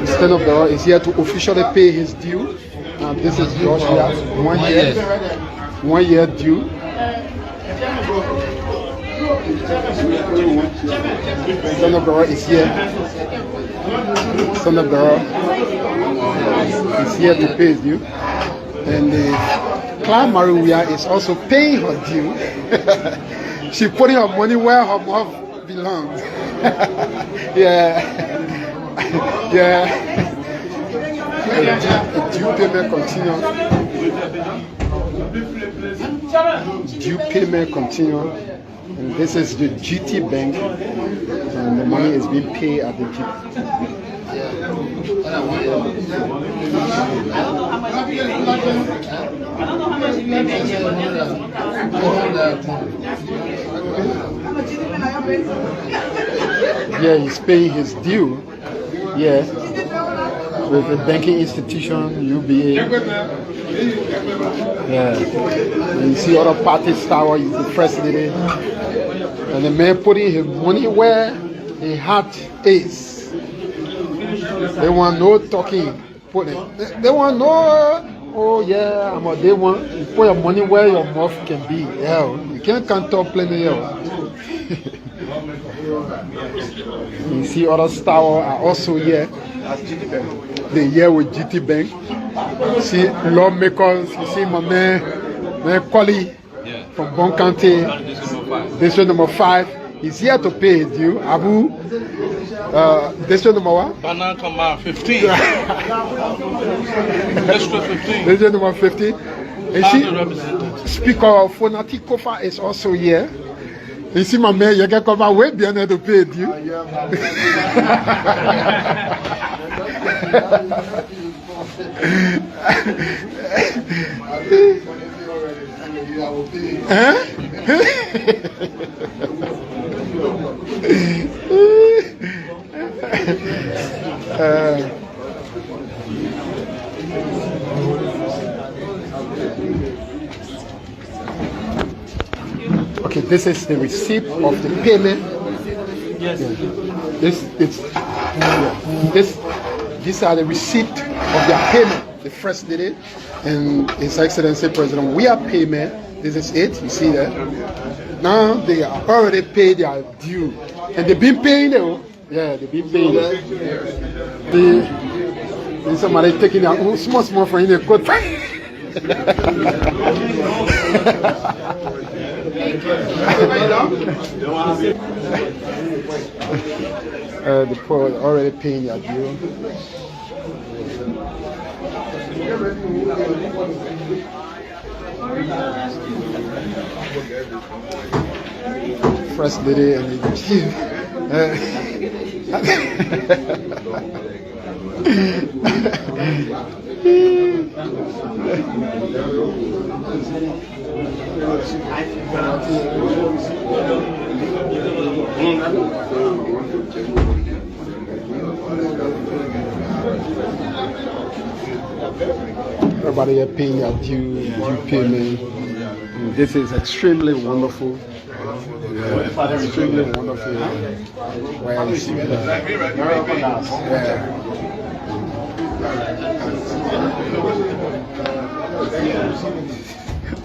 Stand-up Bureau is here to officially pay his due. This is George Weah, 1 year, 1 year due. Stand-up Bureau is here. Stand-up Bureau is here to pay his due. And Clara Marie Weah is also paying her due. She's putting her money where her mouth belongs. Yeah. Yeah. Due payment continue. Due payment continue. And this is the GT Bank. And the money is being paid at the GT. Yeah, he's paying his due. Yeah, with a banking institution, UBA. Yeah, and you see other parties tower. He's the first lady, and the man putting his money where his heart is. They want no talking. They want no. Oh yeah, they want you put your money where your mouth can be. Yeah, you can't talk plenty. You see other stars are also here. They're here with GT Bank. See lawmakers. You see my man Koli from Bon County, district number 5. He's here to pay his due. Abu, district number what? Banan Command 15. District 15. District number 15. And see, Speaker Fonati Kofa is also here. You see my man, you can come away behind to pay it, you. Okay, this is the receipt of the payment. Yes. These are the receipt of their payment. The first did it, and His Excellency President Weah payment. This is it. You see that? Now they are already paid their due, and they've been paying them. Yeah, they've been paying them. Somebody taking their small from in the court. The poor are already paying their due. First lady and the chief. Everybody are paying their due payment. This is extremely wonderful. Yeah, extremely wonderful. Where you see that. Yeah.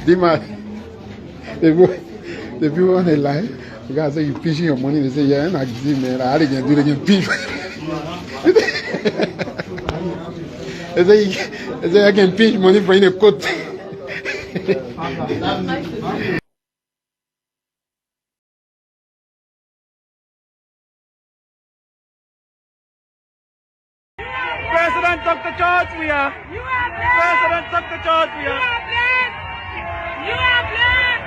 Dima, the people on the line, the guys say you pinching your money, they say, yeah, I'm not giving, man. I didn't do it again, pinch. They say I can pinch money for in a coat. President Dr. George Weah. President Dr. George Weah. You are blessed.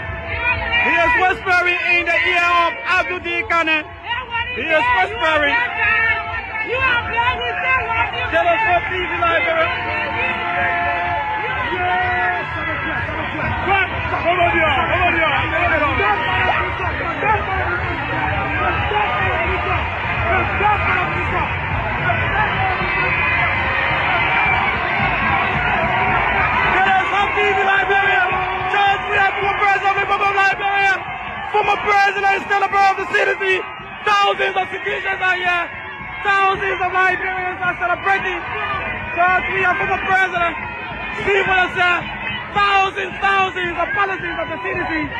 He is whispering in the ear of Abdul D. Kane. He is whispering. You are blessed. We still love you. Tell us what TV library. Yes. Hold on here. Hold on here. Former president is still above the citizen. Thousands of citizens are here. Thousands of Liberians are celebrating George Weah former president. See what I said? Thousands of policies of the citizens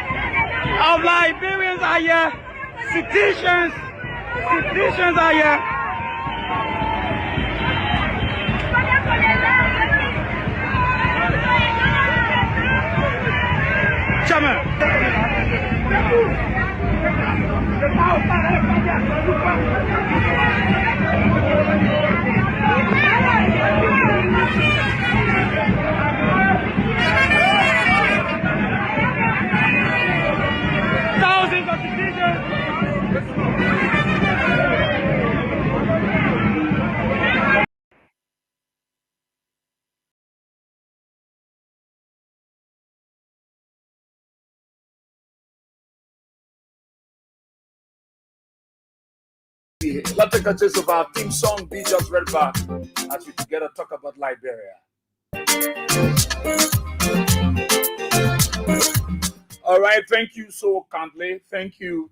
of Liberians are here. Citizens are here. Chairman. Thousands of citizens. Let's take a taste of our theme song, Be Just Read Back, as we together talk about Liberia. All right, thank you so kindly. Thank you.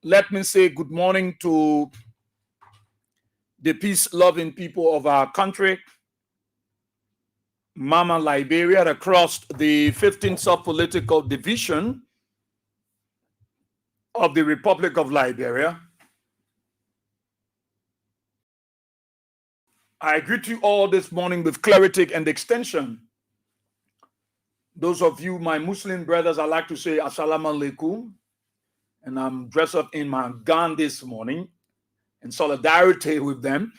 Let me say good morning to the peace-loving people of our country, Mama Liberia, across the 15th sub-political division of the Republic of Liberia. I greet you all this morning with clarity and extension. Those of you, my Muslim brothers, I like to say Assalamu alaikum. And I'm dressed up in my gown this morning in solidarity with them.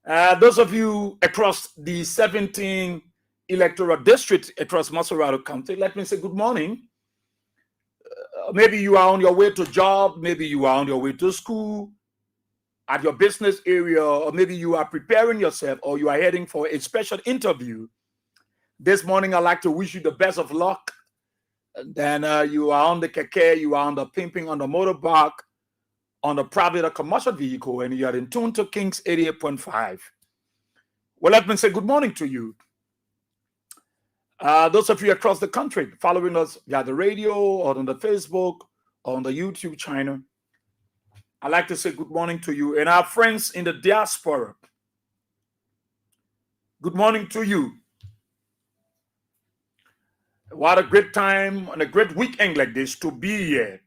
Those of you across the 17 electoral districts across Maserati County, let me say good morning. Maybe you are on your way to job, maybe you are on your way to school, at your business area, or maybe you are preparing yourself or you are heading for a special interview. This morning, I'd like to wish you the best of luck. And then you are on the keke, you are on the pimping, on the motorbike, on the private or commercial vehicle, and you are in tune to Kings 88.5. Well, let me say good morning to you. Those of you across the country following us via the radio or on the Facebook or on the YouTube channel, I'd like to say good morning to you. And our friends in the diaspora, good morning to you. What a great time and a great weekend like this to be here.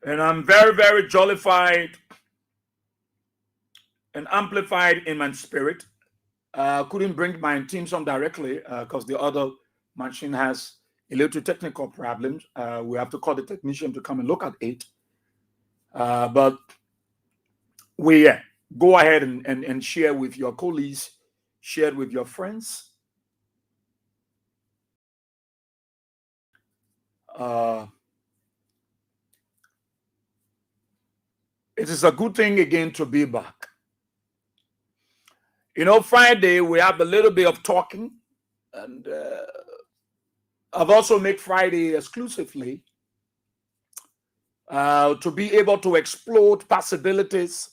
And I'm very, very jollified and amplified in my spirit. Couldn't bring my team song directly because the other machine has a little technical problems. We have to call the technician to come and look at it. But we go ahead and share with your colleagues, share with your friends. It is a good thing again to be back. You know, Friday we have a little bit of talking, and I've also made Friday exclusively to be able to explore possibilities,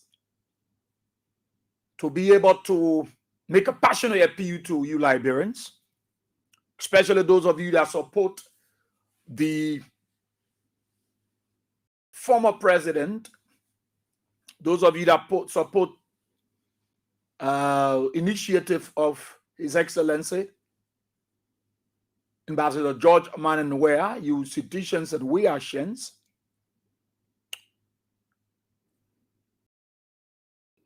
to be able to make a passionate appeal to you Liberians, especially those of you that support the former president, those of you that support initiative of His Excellency Ambassador George BOYE-WEAH, you citizens and Weahians.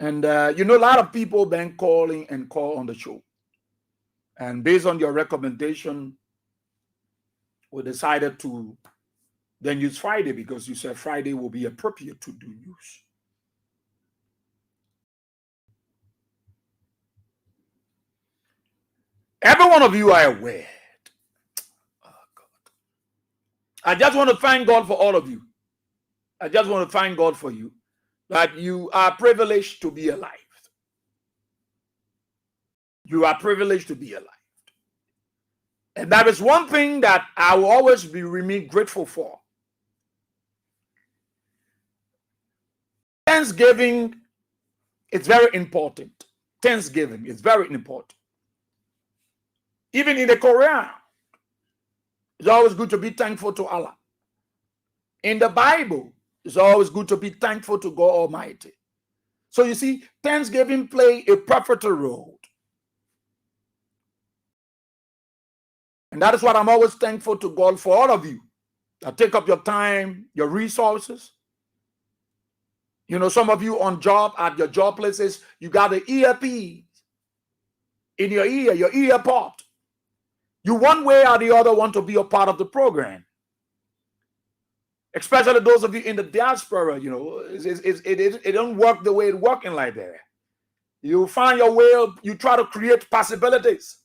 And you know, a lot of people been calling and call on the show. And based on your recommendation, we decided to then use Friday because you said Friday will be appropriate to do use. Every one of you are aware. Oh, God. I just want to thank God for all of you. I just want to thank God for you, that you are privileged to be alive. You are privileged to be alive. And that is one thing that I will always remain grateful for. Thanksgiving is very important. Thanksgiving is very important. Even in the Quran, it's always good to be thankful to Allah. in the Bible, it's always good to be thankful to God Almighty. So you see, Thanksgiving play a pivotal role. And that is what I'm always thankful to God for all of you that take up your time, your resources. You know, some of you on job, at your job places, you got the earpiece in your ear, your ear popped. You one way or the other want to be a part of the program. Especially those of you in the diaspora, you know, it don't work the way it's working like that. You find your way, you try to create possibilities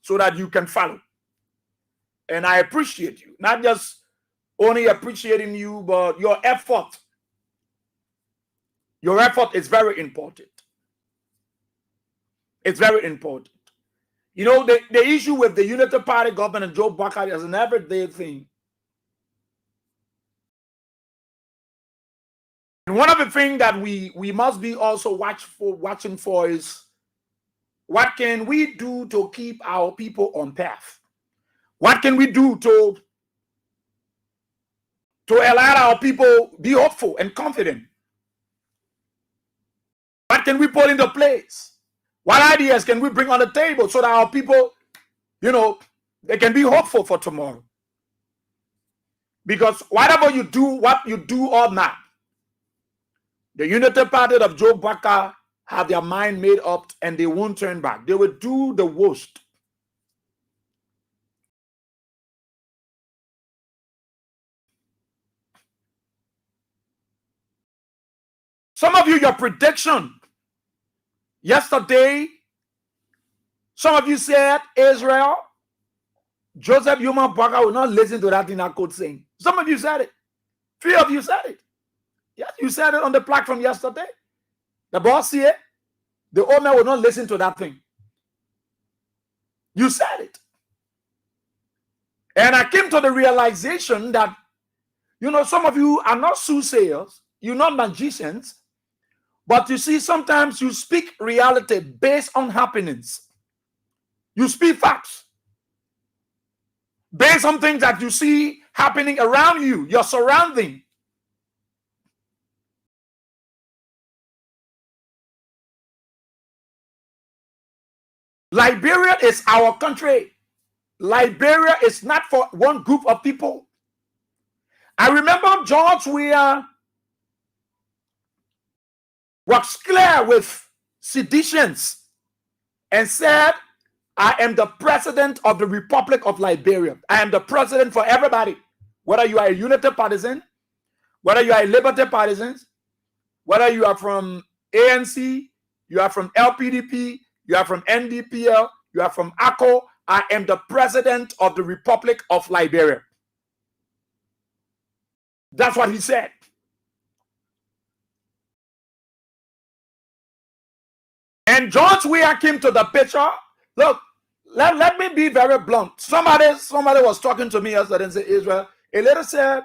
so that you can follow. And I appreciate you, not just only appreciating you, but your effort. Your effort is very important. It's very important. You know, the issue with the Unity Party government and Joe Baka is an everyday thing. And one of the things that we must be also watching for is what can we do to keep our people on path? What can we do to allow our people be hopeful and confident? What can we put into place? What ideas can we bring on the table so that our people, you know, they can be hopeful for tomorrow? Because whatever you do, what you do or not, the Unity Party of Joe Baka have their mind made up and they won't turn back. They will do the worst. Some of you, your prediction yesterday, some of you said Israel, Joseph Human Baka will not listen to that thing I could sing. Some of you said it. 3 of you said it. Yes, you said it on the platform yesterday. The boss here, the old man will not listen to that thing. You said it. And I came to the realization that, you know, some of you are not soothsayers, you're not magicians, but you see, sometimes you speak reality based on happenings. You speak facts based on things that you see happening around you, your surrounding. Liberia is our country. Liberia is not for one group of people. I remember George Weah was clear with seditions and said, I am the president of the Republic of Liberia. I am the president for everybody. Whether you are a Unity partisan, whether you are a Liberty partisan, whether you are from ANC, you are from LPDP, you are from NDPL, you are from ACO, I am the president of the Republic of Liberia. That's what he said. And George Weah came to the picture. Look, let me be very blunt. Somebody was talking to me yesterday and said, Israel, a lady said,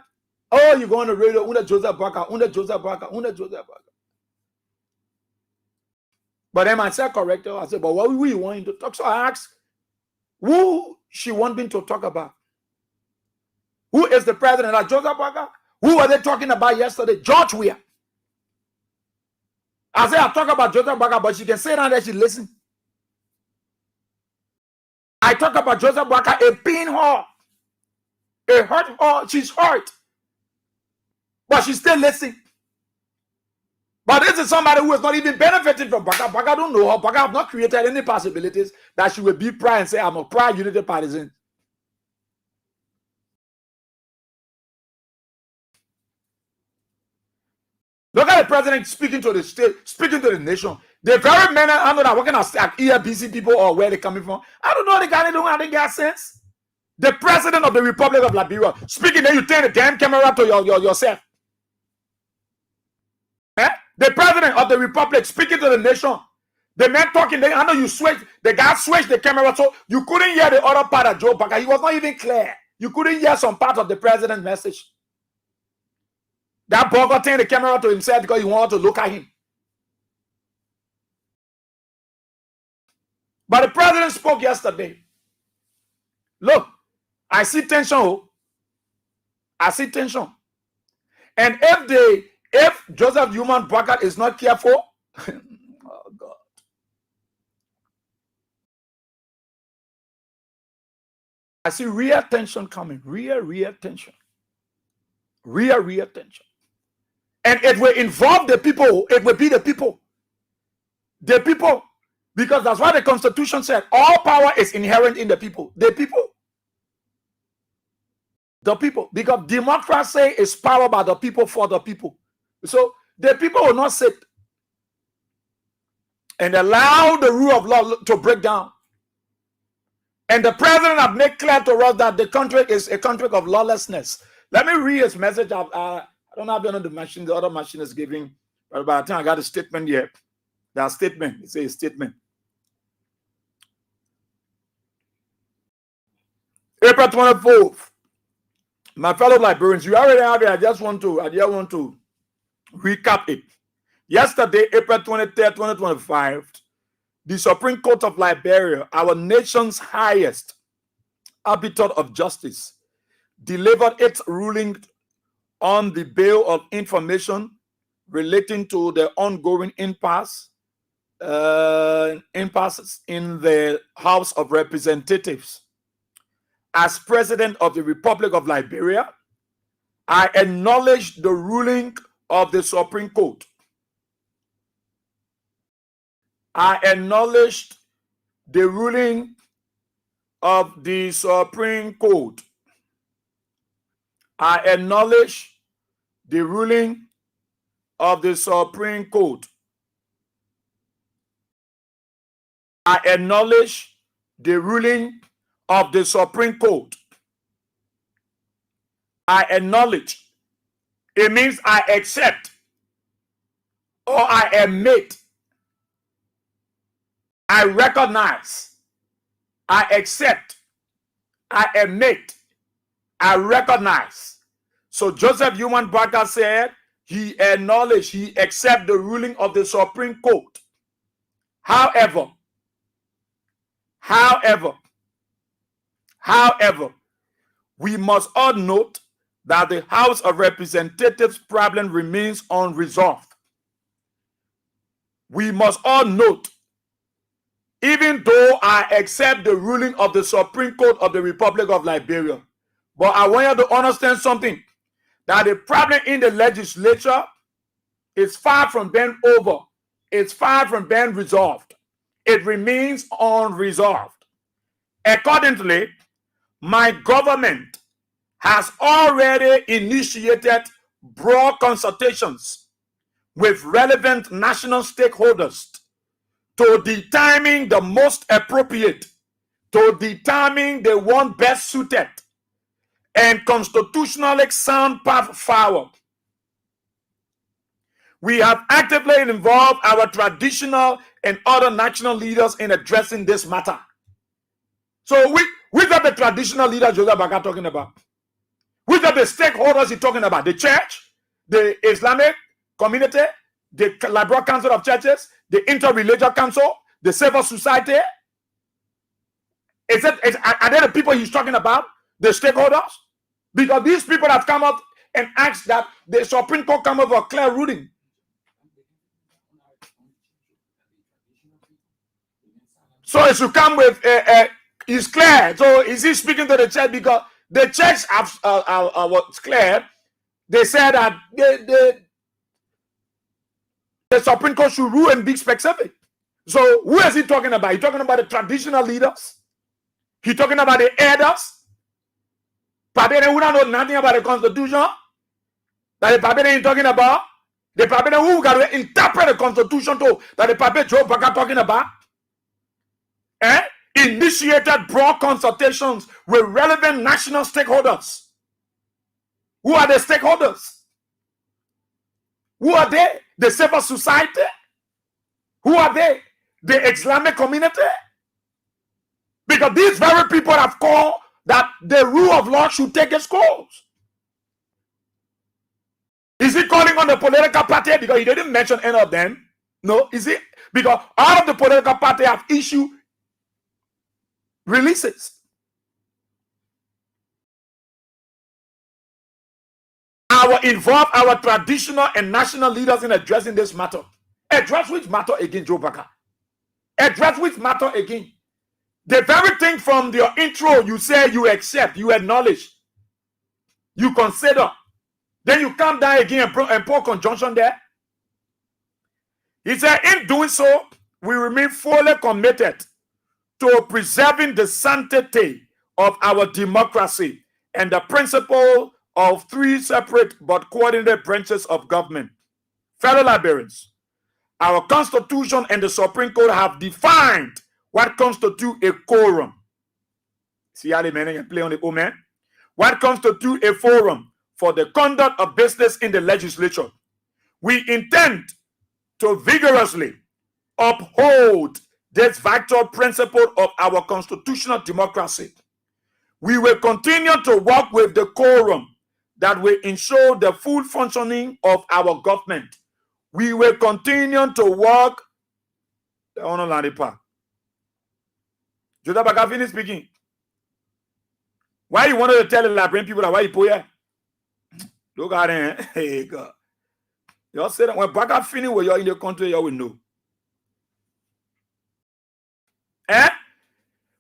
oh, you're going to radio, Una Joseph Baka, Una Joseph Baka, Una Joseph Baka. But then I said, correct her. I said, but what we want to talk? So I asked, who she wanted to talk about? Who is the president of Joseph Baka? Who were they talking about yesterday? George Weah. I said, I talk about Joseph Baka, but she can say that she listen. I talk about Joseph Baka, a pain her, a hurt her. She's hurt, but she's still listening. But this is somebody who is not even benefiting from Baka. Baka don't know her. Baka have not created any possibilities that she will be proud and say, I'm a proud Unity partisan. Look at the president speaking to the state, speaking to the nation. The very men I know that working as EFBC people or where they're coming from. I don't know the guy, they don't have any sense. The president of the Republic of Liberia speaking, then you turn the damn camera to yourself. Eh? The president of the Republic speaking to the nation. The man talking, I know you switch, the guy switched the camera, so you couldn't hear the other part of Joe Baka. He was not even clear. You couldn't hear some part of the president's message. That boy got turned the camera to himself because he wanted to look at him. But the president spoke yesterday. Look, I see tension. I see tension. And if Joseph Human Bracket is not careful, oh God. I see real tension coming. Real tension. Real tension. And it will involve the people. It will be the people. The people. Because that's why the Constitution said all power is inherent in the people. The people. The people. Because democracy is power by the people for the people. So the people will not sit and allow the rule of law to break down. And the president have made clear to us that the country is a country of lawlessness. Let me read his message. I don't have the machine. The other machine is giving. But by the time I got a statement here, that statement. It's a statement. April 24th. My fellow librarians, you already have it. I just want to recap it. Yesterday, April 23rd, 2025, the Supreme Court of Liberia, our nation's highest arbiter of justice, delivered its ruling on the bail of information relating to the ongoing impasses in the House of Representatives. As President of the Republic of Liberia, I acknowledge the ruling of the Supreme Court. I acknowledged the ruling of the Supreme Court. I acknowledge the ruling of the Supreme Court. I acknowledge the ruling of the Supreme Court. I acknowledge. It means I accept or I admit. I recognize. I accept. I admit. I recognize. So Joseph Human Bracket said he acknowledged, he accepted the ruling of the Supreme Court. However, we must all note that the House of Representatives problem remains unresolved. We must all note, even though I accept the ruling of the Supreme Court of the Republic of Liberia, but I want you to understand something, that the problem in the legislature is far from being over. It's far from being resolved. It remains unresolved. Accordingly, my government has already initiated broad consultations with relevant national stakeholders to determine the most appropriate, to determine the one best suited and constitutionally sound path forward. We have actively involved our traditional and other national leaders in addressing this matter. So which are the traditional leaders Joseph Bracket talking about? Which are the stakeholders he's talking about? The church, the Islamic community, the Liberal Council of Churches, the Interreligious Council, the civil society. Are they the people he's talking about? The stakeholders? Because these people have come up and asked that the Supreme Court come up with a clear ruling. So it should come with it's clear. So is he speaking to the church? Because the church was clear. They said that the Supreme Court should rule and be specific. So who is he talking about? He's talking about the traditional leaders. He's talking about the elders. Papere who don't know nothing about the Constitution. That the papere ain't talking about. The papere who got to interpret the Constitution too. That the papere Joe Bracket talking about. Initiated broad consultations with relevant national stakeholders. Who are the stakeholders? Who are they? The civil society? Who are they? The Islamic community? Because these very people have called that the rule of law should take its course. Is he calling on the political party? Because he didn't mention any of them. No, is it? Because all of the political parties have issued releases. involve our traditional and national leaders in addressing this matter. Address which matter again, Joe Baka? Address which matter again? The very thing from your intro, you say you accept, you acknowledge, you consider. Then you come down again and pour conjunction there. He said, in doing so, we remain fully committed to preserving the sanctity of our democracy and the principle of three separate but coordinated branches of government. Fellow Liberians, our Constitution and the Supreme Court have defined what constitutes a quorum. See how the man play on the omen? What constitutes a forum for the conduct of business in the legislature. We intend to vigorously uphold this vital principle of our constitutional democracy. We will continue to work with the quorum that will ensure the full functioning of our government. We will continue to work. Joda Baka finish speaking. Why you wanted to tell the Liberian people that why you put here? Look at it. Hey God. Y'all say that when Baka finish where you're in the country, y'all will know.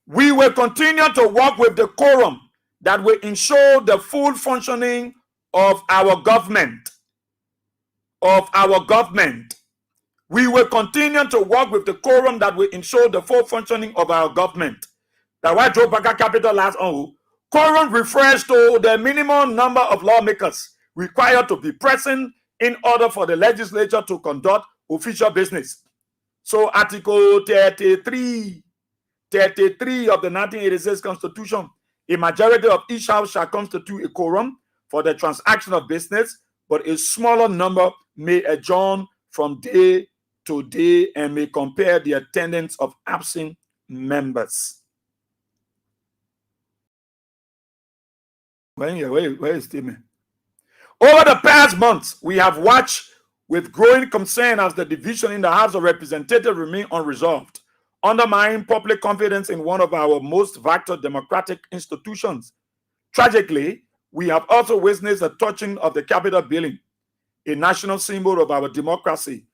We will continue to work with the quorum that will ensure the full functioning of our government. We will continue to work with the quorum that will ensure the full functioning of our government. That's why Joe Baka capital last on. Quorum refers to the minimum number of lawmakers required to be present in order for the legislature to conduct official business. So Article 33 of the 1986 Constitution, a majority of each house shall constitute a quorum for the transaction of business, but a smaller number may adjourn from day to day and may compare the attendance of absent members. Where is statement? Over the past months, we have watched with growing concern as the division in the House of Representatives remain unresolved, undermining public confidence in one of our most vital democratic institutions. Tragically, we have also witnessed a touching of the Capitol building, a national symbol of our democracy,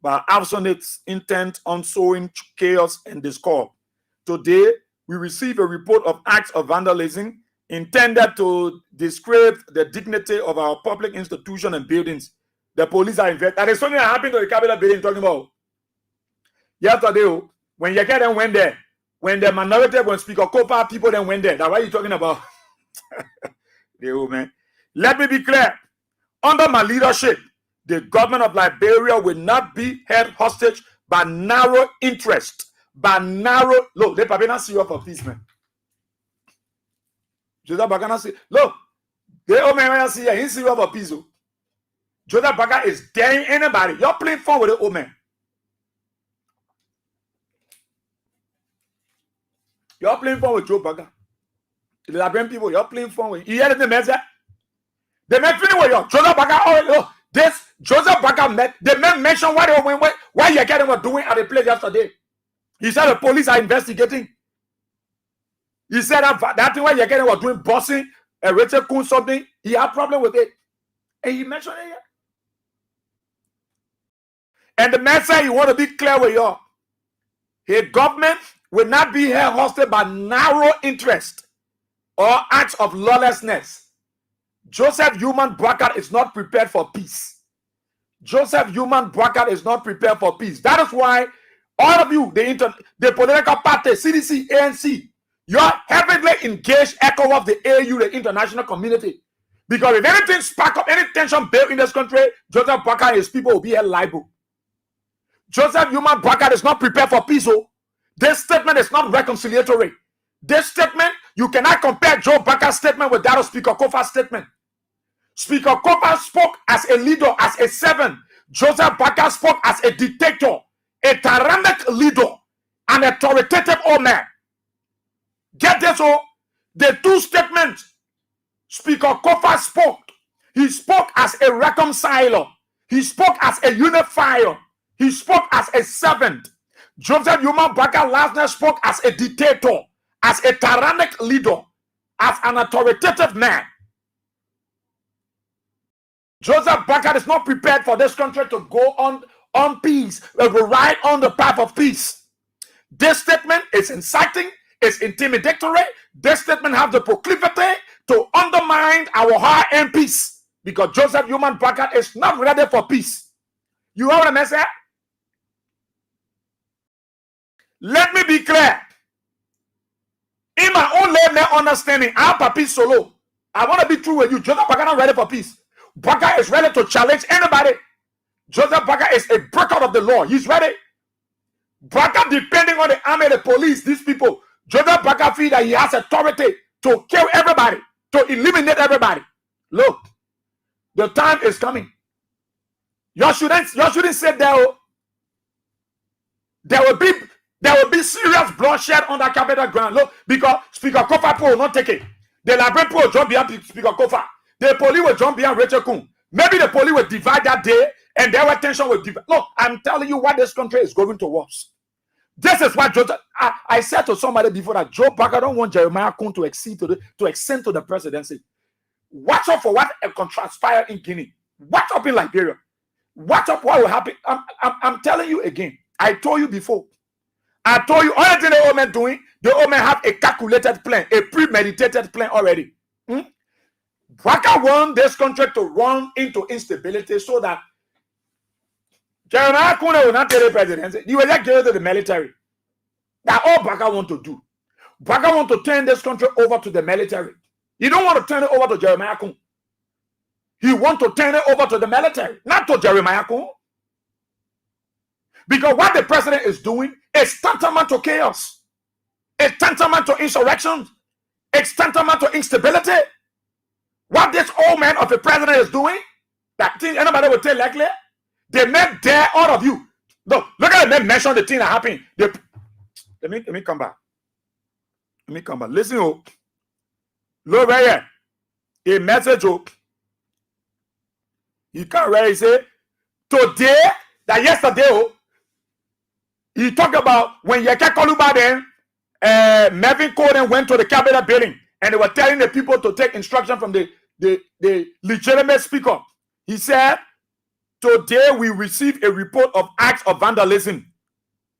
by obstinate intent on sowing chaos and discord. Today, we receive a report of acts of vandalism intended to disgrace the dignity of our public institutions and buildings. The police are investigating. And there's something that happened to the Capitol building talking about yesterday. When you get them went there, when the minority, when Speaker Copa people then went there. That's what you're talking about. Man. Let me be clear. Under my leadership, the government of Liberia will not be held hostage by narrow interest. Look, they probably not see you for peace, man. Joseph Baka say, look, they all man see you see you for peace. Joseph Baka is daring anybody. You're playing fun with the old man. You're playing fun with Joe Baka. The Liberian people, you're playing fun with. You hear the message? They met feeling with you. Joseph Baka, oh, this Joseph Baka met. They met mention why you getting what doing at the place yesterday. He said the police are investigating. He said that thing why you're getting what doing bossing and Rachel Kuhn something. He had problem with it. And he mentioned it here. And the man said, you want to be clear with you. His government will not be held hostage by narrow interest or acts of lawlessness. Joseph Human Brackett is not prepared for peace. Joseph Human Brackett is not prepared for peace. That is why all of you, the political party, CDC, ANC, you're heavily engaged echo of the AU, the international community. Because if anything spark up, any tension built in this country, Joseph Brackett and his people will be held liable. Joseph Human Brackett is not prepared for peace. This statement is not reconciliatory. This statement, you cannot compare Joe Baka's statement with that of Speaker Kofa's statement. Speaker Kofa spoke as a leader, as a servant. Joseph Baka spoke as a dictator, a tyrannic leader, an authoritative old man. Get this, the two statements Speaker Kofa spoke. He spoke as a reconciler. He spoke as a unifier. He spoke as a servant. Joseph Human Brackett last night spoke as a dictator, as a tyrannic leader, as an authoritative man. Joseph Baka is not prepared for this country to go on peace, ride on the path of peace. This statement is inciting, it's intimidatory. This statement has the proclivity to undermine our high-end peace because Joseph Human Baka is not ready for peace. You know what I'm saying? Let me be clear. In my own layman understanding, I'm Papi Solo. I want to be true with you. Joseph Baka not ready for peace. Baka is ready to challenge anybody. Joseph Baka is a breaker of the law. He's ready. Baka, depending on the army, the police, these people, Joseph Baka feel that he has authority to kill everybody, to eliminate everybody. Look, the time is coming. You shouldn't sit there. There will be serious bloodshed on the capital ground. Look, because Speaker Kofa will not take it. The Library will jump behind Speaker Kofa. The police will jump behind Rachel Kun. Maybe the police will divide that day and their attention will divide. Look, I'm telling you what this country is going towards. This is what I said to somebody before that Joe Baka don't want Jeremiah Kun to extend to the presidency. Watch out for what can transpire in Guinea. Watch up in Liberia. Watch up what will happen. I'm telling you again. I told you before. I told you all the old men doing. The old men have a calculated plan, a premeditated plan already. Baka want this country to run into instability so that Jeremiah Kun will not take the presidency. He will just give it to the military. That's all Baka want to do. Baka want to turn this country over to the military. He don't want to turn it over to Jeremiah Kun. He want to turn it over to the military, not to Jeremiah Kun. Because what the president is doing is tantamount to chaos. It's tantamount to insurrection. It's tantamount to instability. What this old man of a president is doing, that thing anybody will tell likely, they made dare all of you. No, look at them mention the thing that happened. Let me come back. Let me come back. Listen, oh. Look right here. A message, oh. You can't really say today, that yesterday, oh. He talked about when Yeke Koluba then, Melvin Coden went to the cabinet building and they were telling the people to take instruction from the legitimate speaker. He said, today we received a report of acts of vandalism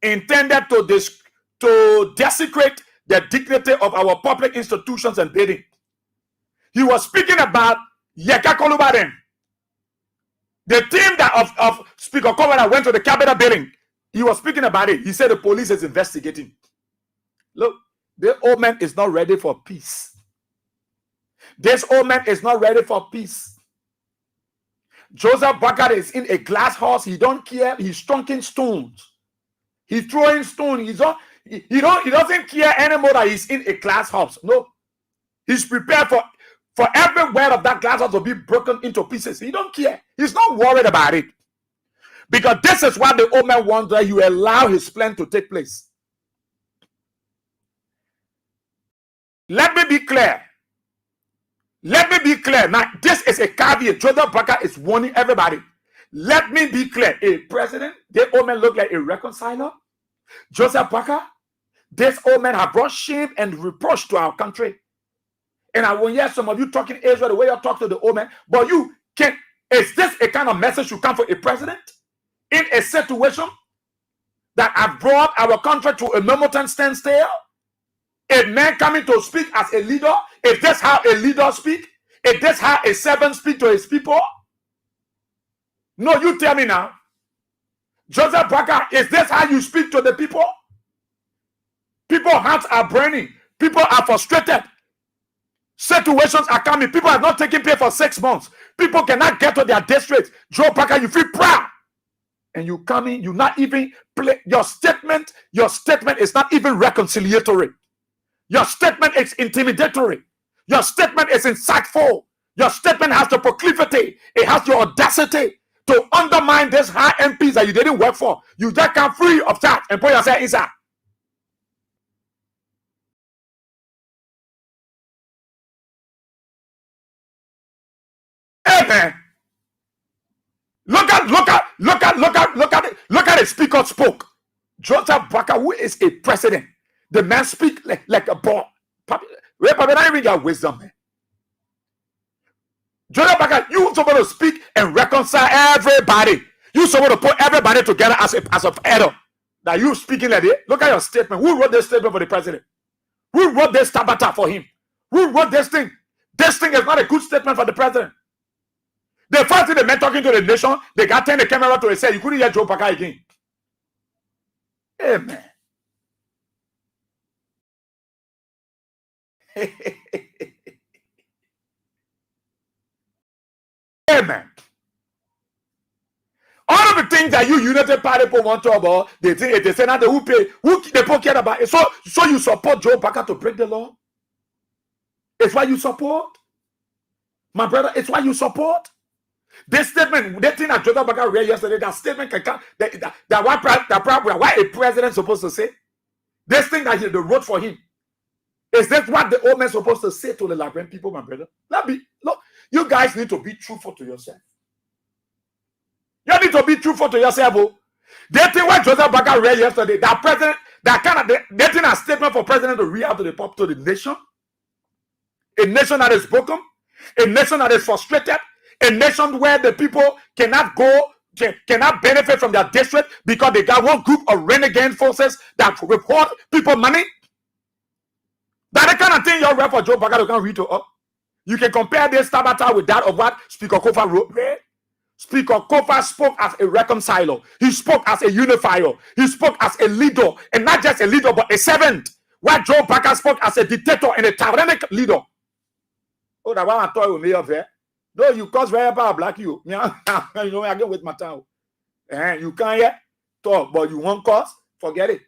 intended to desecrate the dignity of our public institutions and building. He was speaking about Yeke Koluba then. The team that of Speaker Coven went to the cabinet building. He was speaking about it. He said the police is investigating. Look, the old man is not ready for peace. This old man is not ready for peace. Joseph Baka is in a glass house. He don't care. He's trunking stones. He's throwing stones. He doesn't care anymore that he's in a glass house. No. He's prepared for every word of that glass house to be broken into pieces. He don't care. He's not worried about it. Because this is what the old man wants, that you allow his plan to take place. Let me be clear. Let me be clear. Now, this is a caveat. Joseph Baka is warning everybody. Let me be clear. A president, the old man look like a reconciler. Joseph Baka, this old man have brought shame and reproach to our country. And I will hear some of you talking Israel the way you talk to the old man. But you can, is this a kind of message you come for a president? In a situation that have brought our country to a momentary standstill? A man coming to speak as a leader? Is this how a leader speak? Is this how a servant speak to his people? No, you tell me now. Joseph Baka, is this how you speak to the people? People's hearts are burning. People are frustrated. Situations are coming. People are not taking pay for 6 months. People cannot get to their districts. Joe Baka, you feel proud. And you come in, you not even play your statement is not even reconciliatory. Your statement is intimidatory. Your statement is insightful. Your statement has the proclivity, it has the audacity to undermine this high MPs that you didn't work for. You just come free of charge and put yourself inside. Hey man. Look at the speaker spoke. Joseph Baka, who is a president. The man speak like a boy. Papi, not even got wisdom, man. Joseph Baka, you supposed to speak and reconcile everybody. You're supposed to put everybody together as a elder. Now you speaking like this. Look at your statement. Who wrote this statement for the president? Who wrote this tabata for him? Who wrote this thing? This thing is not a good statement for the president. The first thing the men talking to the nation, they got turned the camera to and said, you couldn't hear Joe Parker again. Amen. Amen. All of the things that you United Party people want to talk about, they say now who pay, who they don't care about it. So you support Joe Parker to break the law? It's why you support? My brother, it's why you support? This statement, that thing that Joe Parker read yesterday, that statement can come, why a president supposed to say? This thing that they wrote for him. Is that what the old man supposed to say to the Liberian people, my brother? Look, you guys need to be truthful to yourself. You need to be truthful to yourself. Oh. That thing what Joseph Baga read yesterday, that president, that thing a statement for president to read out to the nation. A nation that is broken, a nation that is frustrated, a nation where the people cannot benefit from their district because they got one group of renegade forces that report people money. That the kind of thing you read for Joe Baga, you can read to us. You can compare this tabata with that of what Speaker Kofa wrote. Speaker Kofa spoke as a reconciler. He spoke as a unifier. He spoke as a leader, and not just a leader, but a servant. While Joe Parker spoke as a dictator and a tyrannic leader. Oh, that one I thought you may have there. No, you cause very bad black you. You know, I get with my town. You can't yet talk, but you won't cause. Forget it.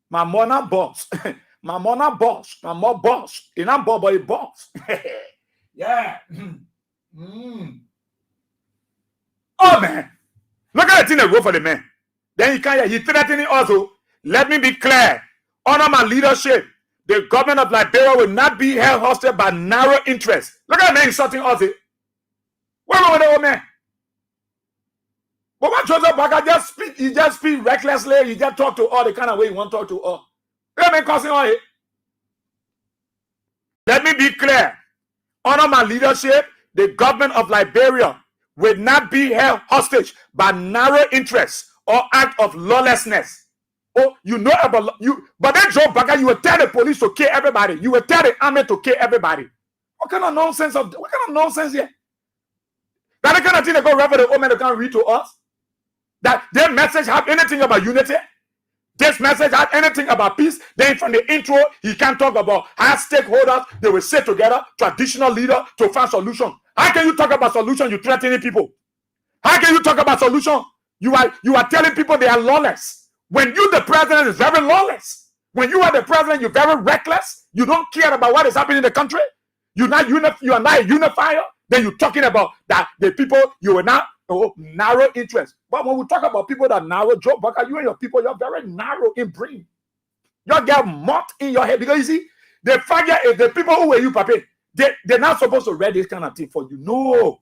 My mona boss. My mona boss. My more boss. You're not boss, but a boss. Yeah. Oh man, look at the thing they wrote for the man. Then he threatening also. Let me be clear. Honor my leadership. The government of Liberia will not be held hostage by narrow interests. Look at the man insulting us. Wait a minute, old man. But what Joseph Baga just speak recklessly. He just talk to all the kind of way he want to talk to all. Look at the man causing all it. Let me be clear. Honor my leadership. The government of Liberia will not be held hostage by narrow interests or act of lawlessness. Oh, you know about you, but then Joe Baga, you will tell the police to kill everybody. You will tell the army to kill everybody. What kind of nonsense here? That the kind of thing they go right for the woman that can read to us? That their message have anything about unity? This message have anything about peace? Then from the intro, he can't talk about how stakeholders, they will sit together, traditional leader to find solution. How can you talk about solution? You threatening people. How can you talk about solution? You are telling people they are lawless. When you, the president, is very lawless. When you are the president, you're very reckless. You don't care about what is happening in the country. You are not a unifier. Then you're talking about that the people you are not narrow interest. But when we talk about people that narrow, Joe Baga, you and your people, you're very narrow in brain. You get mocked in your head because you see, the figure is the people who were you, Papi. They're not supposed to read this kind of thing for you. No.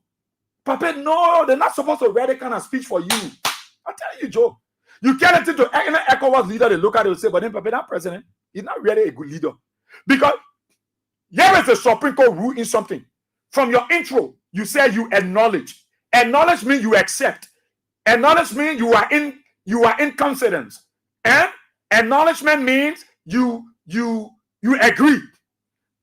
Papi, no, they're not supposed to read that kind of speech for you. I'm telling you, Joe. You can't listen to any ECOWAS leader, they look at it and say, but then Papi, that president, he's not really a good leader. Because here is a Supreme Court rule in something. From your intro, you say you acknowledge. Acknowledge means you accept. Acknowledge means you are in confidence. And acknowledgement means you agree.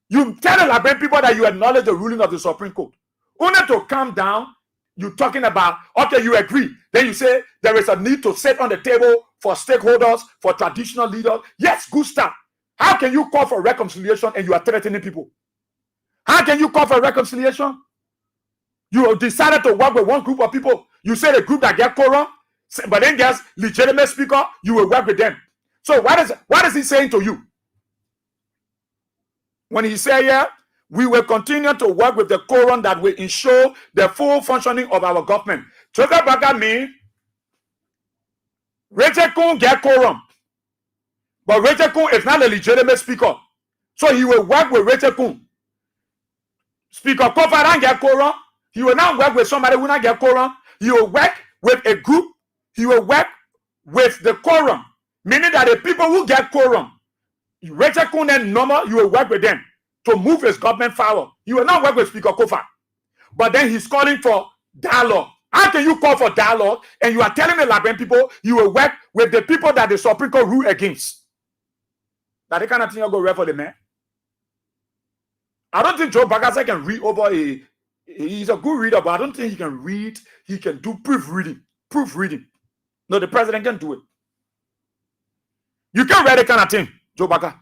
You tell the Liberian people that you acknowledge the ruling of the Supreme Court. Only to calm down, you're talking about, okay, you agree. Then you say there is a need to sit on the table for stakeholders, for traditional leaders. Yes, good start. How can you call for reconciliation and you are threatening people? How can you call for reconciliation? You decided to work with one group of people. You say the group that get quorum, but then there's legitimate speaker, you will work with them. So what is he saying to you? When he say, yeah, we will continue to work with the quorum that will ensure the full functioning of our government. Joseph Baga means Rachel Kun get quorum. But Rachel Kun is not a legitimate speaker. So he will work with Rachel Kun. Speaker Kofa don't get quorum. He will not work with somebody who will not get quorum. He will work with a group. He will work with the quorum. Meaning that the people who get quorum, Rachel Kun and normal, you will work with them to move his government forward. You will not work with Speaker Kofa. But then he's calling for dialogue. How can you call for dialogue and you are telling the Liberian people you will work with the people that the Supreme Court rule against? That they cannot think you go read for the man. I don't think Joe Bagasa can read over he's a good reader, but I don't think he can read. He can do proofreading. Proofreading. No, the president can do it. You can read the kind of thing, Joe Baga.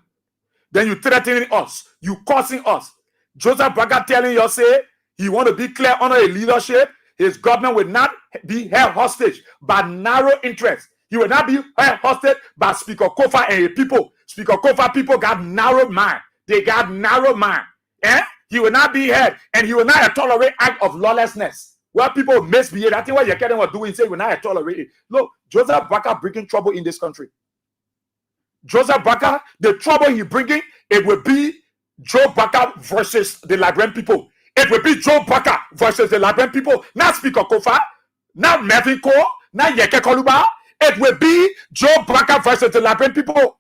Then you threatening us. You cursing us. Joseph Baga telling you, say, he want to be clear under a leadership. His government will not be held hostage by narrow interests. He will not be held hostage by Speaker Kofa and his people. Speaker Kofa people got narrow mind. They got narrow mind. He will not be held, and he will not tolerate act of lawlessness where people misbehave. I think what you're getting what doing, say he will not tolerate it. Look, Joseph Baka bringing trouble in this country. Joseph Baka, the trouble he bringing, it will be Joe Baka versus the Liberian people. It will be Joe Baka versus the Liberian people. Not Speaker Kofa, not Melvin Ko, not Yeke Koluba. It will be Joe Baka versus the Liberian people.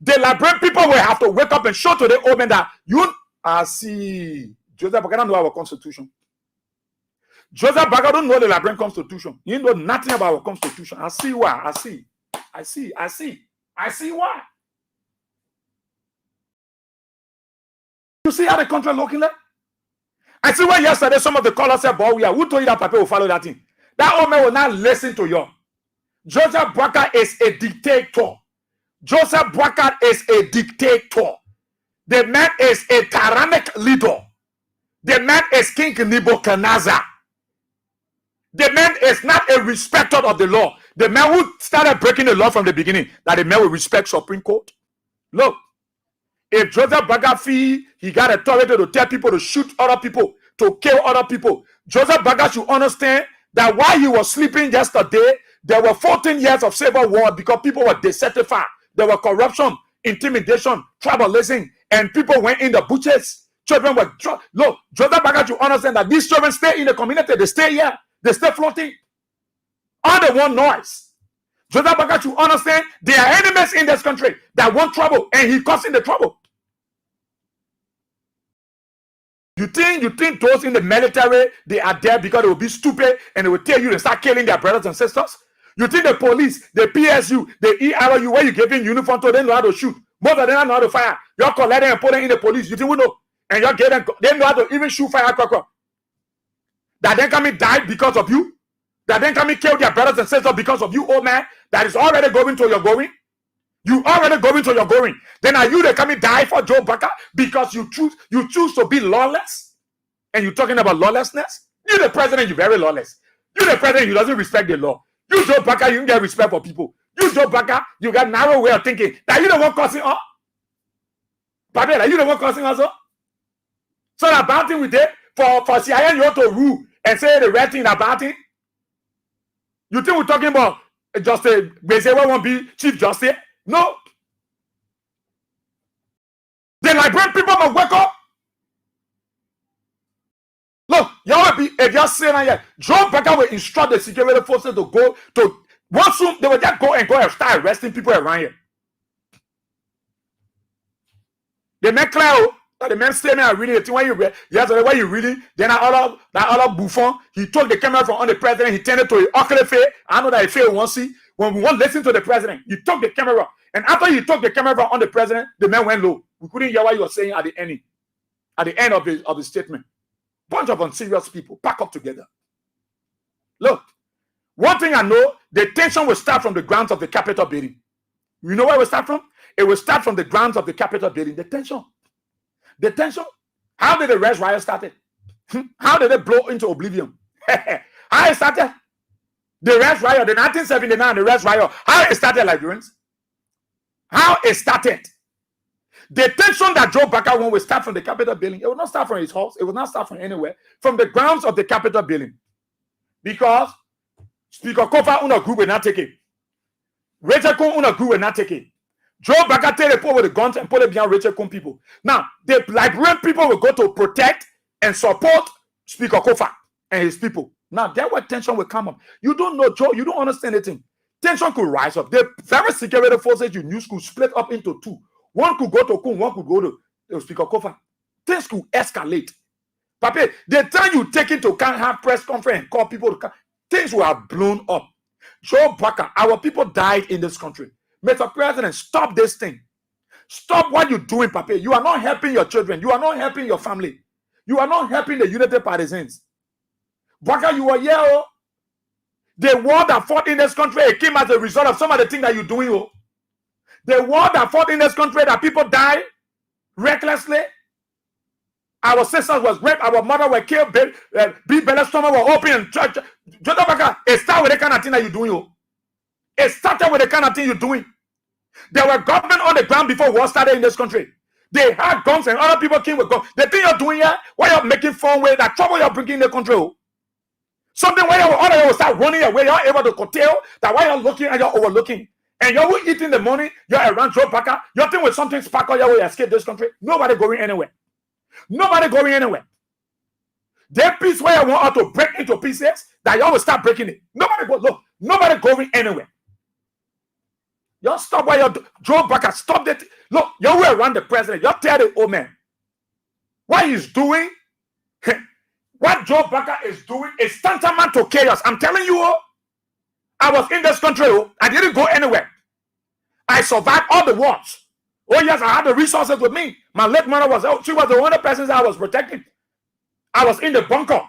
The Liberian people will have to wake up and show to the old men that you see. Joseph Baka don't know our constitution. Joseph Baka don't know the Liberian constitution. He know nothing about our constitution. I see why. I see why. You see how the country looking like? I see why yesterday some of the callers said, BOYE-WEAH. Who told you that Papa will follow that thing? That old man will not listen to you. Joseph Baka is a dictator. Joseph Baka is a dictator. The man is a tyrannic leader. The man is King Nebuchadnezzar. The man is not a respecter of the law. The man who started breaking the law from the beginning, that the man will respect Supreme Court. Look, if Joseph Baka feel he got authority to tell people to shoot other people, to kill other people, Joseph Baka should understand that while he was sleeping yesterday, there were 14 years of civil war because people were desertified. There were corruption, intimidation, tribalism, and people went in the butchers. Children were look. Joseph Baka should understand that these children stay in the community. They stay here. They stay floating. All they want noise. Joseph Baka should understand there are enemies in this country that want trouble, and he causing the trouble. You think those in the military, they are there because they will be stupid and they will tell you to start killing their brothers and sisters? You think the police, the PSU, the ERU, where you giving uniform to, they know how to shoot. Most of them know how to fire. You're collecting and putting in the police. You think we know? And you're getting, they know how to even shoot firecracker. That then come and die because of you. That then come and kill their brothers and sisters because of you, old man. That is already going to your going. You already going to your going. Then are you that come and die for Joe Baka because you choose to be lawless? And you're talking about lawlessness? You the president, you're very lawless. You the president, you doesn't respect the law. You Joe Baka, you don't get respect for people. You Joe Baka, you got narrow way of thinking. That you the one causing us. Pardon, that you the one causing us. So the bad thing we did for CIA, you have to rule and say the right thing about it. You think we're talking about Justice Bezewa won't be Chief Justice? No. The Liberian people must wake up. Look, y'all be if you're saying that Joe Baka will instruct the security forces to go to once soon they will just go and start arresting people around here. They make clear that the man statement I reading the thing when you read yesterday when you reading, then that other buffon, he took the camera from on the president, he turned it to a ugly face. I know that he failed once see. When we want to listen to the president, he took the camera. And after he took the camera on the president, the man went low. We couldn't hear what he was saying at the end of the statement. Bunch of unserious people pack up together. Look, one thing I know, the tension will start from the grounds of the Capitol building. You know where it will start from? It will start from the grounds of the Capitol building. The tension. The tension. How did the Red Riot started? How did it blow into oblivion? How it started? The Red Riot, the 1979, the Red Riot. How it started, Liberians? How it started? The tension that Joe Baka won will start from the Capitol building. It will not start from his house. It will not start from anywhere. From the grounds of the Capitol building. Because Speaker Kofa una group will not take it. Rachel Kun una group will not take it. Joe Baka take the people with the guns and put it behind Rachel Kun people. Now, the Liberian people will go to protect and support Speaker Kofa and his people. Now, that's where tension will come up. You don't know, Joe. You don't understand anything. Tension could rise up. The very security forces you use could split up into two. One could go to Kun, one could go to Speaker Kofa. Things could escalate. Papi, the time you take it to have press conference and call people to come, things were blown up. Joe Baka, our people died in this country. Mr. President, stop this thing. Stop what you're doing, Papi. You are not helping your children. You are not helping your family. You are not helping the United Partisans. Baka, you are here. Oh. The war that fought in this country, it came as a result of some of the things that you're doing. Oh. The war that fought in this country, that people died recklessly. Our sisters was raped, our mother were killed, big belly stomach were open in church. Joe Baka, it started with the kind of thing that you're doing. Oh. It started with the kind of thing you're doing. There were government on the ground before war started in this country. They had guns and other people came with guns. The thing you're doing here, why you're making fun with that trouble you're bringing in the country. Oh. Something where you will start running away, you're able to curtail that while you're looking and you're overlooking. And you're eating the money, you're around Joe Baka, you're thinking with something sparkle, you will escape this country. Nobody going anywhere. Nobody going anywhere. That piece where you want us to break into pieces, that you will start breaking it. Nobody going anywhere. You stop where you're Joe Baka, stop that. Look, you will around the president. You tell the old man what he's doing. What Joe Baka is doing is tantamount to chaos. I'm telling you, oh, I was in this country. Oh, I didn't go anywhere. I survived all the wars. Oh, yes, I had the resources with me. My late mother she was the only person I was protecting. I was in the bunker.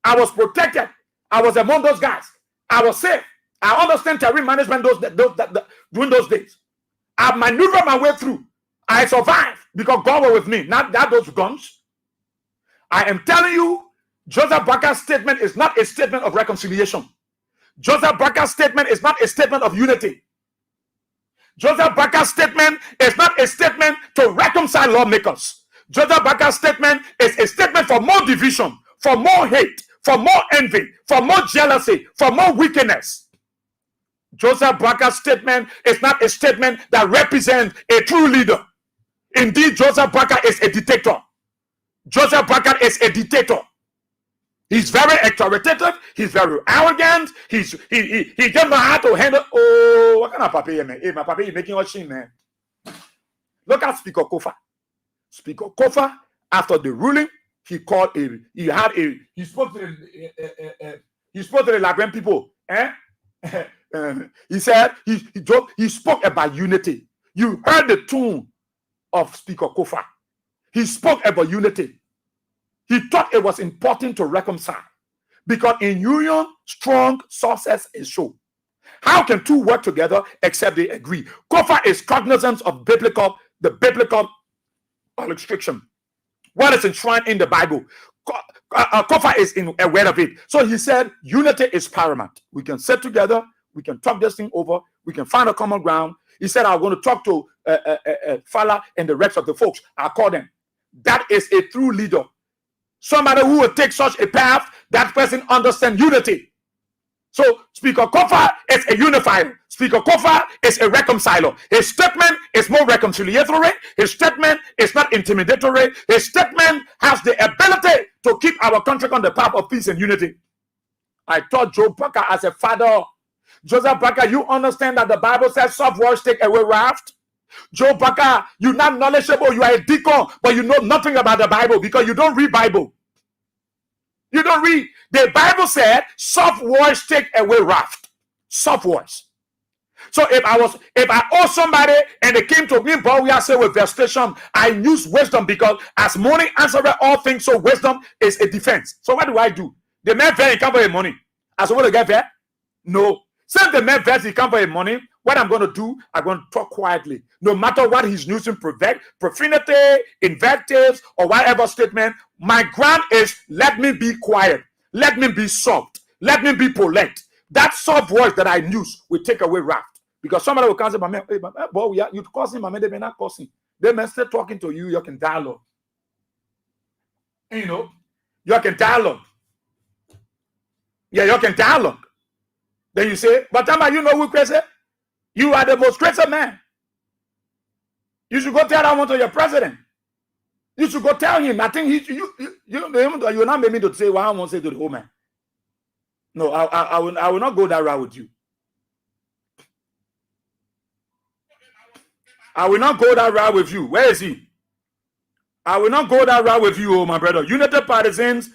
I was protected. I was among those guys. I was safe. I understand terrain management during those days. I maneuvered my way through. I survived because God was with me. Not that those guns. I am telling you, Joseph Baka's statement is not a statement of reconciliation. Joseph Baka's statement is not a statement of unity. Joseph Baka's statement is not a statement to reconcile lawmakers. Joseph Baka's statement is a statement for more division, for more hate, for more envy, for more jealousy, for more wickedness. Joseph Baka's statement is not a statement that represents a true leader. Indeed, Joseph Baka is a dictator. Joseph Baka is a dictator. He's very authoritative. He's very arrogant. He doesn't know how to handle. Oh, what kind of papi, man? Hey, my papi is making us shame, man. Look at Speaker Kofa. Speaker Kofa, after the ruling, he spoke to the Liberian people. He said he spoke about unity. You heard the tone of Speaker Kofa. He spoke about unity. He thought it was important to reconcile because in union, strong success is shown. How can two work together except they agree? Kofa is cognizant of the biblical restriction. What is enshrined in the Bible? Kofa is aware of it. So he said unity is paramount. We can sit together. We can talk this thing over. We can find a common ground. He said, I'm going to talk to Fala and the rest of the folks. I'll call them. That is a true leader. Somebody who will take such a path, that person understands unity. So Speaker Kofa is a unifier. Speaker Kofa is a reconciler. His statement is more reconciliatory. His statement is not intimidatory. His statement has the ability to keep our country on the path of peace and unity. I taught Joe Baka as a father. Joseph Baka, you understand that the Bible says soft words take away wrath? Joe Baka, you're not knowledgeable. You are a deacon, but you know nothing about the Bible because you don't read Bible. You don't read. The Bible said soft words take away wrath. Soft words. So if I owe somebody and they came to me, BOYE-WEAH SIEH with frustration, I use wisdom because as money answers all things, so wisdom is a defense. So what do? The man very come for his money. As well to get there? No. Since the man very come for his money, what I'm going to do, I'm going to talk quietly. No matter what he's using, profanity, invectives, or whatever statement, my ground is let me be quiet. Let me be soft. Let me be polite. That soft voice that I use will take away wrath. Because somebody will come and say, man, hey, boy, you cursing, my man, they may not cursing. They may still talking to you, you can dialogue. You know, you can dialogue. Yeah, you can dialogue. Then you say, but Tamba, you know who crazy? You are the most crazy man. You should go tell that one to your president. You should go tell him. I think you will not make me to say what I want to say to the whole man. No, I will not go that route with you. I will not go that route with you. Where is he? I will not go that route with you, my brother. United Partisans,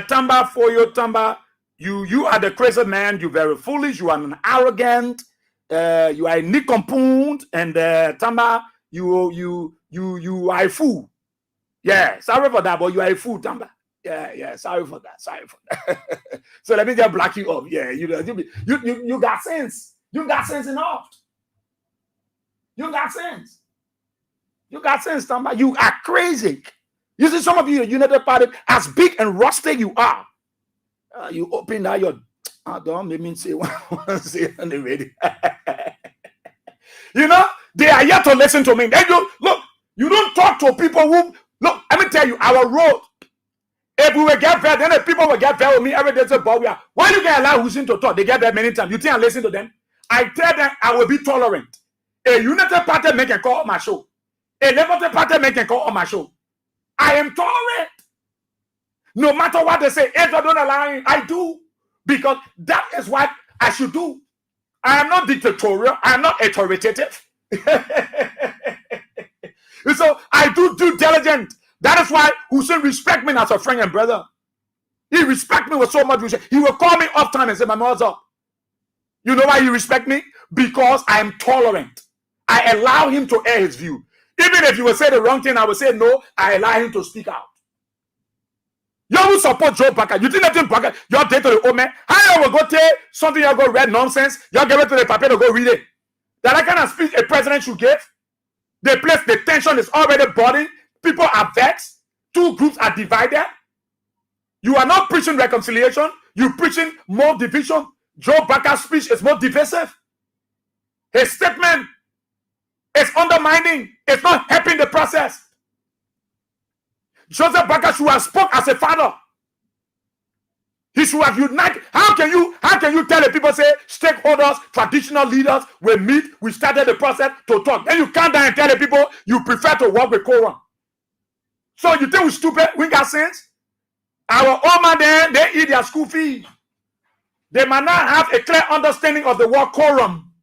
Tamba for you, Tamba. You are the crazy man. You're very foolish. You are an arrogant. You are a nincompoop, and Tamba, you are a fool. Yeah, sorry for that, but you are a fool, Tamba. Yeah, sorry for that. So let me just block you up. Yeah, you got sense. You got sense enough. You got sense. You got sense, Tamba. You are crazy. You see, some of you, United Party, as big and rusty you are. You open that your don't make me say one say on the radio. You know, they are yet to listen to me. Then you don't talk to people who look. Let me tell you, our road. If we will get there, then the people will get there with me every day. Say, BOYE-WEAH. Why you can allow Hussein to talk? They get there many times. You think I listen to them? I tell them I will be tolerant. A United Party make a call on my show. A Liberty Party make a call on my show. I am tolerant. No matter what they say, if I don't allow, I do. Because that is what I should do. I am not dictatorial. I am not authoritative. So I do due diligence. That is why Hussein respect me as a friend and brother. He respect me with so much respect. He will call me off time and say, my mother's up. You know why he respect me? Because I am tolerant. I allow him to air his view. Even if you will say the wrong thing, I will say no. I allow him to speak out. You will support Joe Parker. You think nothing Parker? You're there to the old man. How you will go take something you go read nonsense? You give it to the paper to go read it. That kind of speech a president should give. The place, the tension is already building. People are vexed. Two groups are divided. You are not preaching reconciliation. You're preaching more division. Joe Parker's speech is more divisive. His statement is undermining. It's not helping the process. Joseph Parker should have spoke as a father. He should have united. How can you tell the people, say, stakeholders, traditional leaders, we meet, we started the process to talk. Then you come down and tell the people you prefer to work with quorum. So you think we're stupid? We got sense? Our old man there, they eat their school fees. They might not have a clear understanding of the word quorum,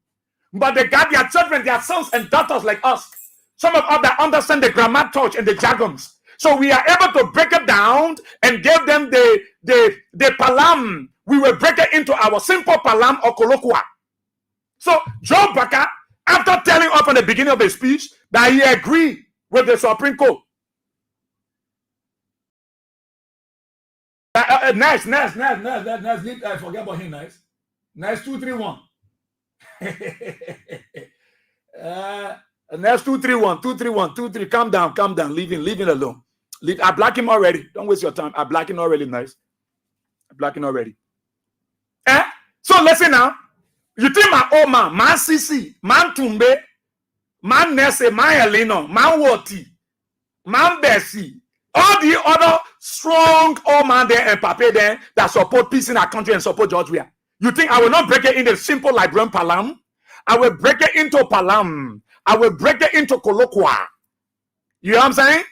but they got their children, their sons and daughters like us. Some of us that understand the grammar touch and the jargons. So we are able to break it down and give them the palam. We will break it into our simple palam or colloquia. So Joe Parker, after telling up in the beginning of his speech that he agreed with the Supreme Court. Nice. I forget about him, nice. Nice 231. Nice 231, 231, calm down, leave him alone. I block him already. Don't waste your time. I block him already, nice. I block him already. So listen now. You think my old man Sisi, man Tumbe, man Nesse, man Elino, man Woti, man Bessie, all the other strong old man there and Pape there that support peace in our country and support BOYE-WEAH. You think I will not break it into simple Liberian palam? I will break it into palam. I will break it into colloquia. You know what I'm saying?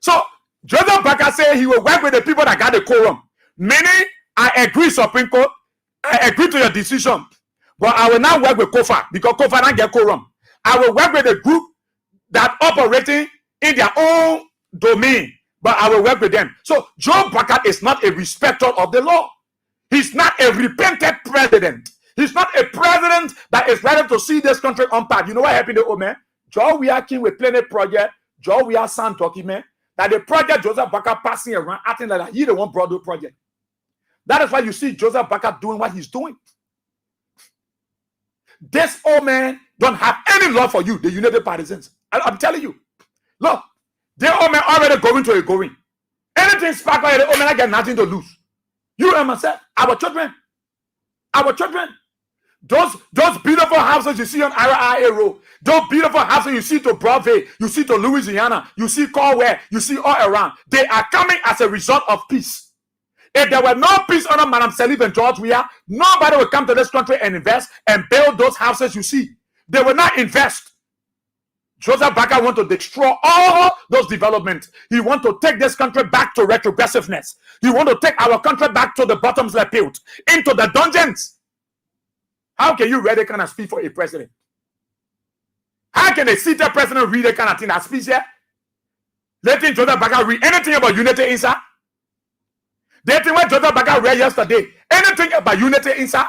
So Joseph Parker said he will work with the people that got the quorum. Meaning, I agree, Supreme Court. I agree to your decision. But I will not work with Kofa because Kofa don't get quorum. I will work with a group that operating in their own domain. But I will work with them. So Joe Parker is not a respecter of the law. He's not a repentant president. He's not a president that is ready to see this country on path. You know what happened to old man? BOYE-WEAH came with plenty project. BOYE-WEAH sound talking man. That the project Joseph Parker passing around, acting like that. He the one brought the project. That is why you see Joseph Parker doing what he's doing. This old man don't have any love for you, the United Partisans. I'm telling you. Look, the old man already going to a going. Anything spark by the old man, I got nothing to lose. You and myself, our children. Those beautiful houses you see on RIA Road, those beautiful houses you see to Broadway, you see to Louisiana, you see Cornwall, you see all around, they are coming as a result of peace. If there were no peace under Madam Salif and BOYE-WEAH, nobody will come to this country and invest and build those houses you see. They will not invest. Joseph Parker wants to destroy all those developments. He wants to take this country back to retrogressiveness. He wants to take our country back to the bottoms left pit, into the dungeons. How can you read a kind of speech for a president? How can a seated president read a kind of thing that speech here? They think Joseph Baga read anything about unity inside? They think what Joseph Baga read yesterday, anything about unity inside?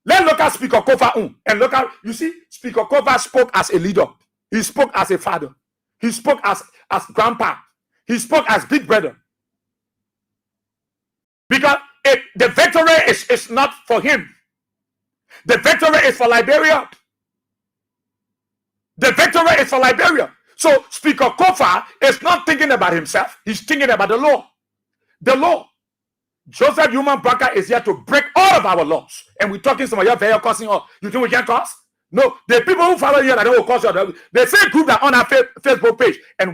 Let's look at Speaker Kofa and look at, you see, Speaker Kofa spoke as a leader. He spoke as a father. He spoke as grandpa. He spoke as big brother. Because the victory is not for him. The victory is for Liberia. The victory is for Liberia. So Speaker Kofa is not thinking about himself. He's thinking about the law. The law. Joseph Human Baka is here to break all of our laws. And we're talking some of your very cursing. You think we can curse? No. The people who follow you that they will curse you. The same group that on our Facebook page and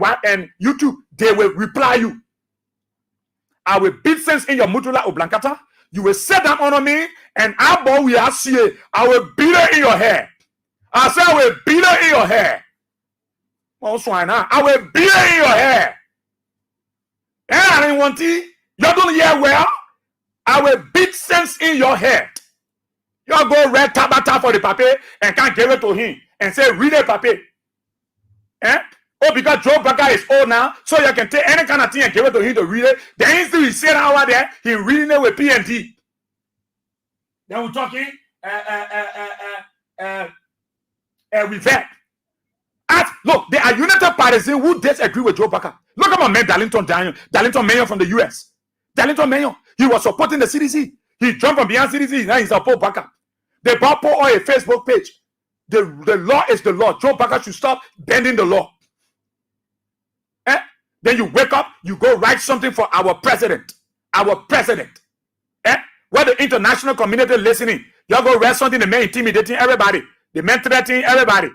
YouTube, they will reply you. I will beat sense in your mutula or blankata. You will sit down on me and BOYE-WEAH SIEH. I will beat it in your hair. I say I will beat it in your hair. I will beat it in your hair. And I didn't want to. You don't hear well. I will beat sense in your head. You go read Tabata for the paper and can't give it to him and say, read the paper. Eh? Oh, because Joe Baga is old now, so you can take any kind of thing and give it to him to read it. Then instead he sit over there, he reading it with PND. Then we're talking revert. Look, there are United Partisans who disagree with Joe Baga. Look at my man Darlington Mayor from the US. Darlington Mayor, he was supporting the CDC. He jumped from behind CDC, now he's a Paul Baga. They bought Paul on a Facebook page. The law is the law. Joe Baga should stop bending the law. Then you wake up, you go write something for our president. Our president. Where the international community listening, you go write something, the man intimidating everybody. The man threatening everybody.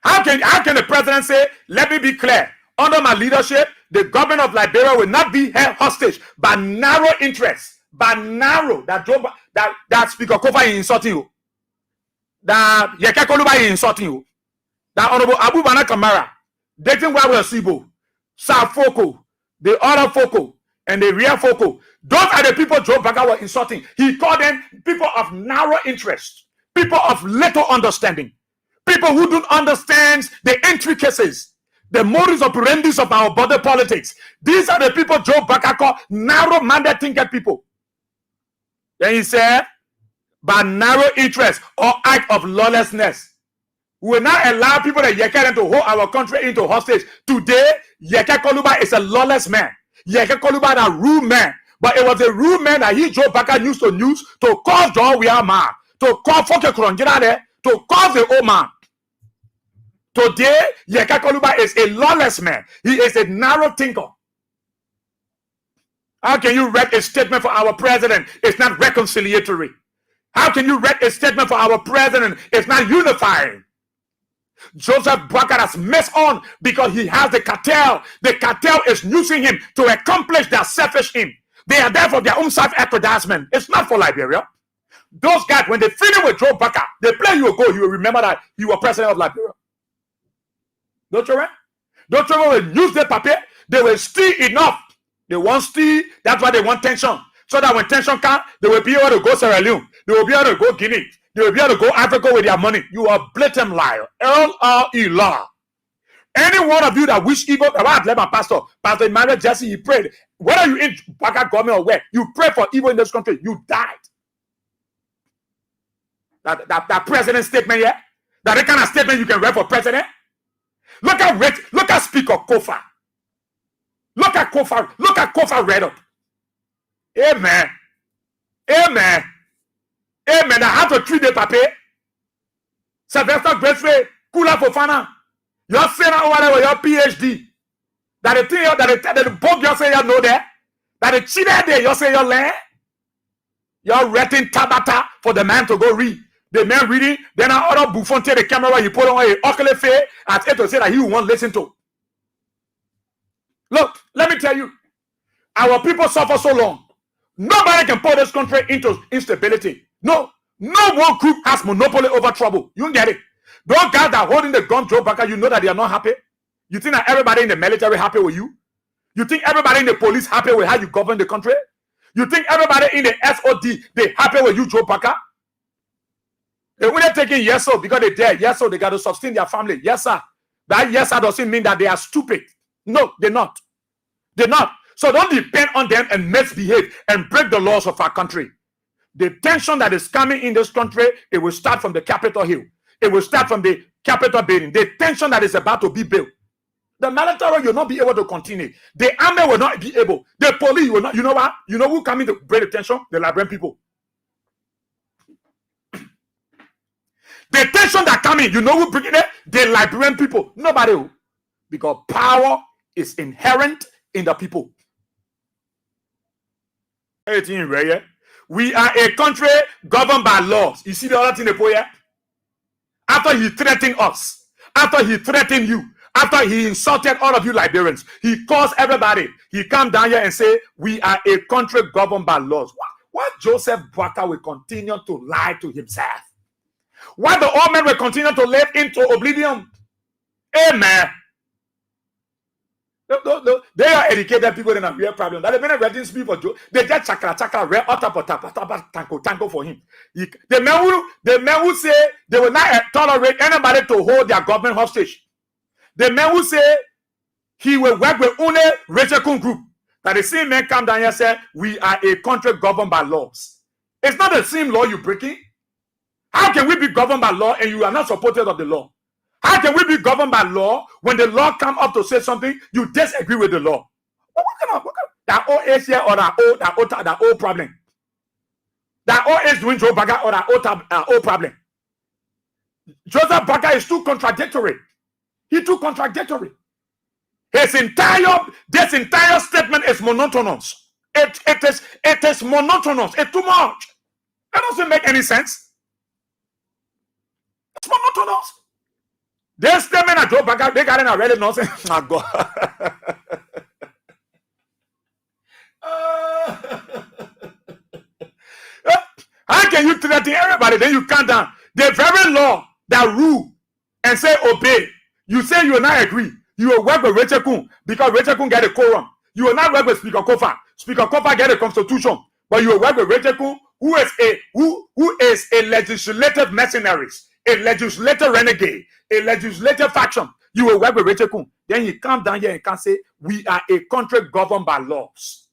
How can the president say, let me be clear, under my leadership, the government of Liberia will not be held hostage by narrow interests, by narrow, that Speaker Kofa is insulting you, that Yeke Koluba is insulting you, that Honorable Abu Bana Kamara, dating Wawe Sibo, South Foko, the other Foko, and the real Foko. Those are the people Joe Baga was insulting. He called them people of narrow interest, people of little understanding, people who don't understand the intricacies, the modus operandi of our border politics. These are the people Joe Baga called narrow-minded thinking people. Then he said, by narrow interest or act of lawlessness, we will not allow people that Yeke to hold our country into hostage. Today, Yeke Koluba is a lawless man. Yeke Koluba is a rude man. But it was a rude man that Joe Baga used to use to cause BOYE-WEAH man, to call Foke Kurongina there, to cause the old man. Today, Yeke Koluba is a lawless man. He is a narrow thinker. How can you write a statement for our president? It's not reconciliatory. How can you write a statement for our president? It's not unifying. Joseph Baga has messed on because he has the cartel. The cartel is using him to accomplish their selfish aim. They are there for their own self-aggrandizement. It's not for Liberia. Those guys, when they finish with Joe Baga, they play you a goal. You will remember that you were president of Liberia. Don't you right? Don't you will use the paper? They will steal enough. They won't steal. That's why they want tension. So that when tension comes, they will be able to go Sierra Leone. They will be able to go Guinea. They will be able to go Africa with their money. You are blatant liar. LRE law. Any one of you that wish evil, about my pastor Emmanuel Jesse, he prayed. Whether you in Baga government or where, you pray for evil in this country, you died. That president statement here, that the kind of statement you can write for president. Look at Speaker Kofa. Look at Kofa read up. Amen. Amen. Amen. I have to treat the paper. Sylvester Graceful, Kula Fofana. You're saying over there with your PhD. That the thing that the book you say you know there. That the cheater there you say you learn. You're writing Tabata for the man to go read. The man reading, then another buffoon take the camera he put on a ocular face at it to say that he won't listen to. Look, let me tell you, our people suffer so long. Nobody can put this country into instability. No one group has monopoly over trouble. You get it. Those guys that are holding the gun, Joe Baga, you know that they are not happy. You think that everybody in the military happy with you? You think everybody in the police happy with how you govern the country? You think everybody in the SOD they happy with you, Joe Baga? They wouldn't taking yes sir because they're dead. Yes sir, they got to sustain their family. Yes sir. That yes sir doesn't mean that they are stupid. No, they're not. They're not. So don't depend on them and misbehave and break the laws of our country. The tension that is coming in this country, it will start from the Capitol Hill. It will start from the Capitol building. The tension that is about to be built. The military will not be able to continue. The army will not be able. The police will not. You know what? You know who coming to break the tension? The Liberian people. The tension that coming, you know who bringing it? The Liberian people. Nobody will. Because power is inherent in the people. 18, right? We are a country governed by laws. You see the other thing they put here? After he threatened us, after he threatened you, after he insulted all of you Liberians, he calls everybody. He come down here and say, we are a country governed by laws. Why Joseph BOYE-WEAH will continue to lie to himself? Why the old man will continue to live into oblivion? Amen. They are educated people in a real problem. That the men these people do. They just chakra real tanko for him. The men who say they will not tolerate anybody to hold their government hostage. The men who say he will work with only Rachel group. That the same men come down here and say we are a country governed by laws. It's not the same law you're breaking. How can we be governed by law and you are not supported of the law? How can we be governed by law when the law come up to say something, you disagree with the law? What kind of that old age here or that old problem? That old age doing Joe Baga or that old problem? Joseph Baga is too contradictory. He's too contradictory. This entire statement is monotonous. It is monotonous. It's too much. That doesn't make any sense. It's monotonous. This statement at Joe Baga, they got in already nonsense. My God. How can you threaten everybody? Then you count down the very law that rule and say obey. You say you will not agree. You will work with Rachel Kun because Rachel Kun get a quorum. You will not work with Speaker Kofa. Speaker Kofa get a constitution, but you will work with Rachel Kun, who is a legislative mercenary, a legislative renegade, a legislative faction. You will work with Rachel Kun. Then he come down here and can say we are a country governed by laws.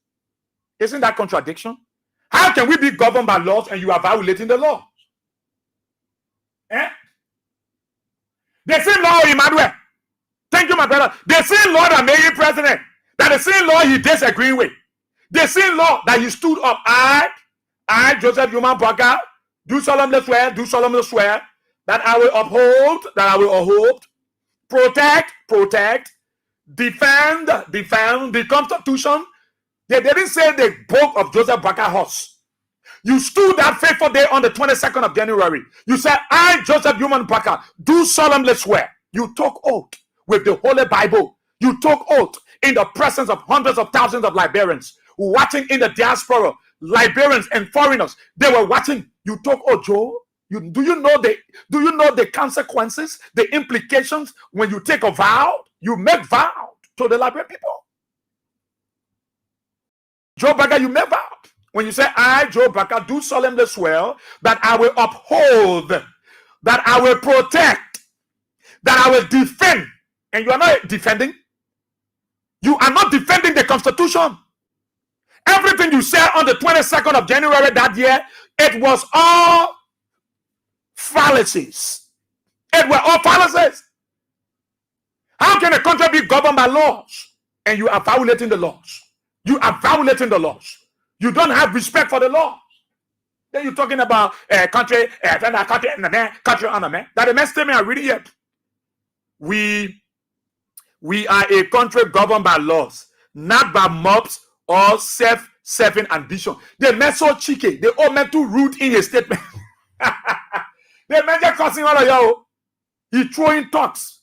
Isn't that contradiction? How can we be governed by laws and you are violating the law? Eh? The same law, Emmanuel. Thank you, my brother. The same law that made him president. That the same law he disagreed with. The same law that he stood up. I, Joseph BOYE-WEAH, do solemnly swear that I will uphold, protect, defend the Constitution. They didn't say the book of Joseph BOYE-WEAH horse. You stood that faithful day on the 22nd of January. You said, I, Joseph BOYE-WEAH, do solemnly swear. You took oath with the Holy Bible. You took oath in the presence of hundreds of thousands of Liberians watching in the diaspora, Liberians and foreigners. They were watching. You took oath, Joe. Do you know the consequences, the implications when you take a vow? You make vow to the Liberian people. Joe BOYE-WEAH, you make vow. When you say, I, Joe BOYE-WEAH, do solemnly swear that I will uphold, that I will protect, that I will defend. And you are not defending. You are not defending the Constitution. Everything you said on the 22nd of January that year, it was all fallacies. It were all fallacies. How can a country be governed by laws and you are violating the laws? You are violating the laws. You don't have respect for the law. Then you're talking about country on a man. That the next statement I read it yet. We are a country governed by laws, not by mobs or self-serving ambition. They meant so cheeky. They all meant too rude in his statement. They meant just cussing all of y'all. He throwing thoughts.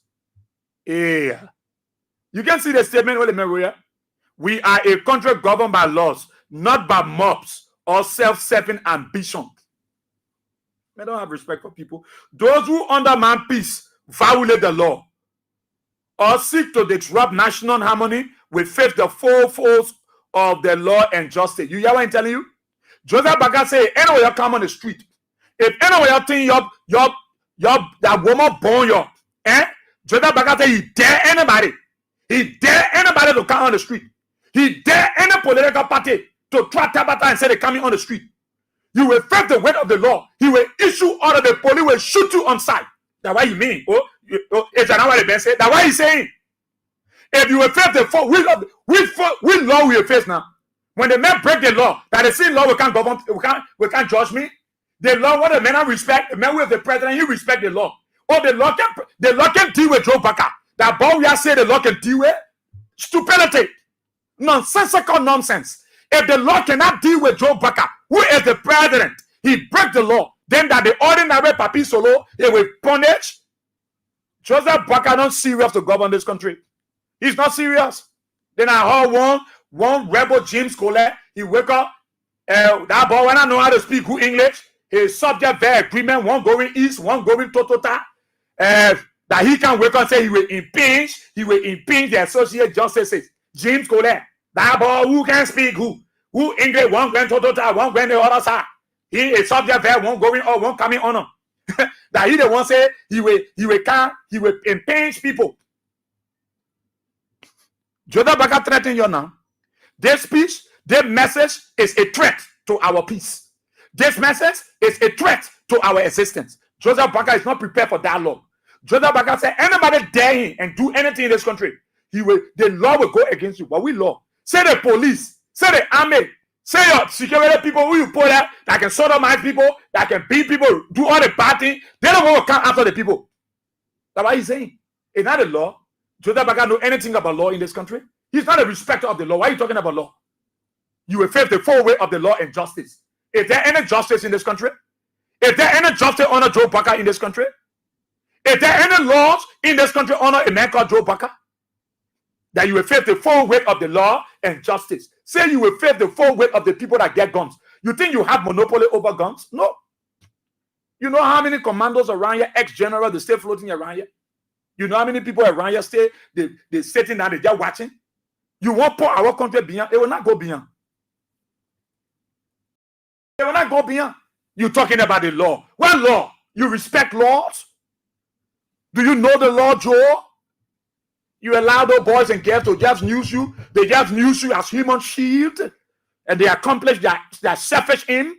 Yeah. You can see the statement. We are a country governed by laws, not by mobs or self-serving ambition. They don't have respect for people. Those who undermine peace violate the law or seek to disrupt national harmony will face the full force of the law and justice. You hear what I'm telling you? Joseph BOYE-WEAH say, anyway, you come on the street If anyone you think that woman born you, Joseph Baka say he dare anybody. He dare anybody to come on the street. He dare any political party to try Tabata and say they're coming on the street. You will face the weight of the law. He will issue order. The police will shoot you on sight. That's what you mean. It's not what the man said. That's what he's saying. If you will face the law, which law will you face now? When the men break the law, that the same law we can't govern, we can't judge me. The law, what the men respect, the man with the president, he respect the law. Or the law can deal with Joe Baka. That BOYE-WEAH say the law can deal with stupidity, nonsensical nonsense. If the law cannot deal with Joe Baka, who is the president, he break the law. Then that the ordinary papi solo, he will punish. Joseph Baka not serious to govern this country. He's not serious. Then I heard one rebel James Colette, he wake up, that boy when I know how to speak good English, his subject very agreement, one going east, one going totota, that he can wake up and say he will impinge the associate justices. James Colette, that boy who can speak who English, one going totota, one going the other side. He is subject there, one going or one coming on. That he the one say he will impinge people. Joseph Baka threatening you now. This speech, this message is a threat to our peace. This message is a threat to our existence. Joseph Baka is not prepared for dialogue. Joseph Baka said, anybody dare him and do anything in this country, the law will go against you. But we law. Say the police, say the army, say your security people who you put there that can sodomize people, that can beat people, do all the bad things. They don't want to come after the people. That's what he's saying. It's not the law. Joseph Baka know anything about law in this country? He's not a respecter of the law. Why are you talking about law? You will face the full weight of the law and justice. Is there any justice in this country? Is there any justice honor Joe Baka in this country? Is there any laws in this country honor a man called Joe Baka? That you will face the full weight of the law and justice. Say you will face the full weight of the people that get guns. You think you have monopoly over guns? No. You know how many commandos around here, ex-general, they stay floating around here? You know how many people around here stay, they sitting down, they just watching? You want to put our country beyond? It will not go beyond. It will not go beyond. You're talking about the law. What law? You respect laws? Do you know the law, Joe? You allow those boys and girls to just use you. They just use you as human shield. And they accomplish their selfish aim.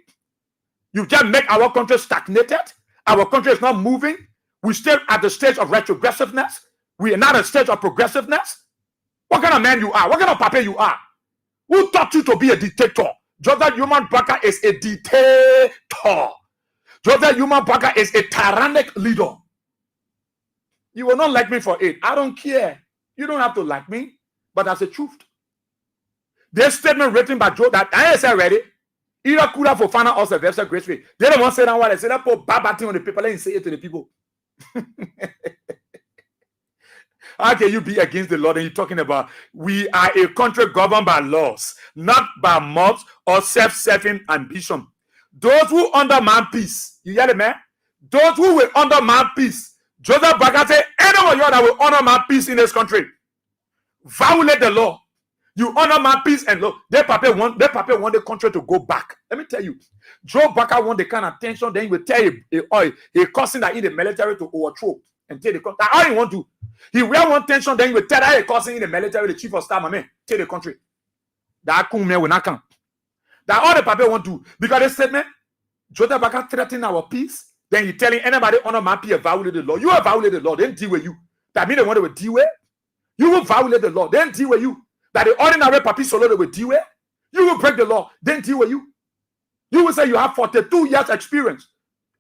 You just make our country stagnated. Our country is not moving. We still at the stage of retrogressiveness. We are not at the stage of progressiveness. What kind of man you are? What kind of papa you are? Who taught you to be a dictator? Joseph Baka is a dictator. Joseph Baka is a tyrannic leader. You will not like me for it. I don't care. You don't have to like me, but that's the truth. This statement written by Joe that I said already. Either could have for final or Sylvester Graceful. They don't want to say that what I said. That put bad thing on the paper. Let me say it to the people. How can you be against the law? And you're talking about we are a country governed by laws, not by mobs or self-serving ambition. Those who undermine peace, you hear it, man? Those who will undermine peace. Joseph Baka said, anyone that will undermine peace in this country, violate the law. You undermine peace and law. Their papa want the country to go back. Let me tell you, Joe Baka want the kind of tension. Then he will tell you, a cousin that in the military to overthrow and take the country. That's all he want to. He will want tension. Then he will tell that a cousin in the military, the chief of staff, my man, take the country. That cool man will not come. That all the papa want to. Because they said, man, Joseph Baka threatening our peace. Then he telling anybody under my peer violate the law. You have violated the law. Then deal with you. That means they want to deal with. You will violate the law. Then deal with you. That the ordinary papi solo they will deal with. You will break the law. Then deal with you. You will say you have 42 years experience.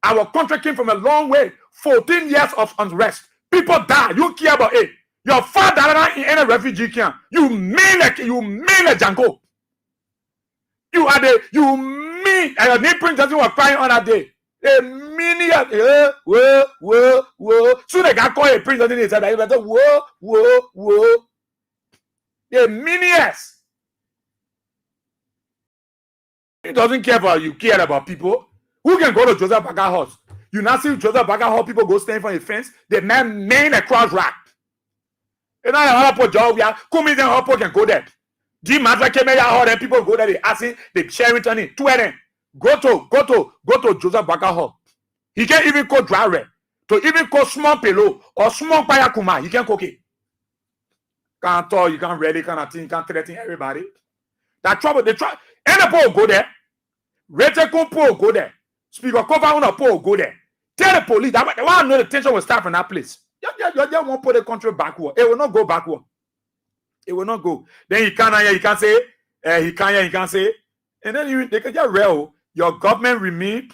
Our country came from a long way. 14 years of unrest. People die. You care about it. Your father in any refugee camp. You mean a Django. You mean and your name prince doesn't was crying on that day. A mini whoa. Soon they got called a prince and they said whoa. A minias. He doesn't care about you, care about people. Who can go to Joseph Baka house? You now see Joseph Baka house, people go stand for a fence. The man main across rack. You know how job we are. Come in and can go there. The matter came out and people go there. They asking, they sharing turning. 2 of them. Go to Joseph Baka house. He can't even cook dry red. To even cook small pillow or small payakuma, he can't cook it. Can't talk, you can't ready, kind of thing, you can't threaten everybody. That trouble, the trouble. And the poor go there. Reteko poor go there. Speaker cover on a poor go there. Tell the police that they want to know the tension will start from that place. You won't put the country backward. It will not go backward. It will not go. Then he can't say, he can't say. And then they can just real. Your government remain.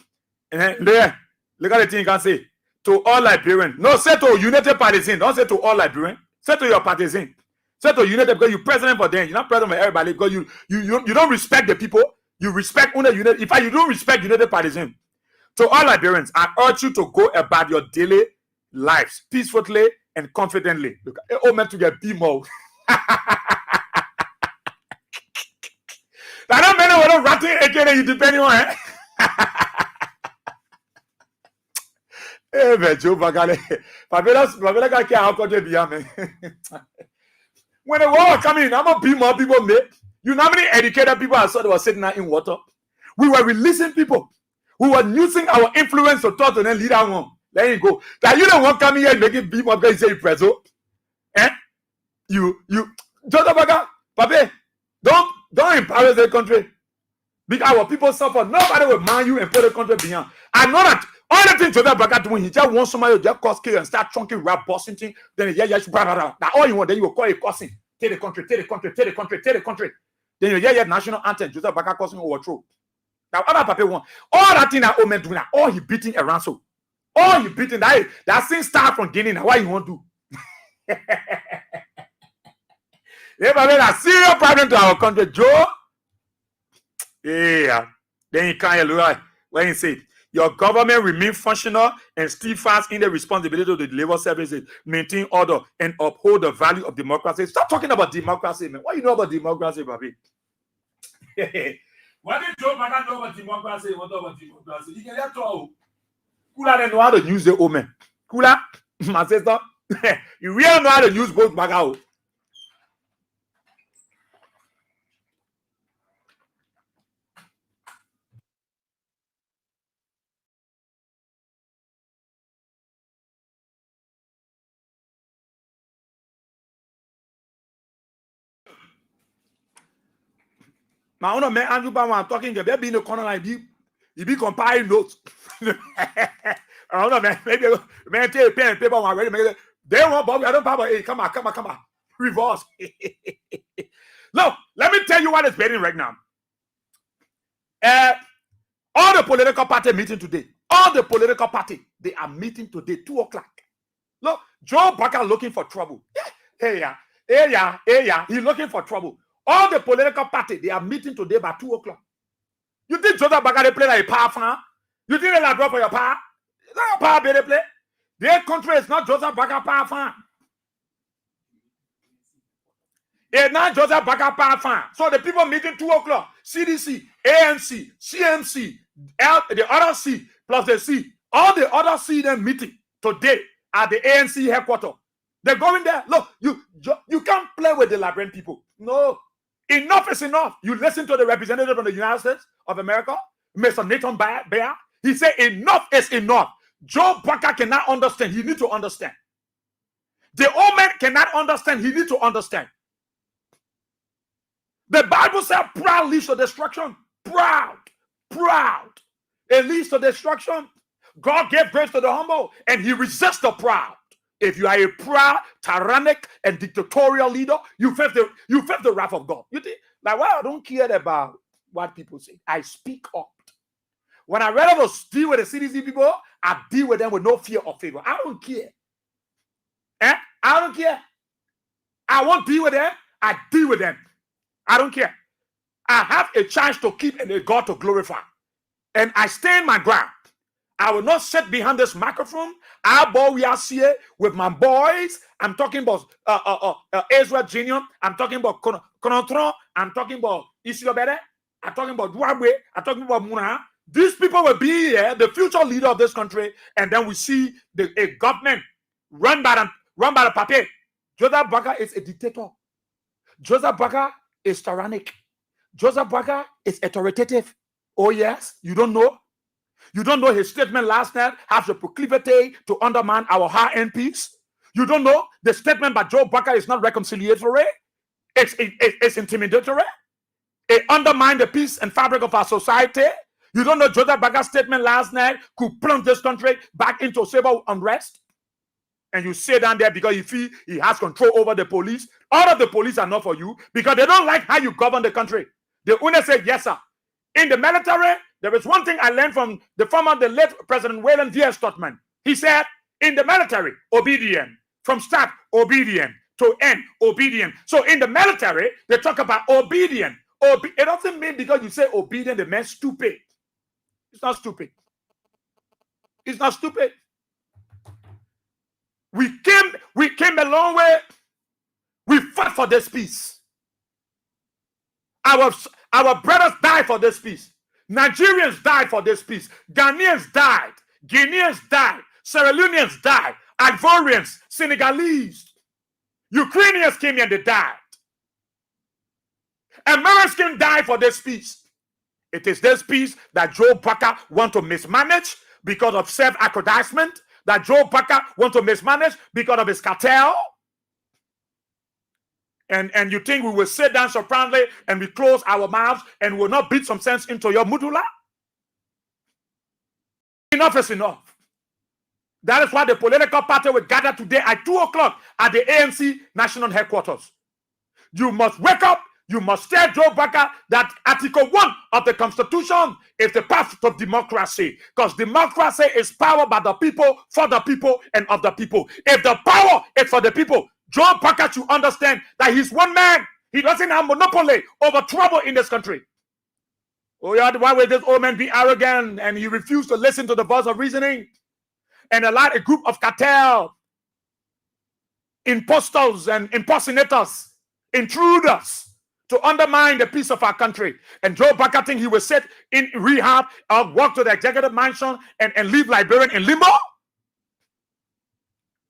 And there, look at the thing you can say. To all Liberians. No, say to United Partisan. Don't say to all Liberians. Say to your partisan. Say to United because you're president for them. You're not president for everybody because you don't respect the people. You respect only United. In fact, you don't respect United Partisan. To all Liberians, I urge you to go about your daily lives peacefully and confidently. Look, all meant to get BMO. I don't mean what I'm ratting again. You depending on it. When the war coming, I'm gonna be more people made. You know how many educated people I saw that were sitting out in water? We were releasing people who were using our influence to talk to them lead on. There you go. That you don't want coming here and making people because you say preso. Eh? You Jotabaga, Pape, don't embarrass the country. Because our people suffer. Nobody will mind you and put the country beyond. I know that all the things Jotabaga doing, he just wants somebody to just cause kill and start chunking rap bossing thing. Then that all you want, then you will call it cussing. Take the country, take the country, take the country, take the country. Then you hear national anthem, Jotabaga causing overthrow. Now, other people want all that thing that Omen doing, all he beating around so. All he beating that thing start from Guinea. Now, why you want to do? They have a serious problem to our country, Joe. Yeah. Then you can't look when he said, your government remain functional and still fast in the responsibility to deliver services, maintain order, and uphold the value of democracy. Stop talking about democracy, man. What you know about democracy, baby? What did Joe Biden know about democracy? What about democracy? You can let all. Kula don't know how to use the omen. Kula, my sister, you really know how to use both bagao. My own man Andrew Bama, I'm talking. There be in the corner like he be compiling notes. I don't know, man. Maybe man take a pen and paper one ready. They want Bobby. I don't have hey, come on. Reverse. Look, let me tell you what is happening right now. All the political party meeting today. All the political party, they are meeting today, 2:00. Look, Joe Baker looking for trouble. Yeah. He's looking for trouble. All the political party, they are meeting today by 2:00. You think Joseph Baga they play like a power fan? You think they like go for your power? It's not your power they play. Their country is not Joseph Baga power fan. It's not Joseph Baga power fan. So the people meeting 2:00, CDC, ANC, CMC, the other C plus the C, all the other C then meeting today at the ANC headquarters. They're going there. Look, you can't play with the Liberian people. No. Enough is enough. You listen to the representative from the United States of America, Mr. Nathan Bayer. He said enough is enough. Joe Baker cannot understand. He needs to understand. The old man cannot understand. He needs to understand. The Bible says proud leads to destruction. Proud. It leads to destruction. God gave grace to the humble and he resists the proud. If you are a proud, tyrannic, and dictatorial leader, you face the wrath of God. You think, like, well, I don't care about what people say. I speak up. When I rather deal with the CDC people, I deal with them with no fear or favor. I don't care. I don't care. I won't deal with them. I deal with them. I don't care. I have a chance to keep and a God to glorify. And I stand my ground. I will not sit behind this microphone. BOYE-WEAH SIEH with my boys. I'm talking about Ezra Jr. I'm talking about Konontron. I'm talking about Isiobere. I'm talking about Duabwe. I'm talking about Muna. These people will be here, the future leader of this country, and then we see a government run by the papier. Joseph Baker is a dictator. Joseph Baker is tyrannic. Joseph Baker is authoritative. Oh yes, you don't know. You don't know his statement last night has the proclivity to undermine our high-end peace. You don't know the statement by Joe Barker is not reconciliatory. It's intimidatory. It undermines the peace and fabric of our society. You don't know Joseph Barker's statement last night could plunge this country back into civil unrest. And you sit down there because you feel he has control over the police. All of the police are not for you because they don't like how you govern the country. The owner said, yes, sir. In the military, there is one thing I learned from the late President BOYE-WEAH SIEH. He said, in the military, obedient. From start, obedient. To end, obedient. So in the military, they talk about obedient. It doesn't mean because you say obedient, it means stupid. It's not stupid. It's not stupid. We came a long way. We fought for this peace. Our brothers died for this peace. Nigerians died for this peace. Ghanaians died. Guineans died. Sierra Leoneans died. Ivorians, Senegalese, Ukrainians came here and they died. Americans died for this peace. It is this peace that Joe Barker wants to mismanage because of self-aggrandizement, that Joe Barker wants to mismanage because of his cartel. And you think we will sit down surprisingly and we close our mouths and will not beat some sense into your medulla? Enough is enough. That is why the political party will gather today at 2 o'clock at the ANC national headquarters. You must wake up. You must tell Joe Barker that Article 1 of the Constitution is the path to democracy. Because democracy is power by the people, for the people, and of the people. If the power is for the people, Joe Barker should understand that he's one man. He doesn't have monopoly over trouble in this country. Oh yeah, why will this old man be arrogant and he refused to listen to the voice of reasoning and allow a group of cartel, impostors and impersonators, intruders to undermine the peace of our country? And Joe Barker think he will sit in rehab or walk to the executive mansion and leave Liberian in limbo?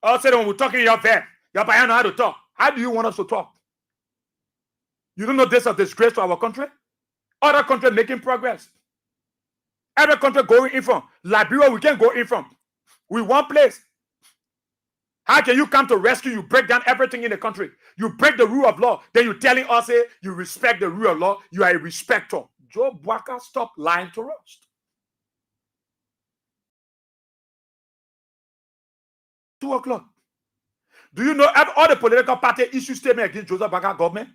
Also, when we're talking, you're there. You're know how to talk. How do you want us to talk? You don't know this is a disgrace to our country? Other countries making progress. Every country going in from. Liberia, we can't go in from. We one place. How can you come to rescue? You break down everything in the country. You break the rule of law. Then you're telling us you respect the rule of law. You are a respecter. Joe Barker, stop lying to us. 2 o'clock. Do you know all the political party issue statement against Joseph Barker government?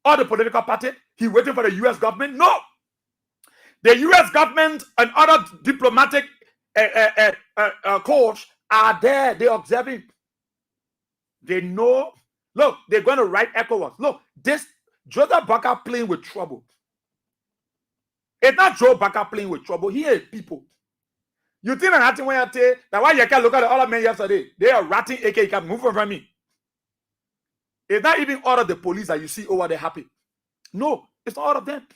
All the political party, he waiting for the U.S. government? No. The U.S. government and other diplomatic corps are there. They're observing. They know. Look, they're going to write ECOWAS. Look, this Joseph Barker playing with trouble. It's not Joe Barker playing with trouble. He is people. You think that when I tell that why you can look at the other men yesterday, they are ratting AK, you can move from me. It's not even all of the police that you see over there happy. No, it's not all of them.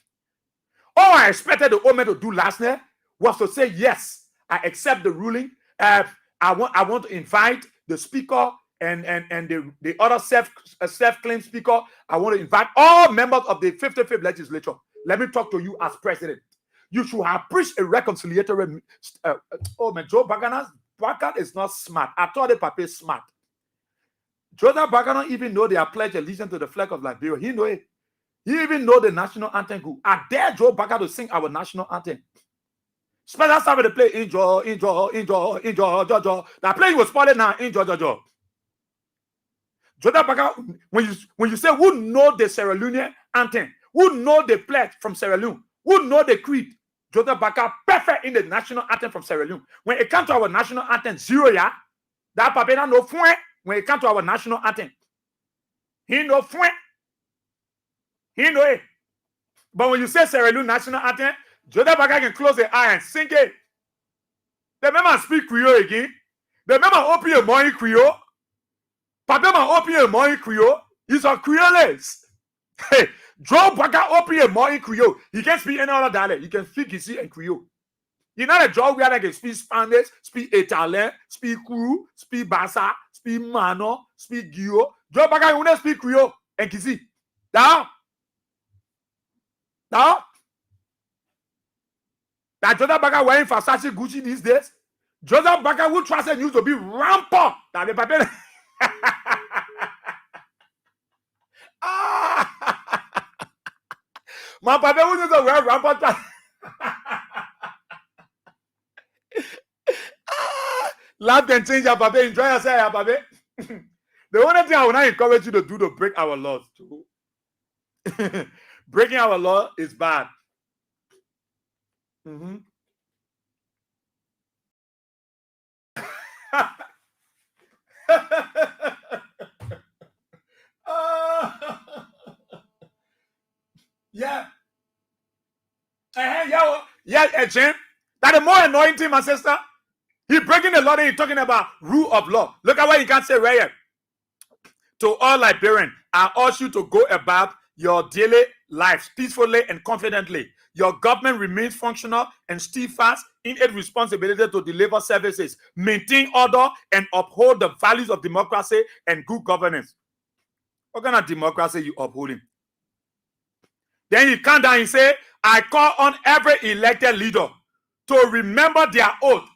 All I expected the old man to do last night was to say, yes, I accept the ruling. I want to invite the speaker and the other self-claimed speaker. I want to invite all members of the 55th legislature. Let me talk to you as president. You should have preached a reconciliatory. Oh man, Joe Barker is not smart. I thought the Papa is smart. Joseph Barker don't even know they are pledged allegiance to the flag of Liberia. He know it. He even know the national anthem good. I dare Joe Barker to sing our national anthem. Special start with the play enjoy. That play was spoiled now. Enjoy. Joseph Barker, when you say who know the Sierra Leone anthem, who know the pledge from Sierra Leone, who know the creed, Joseph Barker perfect in the national anthem from Sierra Leone. When it comes to our national anthem, zero, yeah. That Papa no fun. When it comes to our national anthem, he no fun. He know it. But when you say Sierra Leone national anthem, Joseph Barker can close the eye and sing it. The man speak Creole again. The man open your money Creole. Papa man open your money Creole. He's a Creoles. Hey, Joe Barker open your money Creole. He can't speak any other dialect. He can speak Gisi and Creole. You're not a job where I can speak Spanish, speak Italian, speak Kuru, speak Bassa, speak Mano, speak Gio. Joe Barker, you want to speak Creole and Gisi. Now? that Joseph Baker wearing Versace Gucci these days. Joseph Baker who trusted news to be rampant. That the paper. My papa who used to wear rampant. Laugh and change your papa. Enjoy yourself, your papa. The only thing I will not encourage you to do to break our laws. Breaking our law is bad. Yeah. Yeah, Jim. That is more annoying thing, my sister. He breaking the law and he's talking about rule of law. Look at what he can say right here. To all Liberians, I urge you to go about your daily lives peacefully and confidently. Your government remains functional and steadfast in its responsibility to deliver services, maintain order, and uphold the values of democracy and good governance. What kind of democracy you upholding? Then he come down and say, I call on every elected leader to remember their oath.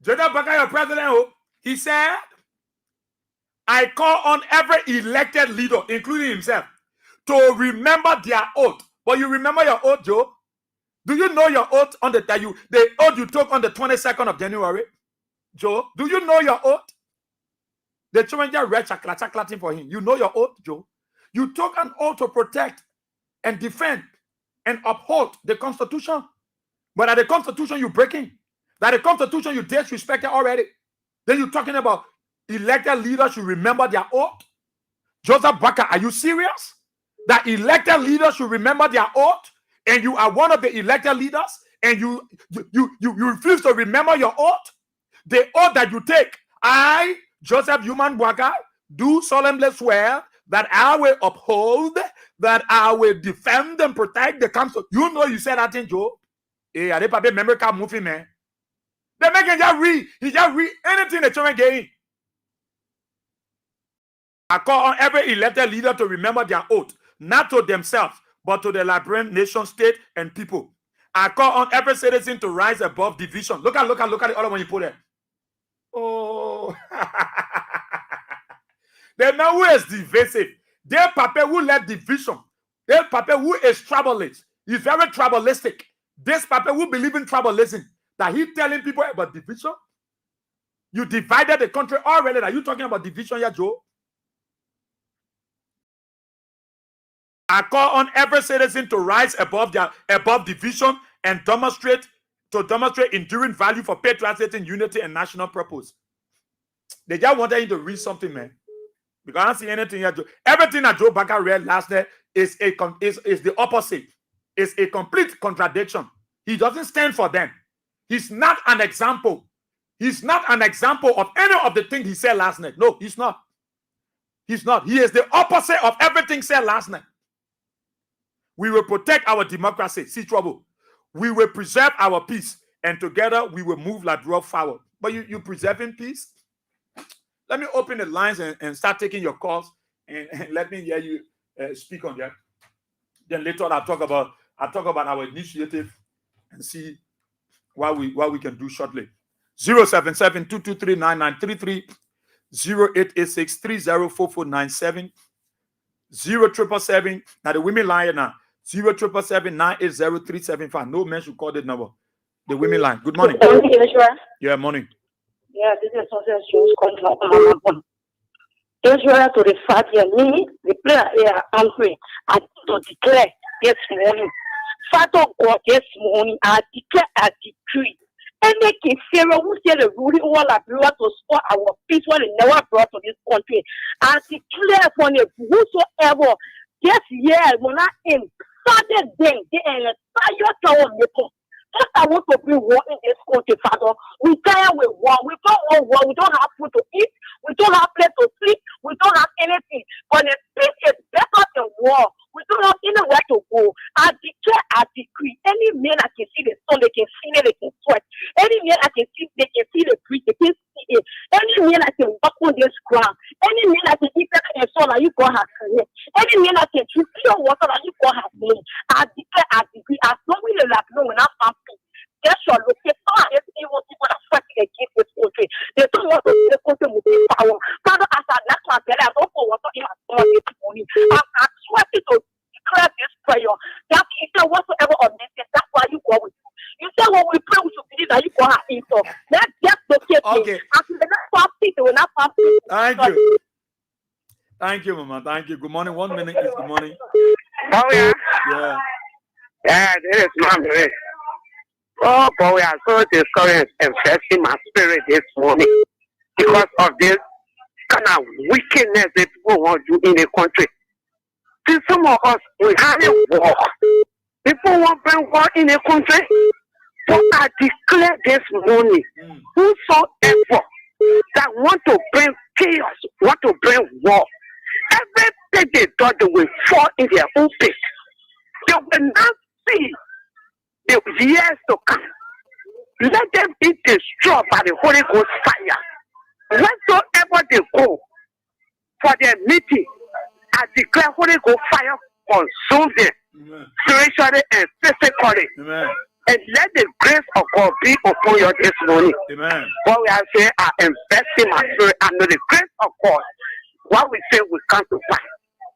Joseph Baker, your president, he said, I call on every elected leader, including himself, to remember their oath. But you remember your oath, Joe? Do you know your oath on the oath you took on the 22nd of January? Joe, do you know your oath? The children just read chakla for him. You know your oath, Joe? You took an oath to protect and defend and uphold the Constitution. But at the Constitution, you're breaking. That the Constitution you disrespected already. Then you're talking about elected leaders should remember their oath. Joseph Baker, are you serious? That elected leaders should remember their oath, and you are one of the elected leaders, and you refuse to remember your oath? The oath that you take, I, Joseph Human Baker, do solemnly swear that I will uphold, that I will defend and protect the council. You know you said that thing, Joe. Hey, I didn't remember car moving, man. They make him just read. He just read anything the children get in. I call on every elected leader to remember their oath, not to themselves, but to the Liberian nation, state, and people. I call on every citizen to rise above division. Look at the other one you put there. Oh, the man who is divisive, the papa who led division, the papa who is troublist, he's very tribalistic. This papa who believe in tribalism, that he telling people about division. You divided the country already. Are you talking about division, yeah, Joe? I call on every citizen to rise above division and demonstrate enduring value for patriotism, unity, and national purpose. They just wanted you to read something, man. Because I don't see anything here. Everything that Joe Baker read last night is the opposite. It's a complete contradiction. He doesn't stand for them. He's not an example. He's not an example of any of the things he said last night. No, he's not. He's not. He is the opposite of everything said last night. We will protect our democracy. See trouble. We will preserve our peace. And together we will move Liberia forward. But you preserving peace? Let me open the lines and start taking your calls. And let me hear you speak on that. Then later on I'll talk about our initiative and see what we can do shortly. 077-223-9933, 0886-304497, 0777. Now the women line now 077-980-375. No man should call that number. The women line. Good morning. Yeah, morning. Yeah, this is Social Shows control. Israel to the fact that me, the player here, angry, and to declare this morning. Father God, this morning, I declare a decree. Any Pharaoh who said the ruling all Liberia to support our peace when it never brought to this country. I declare for the whosoever this year will not end. Started them, the entire tower maker. Just I want to bring war in this country, Father. We tire with war. We don't want war. We don't have food to eat. We don't have place to sleep. We don't have anything. But the peace is better than war. We don't have anywhere to go. I declare, I decree. Any man I can see the sun, they can see it, they can sweat. Any man I can see, they can see the breeze, they can see it. Any man I can walk on this ground. Any man Any mean that you pure water that you go have me. I declare as degree as long as you have no enough family. Just your location everything was people that fighting against this country. They don't want to see the country with this power. Father, as a national I don't know what you have done this morning. I swear to declare this prayer. That if there whatsoever on this, that's why you go with you. You say when we pray, we should believe that you go have info. Let's just locate Okay. after the next party, they will not pass. Thank you. Thank you, Mama. Thank you. Good morning. 1 minute is good morning. Oh, yeah. Yeah. Yeah, this is my man. Oh, boy, we are so discouraged and infecting my spirit this morning because of this kind of wickedness that people want to do in the country. See, some of us, we have a war. People want to bring war in the country. But I declare this morning, whosoever that want to bring chaos, want to bring war, everything they do, they will fall in their own pit. They will not see the years to come. Let them be destroyed by the Holy Ghost fire. Wheresoever they go for their meeting, I declare Holy Ghost fire consume them spiritually and physically. Amen. And let the grace of God be upon you this morning. Amen. What we are saying, I invest in my spirit. I know the grace of God. What we say will come to pass.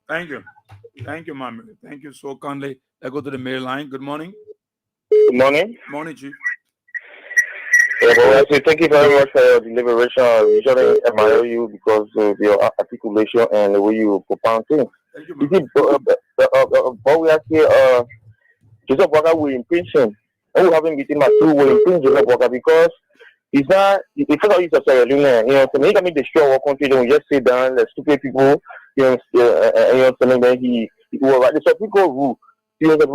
Thank you. Thank you, Mama. Thank you so kindly. I go to the mail line. Good morning. Good morning. Morning, Chief. Yeah, well, I say thank you very much for your deliberation. I usually admire you because of your articulation and the way you propound things. Thank you, You Mama. see, but we are here, Joseph Walker will impeach him. And we haven't beaten my two will impeach Joseph Walker because he's not, it's not he's a Sierra Leone. You know, so he can be destroy our country, then we just sit down, the stupid people, you know, then he will write the people who, you know, the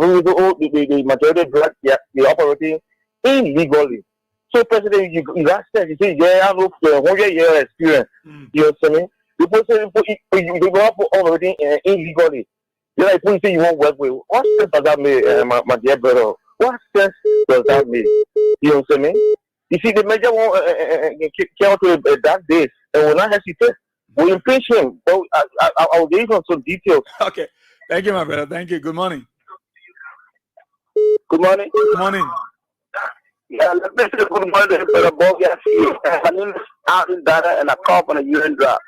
majority of drugs, they're operating illegally. So, President, you last said, you say, yeah, I have 100 years experience. You know what I mean? The person, you go up operating illegally. You know, if you say you won't work with, what sense does that make, my dear brother? What sense does that make? You know what I mean? You see, the major won't care to that days and will not hesitate. We impeach him. But I will give you some details. Okay. Thank you, my brother. Thank you. Good morning. Good morning. Good morning. Yeah, let me say good morning, brother BOYE-WEAH SIEH. My name is Alvin Dada, and I call from the urine drop.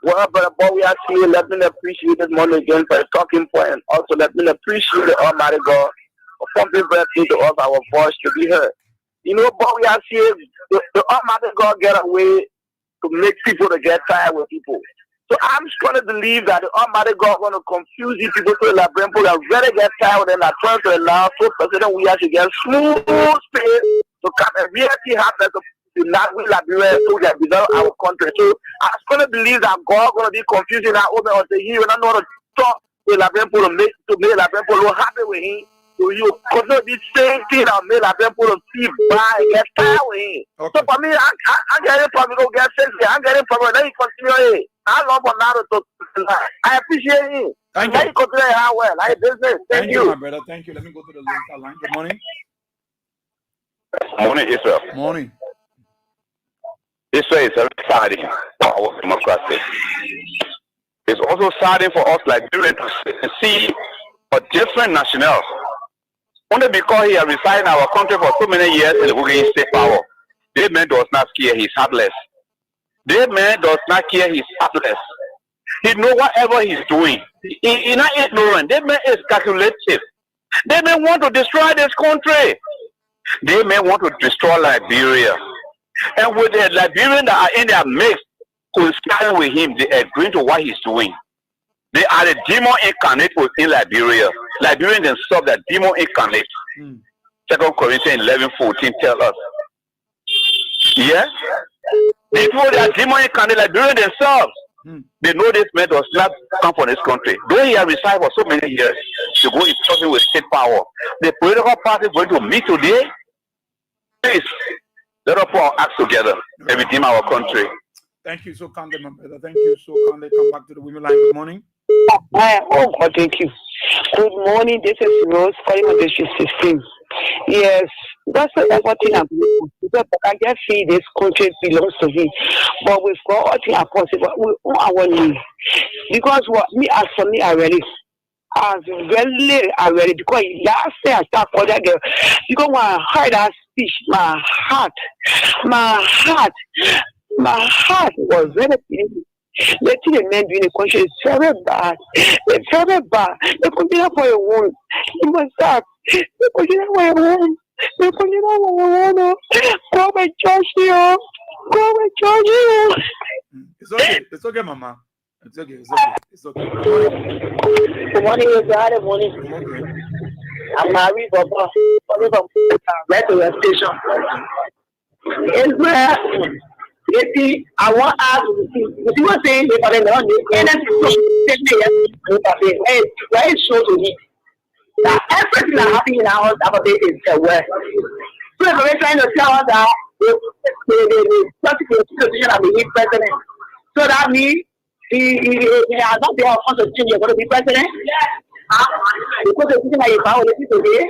Well, brother BOYE-WEAH SIEH, let me appreciate this morning again for the talking point, and also let me appreciate the Almighty God for pumping breath into us, our voice to be heard. You know, BOYE-WEAH SIEH, the Almighty God get away to make people to get tired with people. So I'm trying to believe that the Almighty God is going to confuse these people to the people that really get tired with them, that trying to allow so President we should get smooth space to come and reality happen to not with Liberia so that develop our country. So I'm going to believe that God is going to be confusing that open until he will not know how to talk to Liberian people to make Liberian people happy with him. So you continue the same thing that made Liberian people see by and get tired with him. Okay. So for me, I'm getting from go get sensitive. I'm getting from let you continue. I love Ronaldo to I appreciate him. Thank Let you. you continue how well. Like business. Thank you. my brother. Thank you. Let me go to the local line. Good morning. Morning, Israel. Morning. Israel is very exciting for our democracy. It's also exciting for us Liberians to see a different nationals. Only because he has resided in our country for so many years in the ruling state power. That man does not care, he's heartless. That man does not care, he's heartless. He knows whatever he's doing. He's not ignorant. That man is calculative. That man want to destroy this country. They may want to destroy Liberia. And with the Liberians that are in their midst, conspiring with him, they agree to what he's doing. They are the demon incarnate within Liberia. Liberians themselves, the demon incarnate. 2 Corinthians 11:14 tell us. Yeah? Before they are demon incarnate, Liberians themselves, they know this man does not come from this country. Though he has resided for so many years, to go in talking with state power. The political party is going to meet today. Please, let us put our acts together and redeem our country. Thank you so kindly, my brother. Thank you so kindly. Come back to the women line. Good morning. Oh, God, thank you. Good morning. This is Rose calling on District 16. Yes, that's what thing I'm doing. Because I just feel this country belongs to him. But we've got all things are possible. We own our name. Because what me as for me already. I was very already because last day I started for that girl. Because when I heard that speech, my heart was very painful. The thing the men doing the country is very bad. It's very bad. They continue for a wound. You must stop. They continue for a wound. They continue for a wound. Go and judge you. Go and judge you. It's okay. It's okay, Mama. It's okay. It's okay. It's okay. Good morning, good morning. Okay. I'm married, Papa. Coming from right to the station. It's where you see, I want to ask you see what saying if I don't know it's very sure to me that everything that happened in our house about this is where. So if we're trying to tell us that the position of the president. So that means he has not been able to change going to be president. Because the thing that you found today.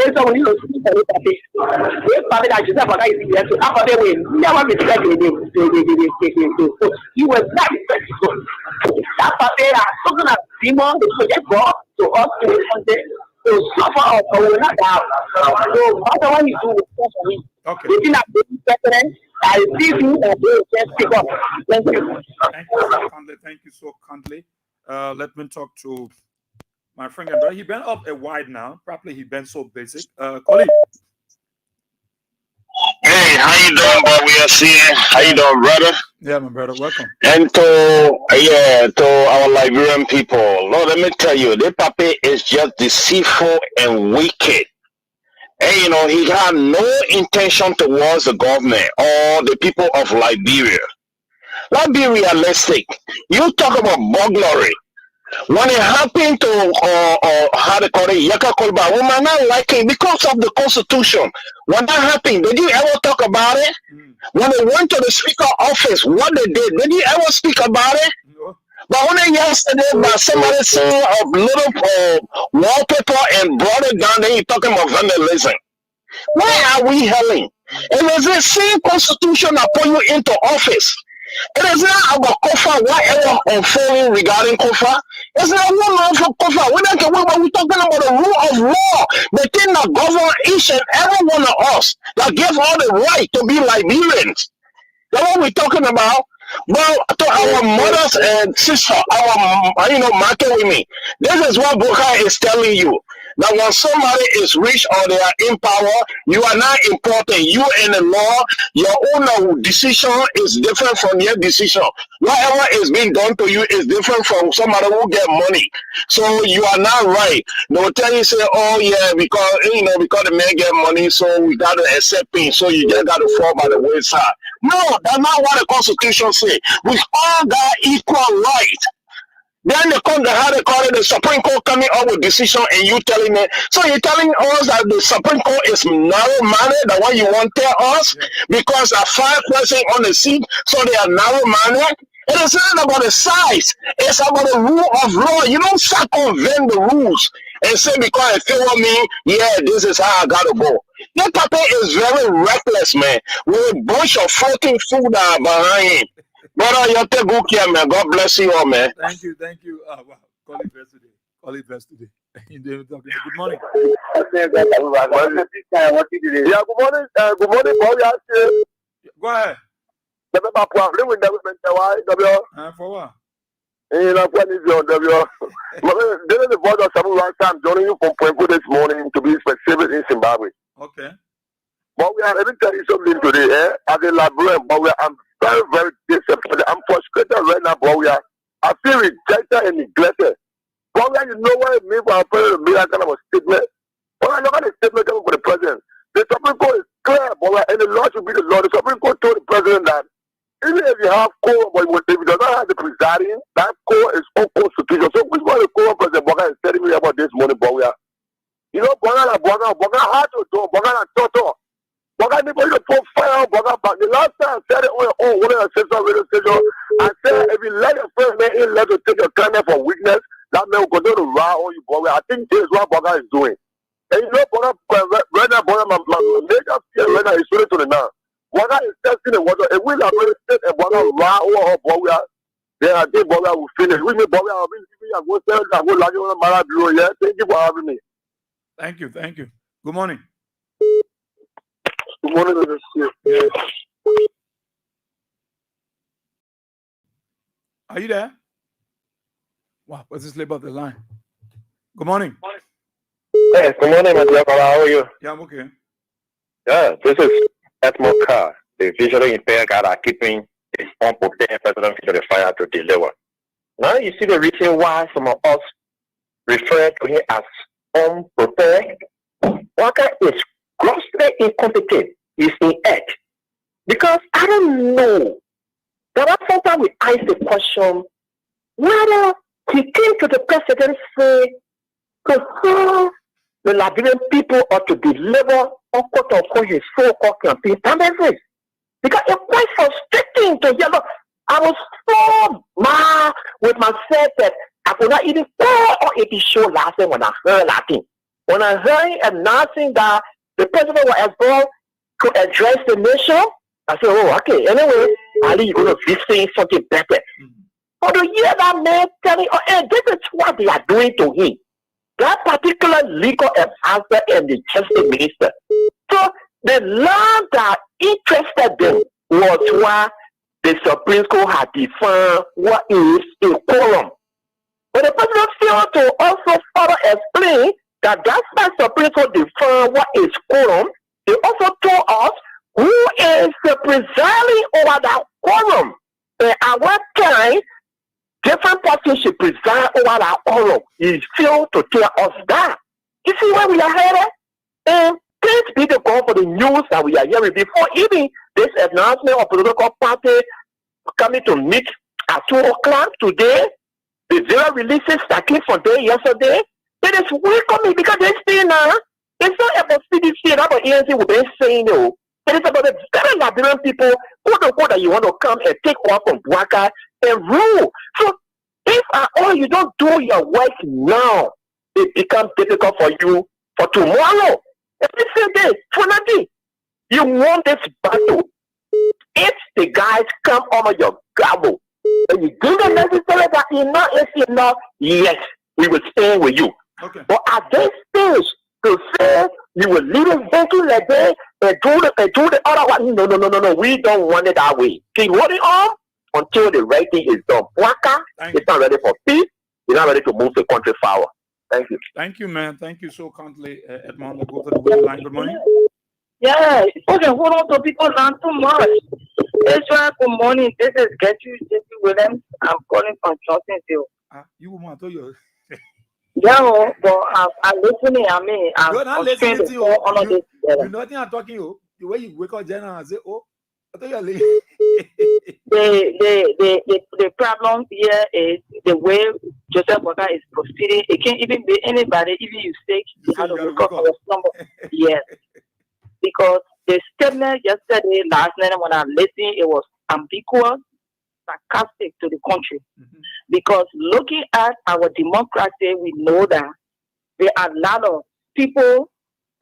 It's only those people that if Father that you have a nice year to have a way, never respect it. You were not respectful. That Father, something that demon, the project brought to us to suffer or will not doubt. So, whatever you do, for me. Okay. Within a president, I see you and they just pick up. Thank you. Thank you so kindly. Thank you so kindly. Let me talk to my friend and brother. He been up a while now. Probably he been so basic. Colin. Hey, how you doing, BOYE-WEAH SIEH? How you doing, brother? Yeah, my brother. Welcome. And to our Liberian people, Lord, let me tell you, this puppy is just deceitful and wicked. And he had no intention towards the government or the people of Liberia. Let's be realistic. You talk about burglary. When it happened to how they call it, Yaka Kolba, we might not like it because of the Constitution. When that happened, did you ever talk about it? When they went to the Speaker office, what they did you ever speak about it? No. But when yesterday, somebody saw a little wallpaper and brought it down, then you're talking about vandalism. Why are we hailing? It is the same Constitution that put you into office. It is not about Kofa, whatever unfolding regarding Kofa. It's not one for Kofa. We're talking about the rule of law, the thing that governs each and every one of us, that gives all the right to be Liberians. That's what we're talking about. Well, to our mothers and sisters, our market with me. This is what Boka is telling you. That when somebody is rich or they are in power, you are not important. You and the law, your own decision is different from your decision. Whatever is being done to you is different from somebody who get money. So you are not right. They will tell you, say, oh yeah, because the man get money, so we got to accept him. So you just got to fall by the wayside. No, that's not what the Constitution says. We all got equal right. Then the Supreme Court coming up with decision and you telling me. So you're telling us that the Supreme Court is narrow-minded, the one you want to tell us? Yeah. Because there are 5 persons on the seat, so they are narrow-minded? It is not about the size. It's about the rule of law. You don't circumvent the rules and say because it favor me, yeah, this is how I got to go. That puppy is very reckless, man, with a bunch of floating food behind him. Brother, you take good care, man. God bless you all, man. Thank you. Wow. Call it best today. Good morning. Yeah, good morning, BOYE-WEAH SIEH. Go ahead. For what? This is the voice of someone I'm joining you from Puenco this morning to be specific in Zimbabwe. Okay. But let me tell you something today, as a Liberian, I'm very, very disappointed. I'm frustrated right now, BOYE-WEAH. I feel rejected and neglected. BOYE-WEAH, you know what it means for our president to make that kind of a statement? Well, I know what a statement coming for the president. The Supreme Court is clear, BOYE-WEAH, and the law should be the law. The Supreme Court told the president that even if you have core, but if you do not have the presiding, that core is unconstitutional. So which one the core president BOYE-WEAH is telling me about this morning, BOYE-WEAH? You know, BOYE-WEAH had to do, BOYE-WEAH Toto. BOYE-WEAH need to put fire on BOYE-WEAH back. The last time I said it on your own, one of the station radio station, I said if you let your first man in, let you take your kindness for weakness, that man will continue to ride on you, BOYE-WEAH. I think this is what BOYE-WEAH is doing. And you know, BOYE-WEAH, right now, BOYE-WEAH, my major fear right now is really to the now. BOYE-WEAH is testing the water. If we are very state and BOYE-WEAH ride over her, BOYE-WEAH, Then I think BOYE-WEAH will finish. We need BOYE-WEAH. I go tell you, I go lodge on the Mara Bureau. Yeah, thank you for having me. Thank you. Thank you. Good morning. Good morning, Mr. Sieh. Yes. Are you there? Wow, what's this label of the line? Good morning. Hey, good morning, my dear brother. How are you? Yeah, I'm okay. Yeah, this is Edmond Carr, the visually impaired guy that keeping his unprepared president to the fire to deliver. Now you see the reason why some of us refer to him as unprepared. Walker is grossly incompetent. He's inept. Because I don't know. There are sometimes we ask the question whether he came to the presidency to serve the Liberian people or to deliver on his so-called campaign promises. Because it's quite frustrating to hear. Look, I was so mad with myself that I could not even call on a show last night when I heard that thing. When I heard him announcing that the president was abroad to address the nation, I said, oh, okay, anyway, Ali, you're going to be saying something better. But to hear that man telling, oh, hey, this is what they are doing to him. That particular legal advisor and the justice minister. So the land that interested them was why the Supreme Court had defined what is a quorum. But the president failed to also further explain that that's why Supreme Court defined what is quorum. They also told us who is the presiding over that quorum. And at what time, different persons should preside over that quorum. He failed to tell us that. You see where we are headed? And please be the God for the news that we are hearing before even this announcement of political party coming to meet at 2 o'clock today. The zero releases that came from there yesterday. It is welcoming because this thing now, it's not about CDC and about ANC we've been saying no. It is about the very Liberian people who don't know that you want to come and take off from BOYE-WEAH and rule. So if at all you don't do your work now, it becomes difficult for you for tomorrow. If you say this, for nothing, you want this battle. If the guys come over your gravel and you do the necessary that enough is enough, yes, we will stand with you. Okay. But at this stage, to say you will leave it vacant like that and do the other one, no, we don't want it that way. Keep holding on until the right thing is done. BOYE-WEAH is not ready for peace. It's not ready to move the country forward. Thank you. Thank you, man. Thank you so kindly, Edmond. Go to the line. Good morning. Yeah, okay, hold on to people not too much. Israel, good morning. This is Gertrude Williams. I'm calling from Johnsonville. You want to you? Yeah, but I'm listening. I mean, You're not listening to you. You know what I'm talking about. The way you wake up general and say, oh, I thought you're late. The problem here is the way Joseph Boga is proceeding. It can't even be anybody, even you sick, you have to wake up for your number. Yes. Because the statement yesterday, last night, when I listened, it was ambiguous, sarcastic to the country. Because looking at our democracy, we know that there are a lot of people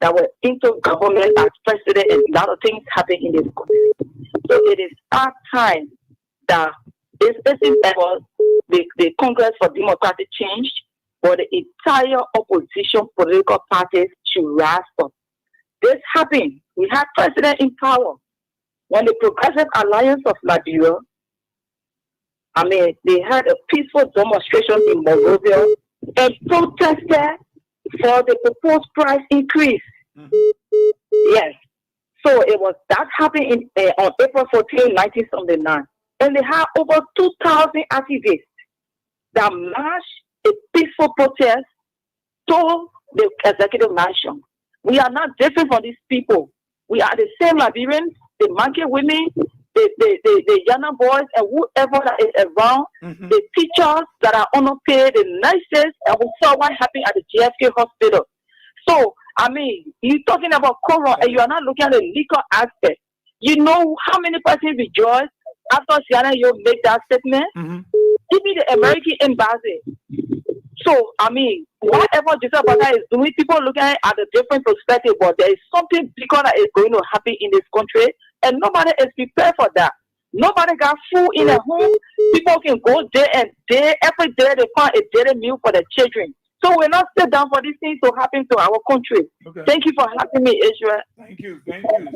that were into government as president and a lot of things happen in this country. So it is our time that the Congress for Democratic Change or the entire opposition political parties should rise up. This happened. We had president in power. When the Progressive Alliance of Liberia, I mean, they had a peaceful demonstration in Monrovia and protested for the proposed price increase. Yes. So it was that happened on April 14, 1979. And they had over 2,000 activists that marched a peaceful protest to the executive mansion. We are not different from these people. We are the same Liberians, the market women, the younger boys, and whoever that is around, the teachers that are underpaid, the nurses, and we saw what happened at the JFK hospital. So, I mean, you're talking about quorum, and you are not looking at the legal aspect. You know how many persons rejoiced after Sienna you make that statement? Even the American embassy. So, I mean, whatever Joseph Boga is doing, people looking at a different perspective, but there is something bigger that is going to happen in this country, and nobody is prepared for that. Nobody got food in their home. People can go day and day. Every day they find a daily meal for the children. So we're not sit down for these things to happen to our country. Okay. Thank you for having me, Israel. Thank you.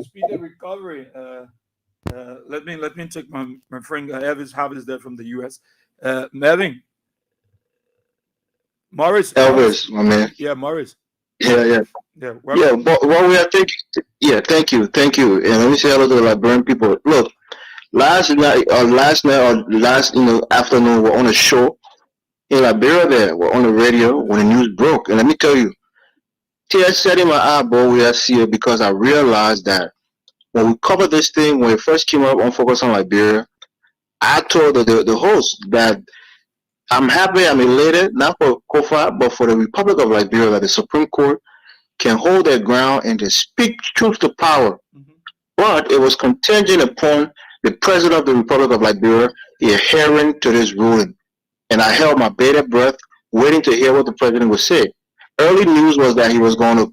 Speedy recovery. Let me take my friend Elvis there from the U.S. Melvin, Morris, Elvis, my man. Yeah, Morris. Yeah. But what we are thinking. Yeah, thank you. And let me say hello to the Liberian people. Look, last night afternoon, we're on a show in Liberia. There, we're on the radio when the news broke, and let me tell you, tears set in my eye, BOYE-WEAH SIEH, because I realized that when we covered this thing, when it first came up on Focus on Liberia, I told the host that I'm happy, I'm elated, not for Kofa, but for the Republic of Liberia, that the Supreme Court can hold their ground and just speak truth to power. But it was contingent upon the President of the Republic of Liberia adhering to this ruling. And I held my bated breath, waiting to hear what the President would say. Early news was that he was going to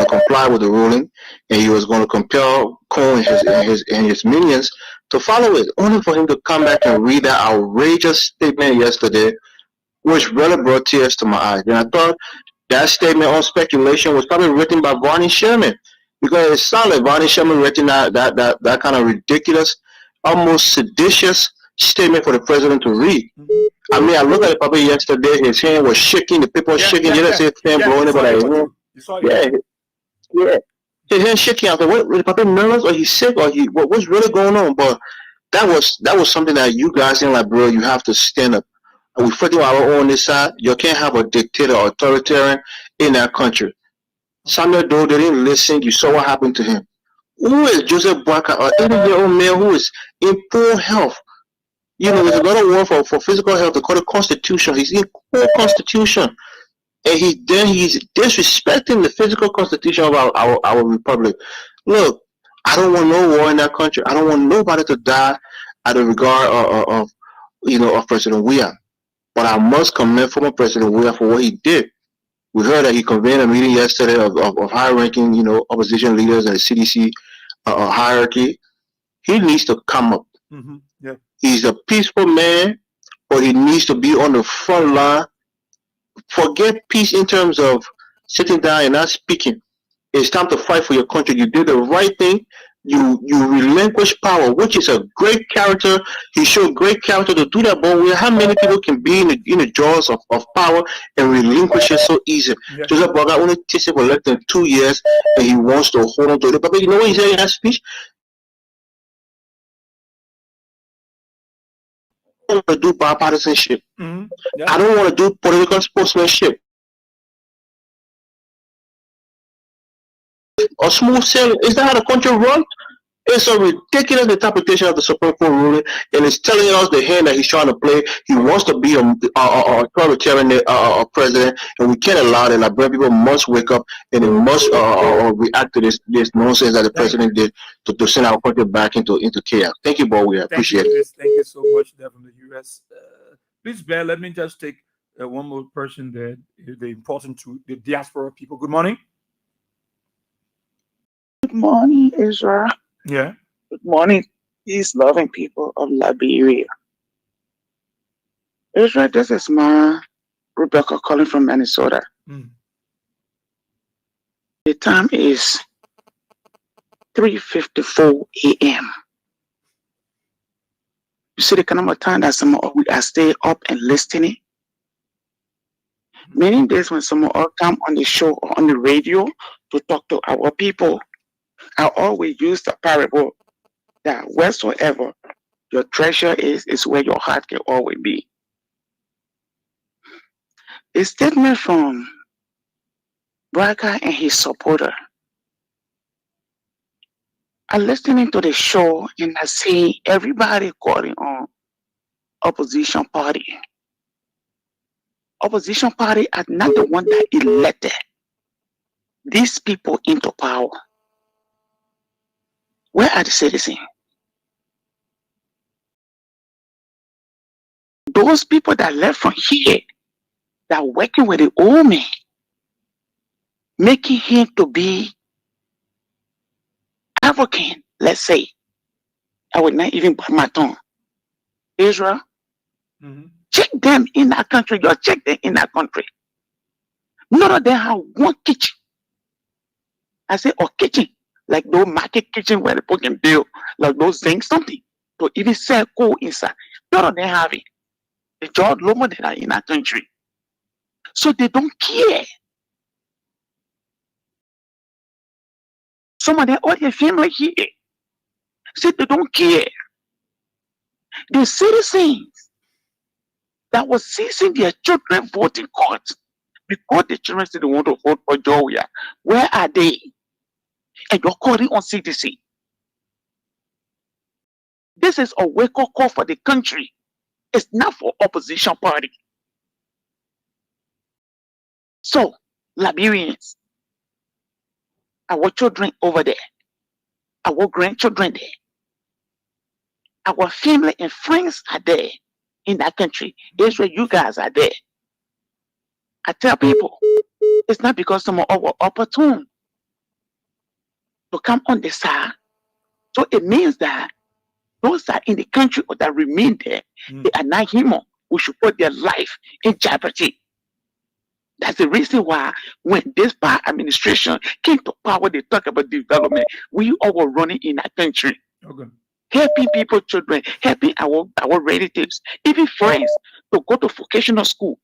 comply with the ruling, and he was going to compel Cohen and his minions to follow it, only for him to come back and read that outrageous statement yesterday, which really brought tears to my eyes. And I thought that statement on speculation was probably written by Barney Sherman, because it sounded like Barney Sherman written that kind of ridiculous, almost seditious statement for the president to read. I mean, I looked at it probably yesterday. His hand was shaking. The people shaking. You know, his hand blowing it, but his hand shaking. I was like, "What? Probably nervous, or he's sick, or what's really going on?" But that was something that you guys in Liberia, you have to stand up. We fighting our own this side. You can't have a dictator or authoritarian in that country. Samuel Doe didn't listen. You saw what happened to him. Who is Joseph Barker, an 80-year-old man who is in poor health? You know, there's another word for physical health. They call it constitution. He's in poor constitution, and he's disrespecting the physical constitution of our republic. Look, I don't want no war in that country. I don't want nobody to die out of regard of President Weah. But I must commend former President Weah for what he did. We heard that he convened a meeting yesterday of high-ranking, opposition leaders and the CDC hierarchy. He needs to come up. Yeah. He's a peaceful man, but he needs to be on the front line. Forget peace in terms of sitting down and not speaking. It's time to fight for your country. You did the right thing. You relinquish power, which is a great character. He showed great character to do that. But how many people can be in the jaws of power and relinquish it so easy? Yeah. Joseph Boga only takes it for less than 2 years, and he wants to hold on to it. But you know what he said in that speech? I don't want to do bipartisanship. Yeah. I don't want to do political sportsmanship or smooth sailing. Is that how the country runs? It's a ridiculous interpretation of the Supreme Court ruling, and it's telling us the hand that he's trying to play. He wants to be a authoritarian president, and we can't allow that. Liberian people must wake up, and they must react to this nonsense that the president did to send our country back into chaos. Thank you, Boy. We appreciate it. Thank you so much there from the U.S. Please bear. Let me just take one more person there. The important to the diaspora people. Good morning. Good morning, Israel. Yeah. Good morning, peace-loving people of Liberia. Israel, this is my Rebecca calling from Minnesota. The time is 3:54 a.m. You see the kind of time that some of I stay up and listening. Many days when someone come on the show or on the radio to talk to our people, I always use the parable that wheresoever your treasure is where your heart can always be. A statement from Braga and his supporter. I'm listening to the show and I see everybody calling on opposition party. Opposition party are not the one that elected these people into power. Where are the citizens? Those people that left from here, that are working with the old man, making him to be African, let's say. I would not even bite my tongue. Israel, check them in that country. Just check them in that country. None of them have one kitchen. I say, or kitchen, like those market kitchen where people can build, like those things, something to even sell coal inside. None of them have it. The George Lomo that are in that country. So they don't care. Some of them, all their family here, say they don't care. The citizens that was seizing their children voting cards because the children said they want to vote for BOYE-WEAH, where are they? And you're calling on CDC. This is a wake-up call for the country. It's not for opposition party. So, Liberians, our children over there, our grandchildren there, our family and friends are there in that country. Israel, you guys are there. I tell people, it's not because some of our opportune to come on the side. So it means that those that in the country or that remain there, they are not human. We should put their life in jeopardy. That's the reason why when this bad administration came to power, they talk about development. We all were running in that country. Okay. Helping people, children, helping our relatives, even friends to go to vocational school.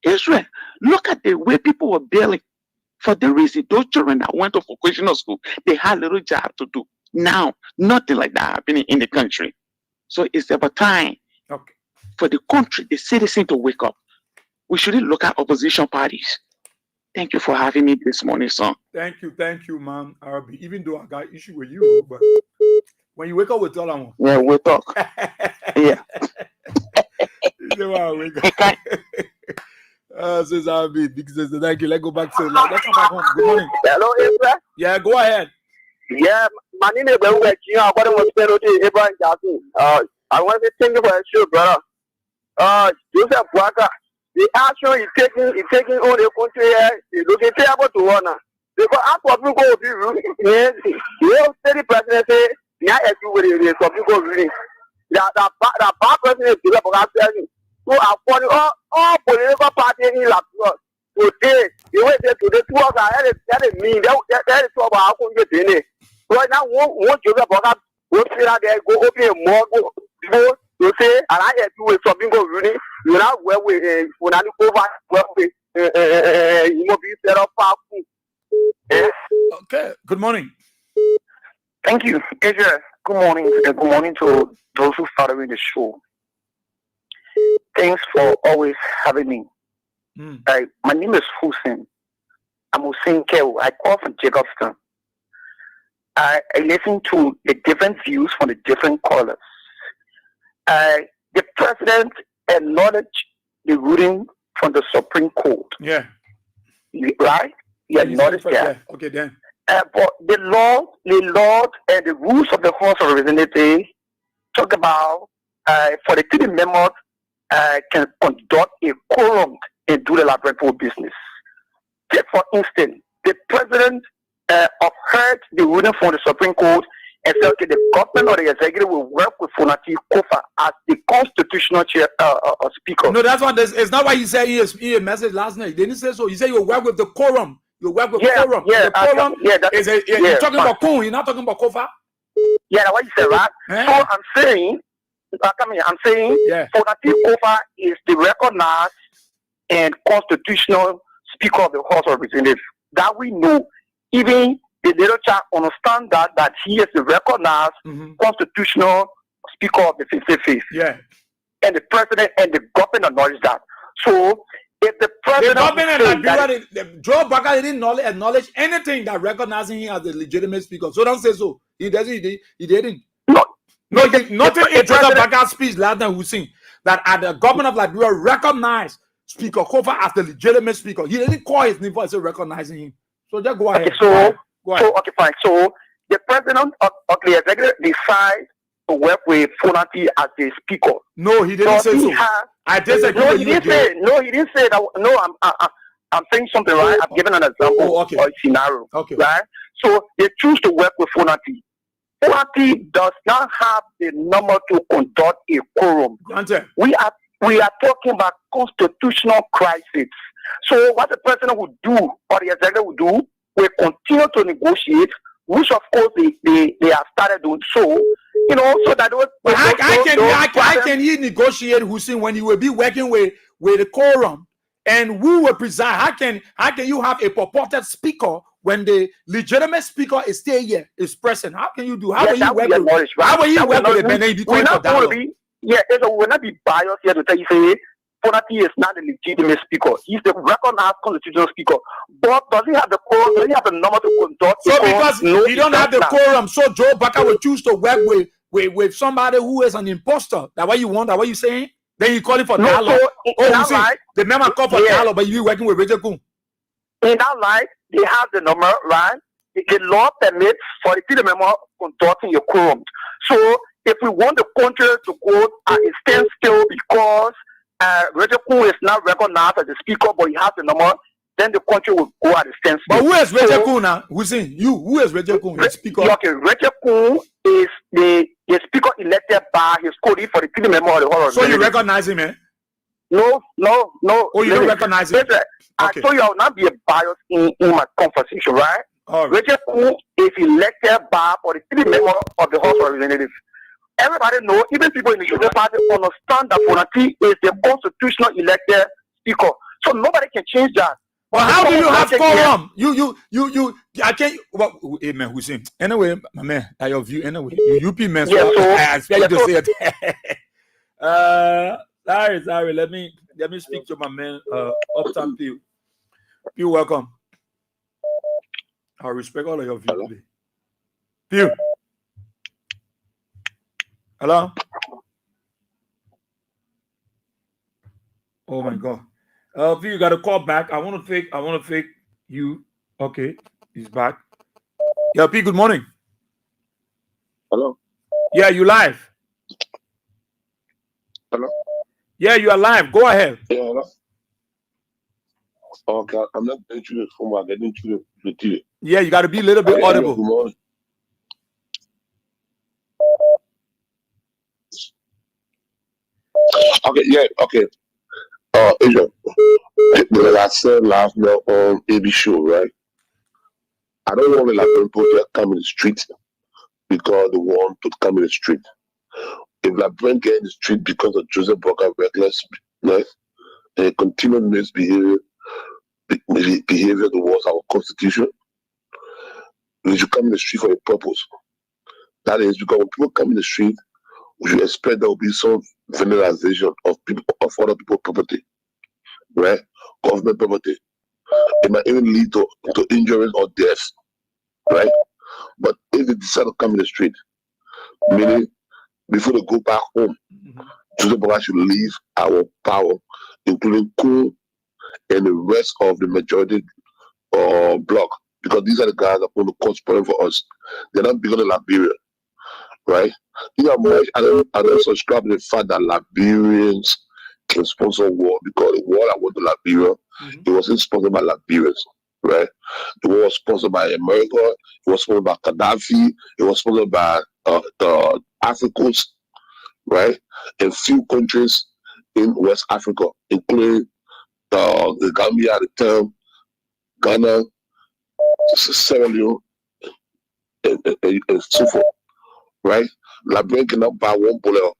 Israel, look at the way people were bailing for the reason those children that went to vocational school, they had little job to do. Now, nothing like that happening in the country. So it's about time for the country, the citizen to wake up. We shouldn't look at opposition parties. Thank you for having me this morning, son. Thank you, man. Arabi. Even though I got issue with you, but when you wake up with all I want. Yeah, we'll talk. Yeah. Says Arabi, because thank you. Let's go back to let's come back home. Good morning. Hello, Israel. Yeah, go ahead. Yeah, my name is BOYE-WEAH SIEH. I want to thank you for your show, brother. Joseph Waka. The action is taking on the country here is looking terrible to honor. Because after people go to the steady president say, yeah, everywhere some people reading. That bad president is about to so according all political parties in Latvia today, the way they today two of that mean that is what our country is. Right now, one Joseph Waka go see that they go open more go. You say, and I had to do something go really, you know, where we when I look over, where we you know, be set up. Okay, good morning. Thank you, Adrian. Good morning. Good morning to those who following the show. Thanks for always having me. My name is Hussein. I'm Hussein Kew. I call from Jacobston. I listen to the different views from the different callers. The president acknowledged the ruling from the Supreme Court. Yeah. Right? He acknowledged that. Yeah. Okay, then. But the law and the rules of the House of Representatives talk about for the 3 members can conduct a quorum and do the laboratory business. Take for instance, the president upheld the ruling from the Supreme Court and said, okay, the government or the executive will work with Fonati Kofa as the constitutional chair speaker. No, that's what it's not what he said in a message last night. Didn't he say so? He said you work with the quorum. You work with quorum. Yeah, the quorum you're talking about Kun, you're not talking about Kofa. Yeah, that's what you said, right? So I'm saying Fonati Kofa is the recognized and constitutional speaker of the House of Representatives. That we know, even the little child understand that he is the recognized constitutional speaker of the 55th. Yeah. And the president and the government acknowledge that. So if the president... The government and Joe Baka didn't acknowledge anything that recognizing him as the legitimate speaker. So don't say so. He didn't. Nothing in Joe Baka's speech last night was saying that at the government of Liberia recognized Speaker Kofa as the legitimate speaker. He didn't call his name for recognizing him. So just go ahead. Okay, fine. So the president of the executive decides to work with Fonati as the speaker. No, he didn't say so. I disagree. No, he didn't say that. No, I'm saying something, right? I'm giving an example or a scenario. Okay. Right? So they choose to work with Fonati. party does not have the number to conduct a quorum. We are talking about constitutional crisis. So what the president would do or the executive would do will continue to negotiate, which of course they have started doing so. You know, so that how can he negotiate, Hussein, when he will be working with the quorum and who will preside? How can you have a purported speaker when the legitimate speaker is still here, is present? How can you do? How will you work with? How will you work with the Benin? Yeah, it will not be biased here to tell you say Fonati is not a legitimate speaker. He's the recognized constitutional speaker. But does he have the quorum? Does he have the number to conduct? So because he don't have the quorum, so Joe Baka will choose to work with somebody who is an imposter. That's what you want? That's what you saying? Then you call him for dialogue. So the member call for dialogue, but you be working with Richard Kuhn. In that light, they have the number, right? The law permits for the member conducting your quorum. So if we want the country to go at a standstill because Richard Kuhn is not recognized as the speaker, but he has the number, then the country will go at a standstill. But who is Richard Kuhn now? Who's in you? Who is Richard Kuhn? The speaker. Okay, Richard Kuhn is the speaker elected by his colleague for the three member of the whole. So you recognize him, eh? No. Oh, you don't recognize him? I told you I will not be a bias in my conversation, right? Richard Kuhn is elected by for the three member of the House of Representatives. Everybody know, even people in the Union Party understand that Fonati is the constitutional elected speaker. So nobody can change that. Well, how do you have quorum? I can't. Well, amen, Hussein. Anyway, my man, at your view, anyway, you UP man. Yeah, so, I expect you to say it. Sorry. Let me speak to my man, Uptown Pew. Pew, welcome. I respect all of your views. Pew. Hello. Oh my God. You got a call back. I want to fake you. Okay, he's back. Yeah, P, good morning. Hello. Yeah, you live. Hello. Yeah, you are live. Go ahead. Yeah, hello. Okay, I'm not getting through the phone. I'm getting through the TV. Yeah, you got to be a little bit audible. Good morning. Okay, yeah, okay. Asia, like I said last night on AB show, right? I don't want to like people to come in the street because they want to come in the street. If LeBron get in the street because of Joseph Boca recklessness and continued misbehavior towards our constitution, we should come in the street for a purpose. That is because when people come in the street, we should expect there will be some vandalization of other people's property, right? Government property. It might even lead to injuries or deaths, right? But if they decide to come in the street, meaning before they go back home, Joseph Bola should leave our power, including Kuhn and the rest of the majority bloc, because these are the guys that are going to conspire for us. They're not bigger than Liberia, right? I don't subscribe to the fact that Liberians can sponsor war, because the war that went to Liberia, it wasn't sponsored by Liberians, right? The war was sponsored by America, it was sponsored by Gaddafi, it was sponsored by the Africans, right? And few countries in West Africa, including the Gambia at the time, Ghana, Sierra Leone, and so forth, right? Liberia cannot buy one bullet.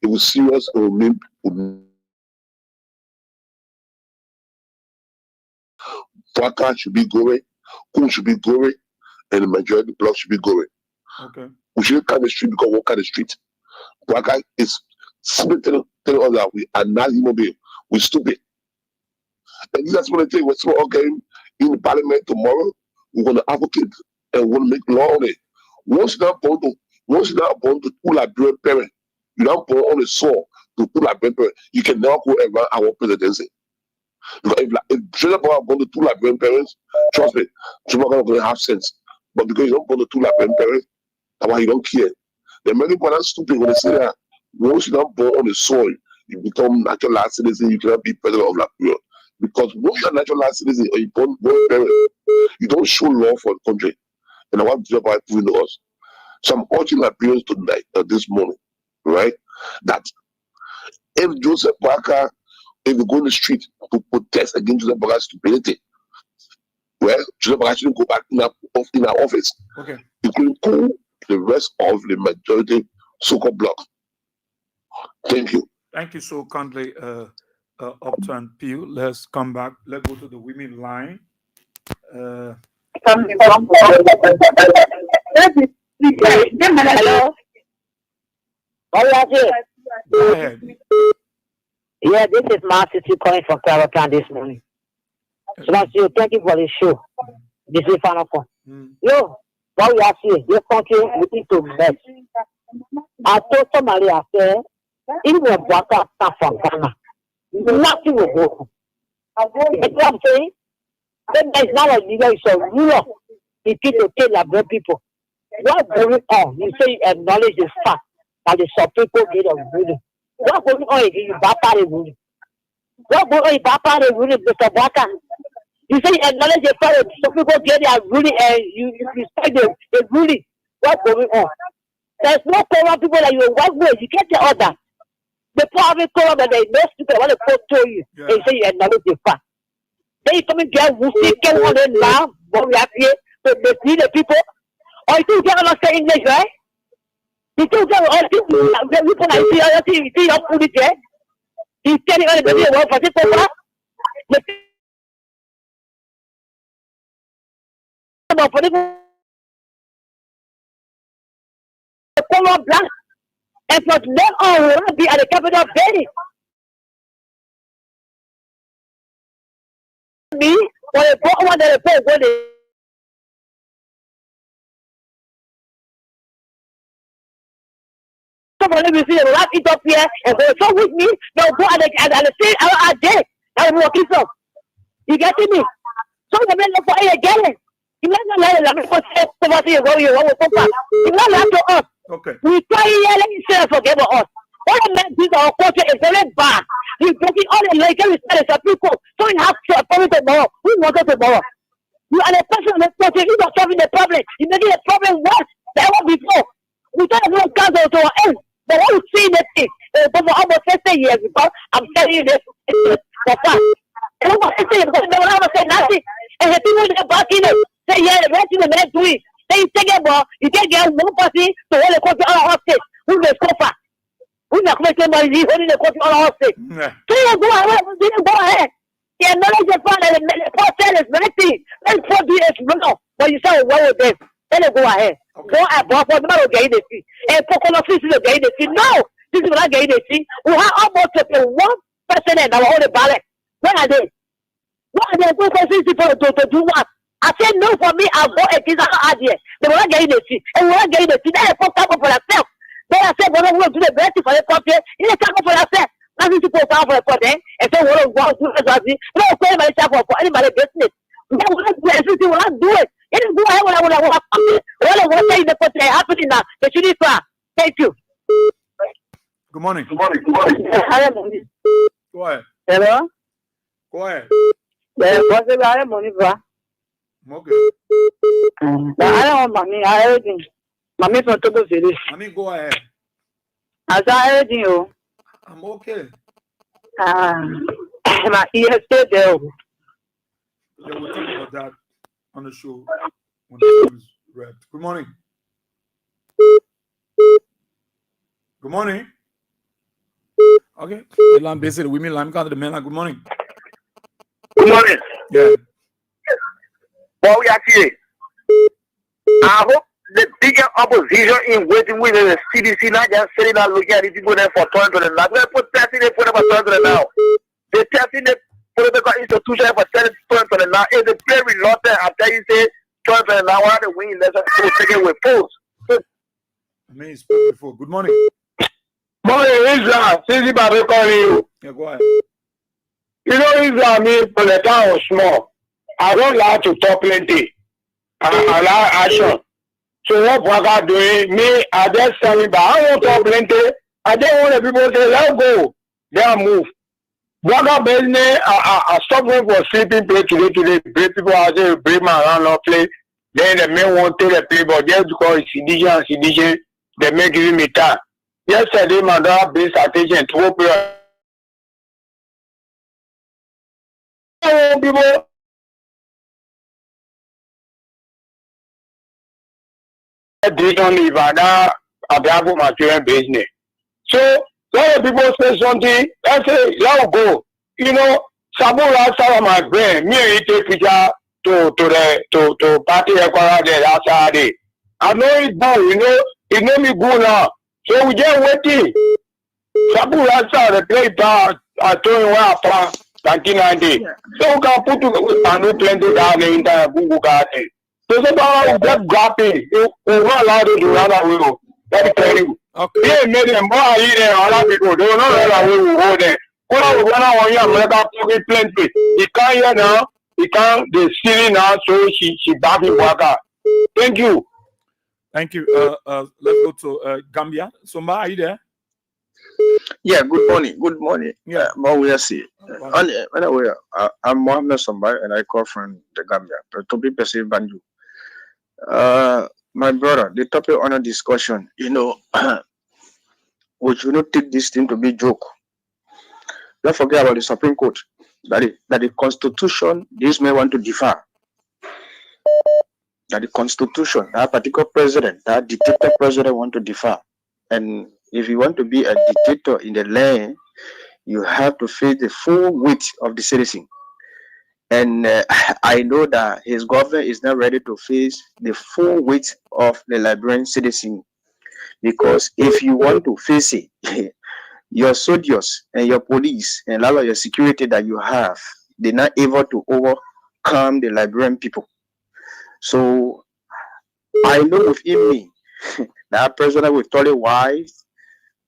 It was serious. It would mean Waka should be going, Kun should be going, and the majority block should be going. Okay. We shouldn't come the street because we walk on the street. Waka is simply telling us that we are not human beings. We're stupid. And that's what I think. We're so okay in the parliament tomorrow. We're going to advocate and we're going to make law on it. Once you're not born to two Liberian parents, you're not born on the soil to two Liberian parents, you can never go around our presidency. Because if Joseph Bola born to two Liberian parents, trust me, Joseph Bola going to have sense. But because you don't born to two Liberian parents, that's why you don't care. The many people are stupid when they say that once you're not born on the soil, you become natural citizen, you cannot be president of Liberia. Because when you're a natural citizen or you born parent, you don't show love for the country. And I want to by proving to us. So I'm urging Liberians tonight, this morning, right? That if Joseph Parker, if we go in the street to protest against Joseph Parker's stupidity, well, Joseph Parker shouldn't go back in our office. Okay. Including the rest of the majority so-called bloc. Thank you. Thank you so kindly, Upton Pugh. Let's come back. Let's go to the women line. Hello. Go ahead. Yeah, this is Marcy calling from Clarion this morning. So thank you for the show. This is final call. Yo, what we are seeing, this country we need to mess. I told somebody I said, if we back up from Ghana, nothing will go. You know what I'm saying? Then there's not a leader, it's a ruler. He need to tell the black people. What's going on? You say you acknowledge the fact that the some people get a ruling. What's going on is you back out the ruling. What's going on is back out the ruling, Mr. Baka? You say you acknowledge the fact that some people get their ruling and you respect the ruling. What's going on? There's no corrupt people that you work with. You get the order. The private corrupt and they know people want to quote to you. Yeah. They say you acknowledge the fact. Then you come and get Wusi, get one in now, what we have here, to mislead the people. Or you still get understand English, right? You still get all the people I see, I see your food there. He's telling everybody the world for this over. The color black. And for them all will be at the capital of Benin. Me, when they bought one that they paid, when they somebody will see them wrap it up here and go so with me, they'll go at the same hour a day. I will walk it up. You getting me? So the men look for it again. You not let them say somebody go you want to come. You not let to us. Okay. We try here, let me say forgive us. All the men do our culture is very bad. We're breaking all the legal respect of people. So we have to appoint tomorrow. We want it tomorrow. You are the person of the culture. You are solving the problem. You making the problem worse than ever before. We don't have no counsel to our end. But what we see the thing, for almost 50 years ago, I'm telling you this for fact. And almost 50 years ago, they will never say nothing. And the people that back in it say, yeah, the rest of the men do it. Then you take it, but you can't get one person to hold the country on our state. Who will suffer? Who will make somebody holding the country on our state? So you go ahead. You acknowledge the fact that the process is very thing. Let's do it wrong. But you say, well, with them. Then they go ahead. Go above for the gain the sea. And Pocono is the gain the sea. No, this is not gain the sea. We have almost 1% in our own ballot. Where are they? What are they going to do what? I said no for me, I'll go against our idea. They will not gain the sea. And we're not getting the sea. They are for themselves. Then I said, well, we'll do the best for the country. You need to come for yourself. Nothing to put down for the country. And so we'll go do it. No, anybody for anybody business. We will not do it. It is good. I want to say the country happening now. The shooting far. Thank you. Good morning. Good morning. Go ahead. Hello? Go ahead. Yeah, what's the matter, Monifa? Okay. I don't want mommy. I heard him. Mommy from Togo City. Mommy, go ahead. I heard you. I'm okay. My ears stay there. Yeah, we'll talk about that on the show when the show is read. Good morning. Good morning. Okay. The line basically women line count the men like good morning. Good morning. Yeah. BOYE-WEAH SIEH. I hope the bigger opposition in waiting with the CDC not just sitting there looking at it people there for 2029. They put testing they put up for 2029. They testing the political institution for 2029. If they play reluctant, I tell you say 2029 one of the win election to take it with force. I mean it's before. Good morning. Morning, Israel. Since I'm calling you. Yeah, go ahead. You know, Israel means for the town was small. I don't like to talk plenty. I like action. So what Waka doing? Me, I just tell me, but I don't talk plenty. I don't want the people to say, let's go. They'll move. Waga business, I stop work for sleeping play today. Break people out there, break my around no play. Then the men won't take the play, but just because it's CDJ, they may give me time. Yesterday, my daughter pays attention to what people. This only Ivana Abiago material business. So when people say something, I say, let go. You know, Sabu outside of my brain, me and take picture to party Ekwara there outside. I know it good, it know me good now. So we just waiting. Sabu outside the play part, I told you where from 1990. So we can put to plenty down in the Google garden. So somebody just dropping. We won't allow them to run away. Let me tell you. Okay. Yeah, made them more here and other people. They will not run away with all them. When I run away, I'm going to pocket plenty. He can't hear now. He can't. They're silly now, so she back in Waka. Thank you. Thank you. Let's go to Gambia. So, Ma, are you there? Yeah, good morning. Good morning. Yeah. BOYE-WEAH SIEH. Anyway, I'm Mohammed Sambai and I call from the Gambia. To be perceived Banju. My brother, the topic on a discussion, we should not take this thing to be joke. Don't forget about the Supreme Court. That the Constitution, this may want to defer. That the Constitution, that particular president, that dictator president want to defer. And if you want to be a dictator in the land, you have to face the full weight of the citizen. And I know that his government is not ready to face the full weight of the Liberian citizen. Because if you want to face it, your soldiers and your police and a lot of your security that you have, they're not able to overcome the Liberian people. So I know within me that president will totally wise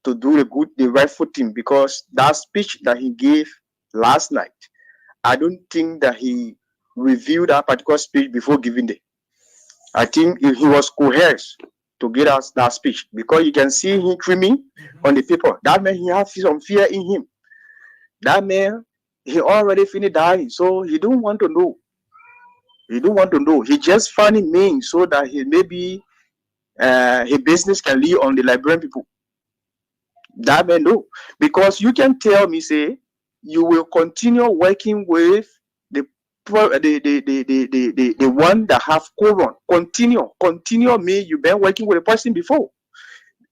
to do the rightful thing, because that speech that he gave last night, I don't think that he reviewed that particular speech before giving it. I think he was coerced to get us that speech, because you can see him trimming on the paper. That man, he has some fear in him. That man, he already finished dying, so he don't want to know. He don't want to know. He just finding means so that he maybe his business can live on the Liberian people. That man no, because you can tell me, say you will continue working with the one that have colon. Continue me. You've been working with a person before.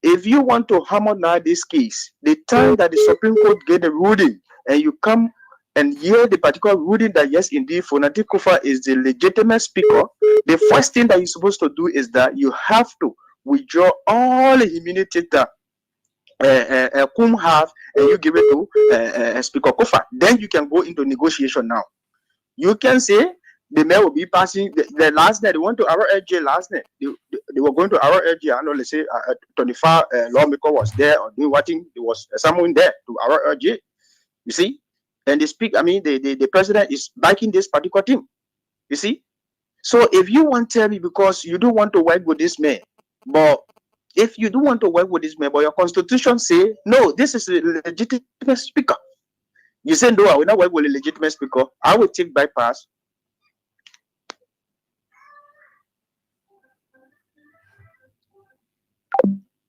If you want to harmonize this case, the time that the Supreme Court get the ruling and you come and hear the particular ruling that yes, indeed, Fonati Kufa is the legitimate speaker, the first thing that you're supposed to do is that you have to withdraw all the immunity that Kum have, and you give it to Speaker Kufa. Then you can go into negotiation now. You can say the mayor will be passing the last night. They went to our LG last night. They were going to our LG. I know, let's say 25 lawmaker was there or doing what thing. There was someone there to our LG. You see, and they speak. I mean, the president is backing this particular team. You see, so if you want to tell me because you don't want to work with this man, but if you don't want to work with this man, but your constitution say no, this is a legitimate speaker. You say no, I will not work with a legitimate speaker. I will take bypass.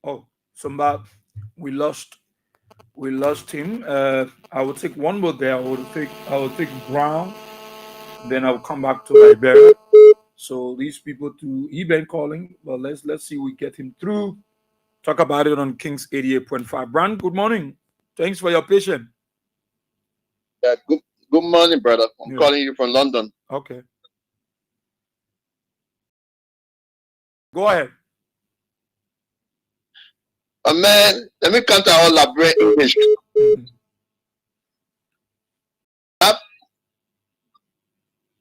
Oh, Sumba, we lost him. I will take one more there. I will take Brown, then I will come back to Liberia. So these people too, he been calling, but let's see we get him through. Talk about it on King's 88.5. Brown, good morning. Thanks for your patience. Yeah, good morning, brother. I'm calling you from London. Okay. Go ahead. Man, let me counter all Liberian English.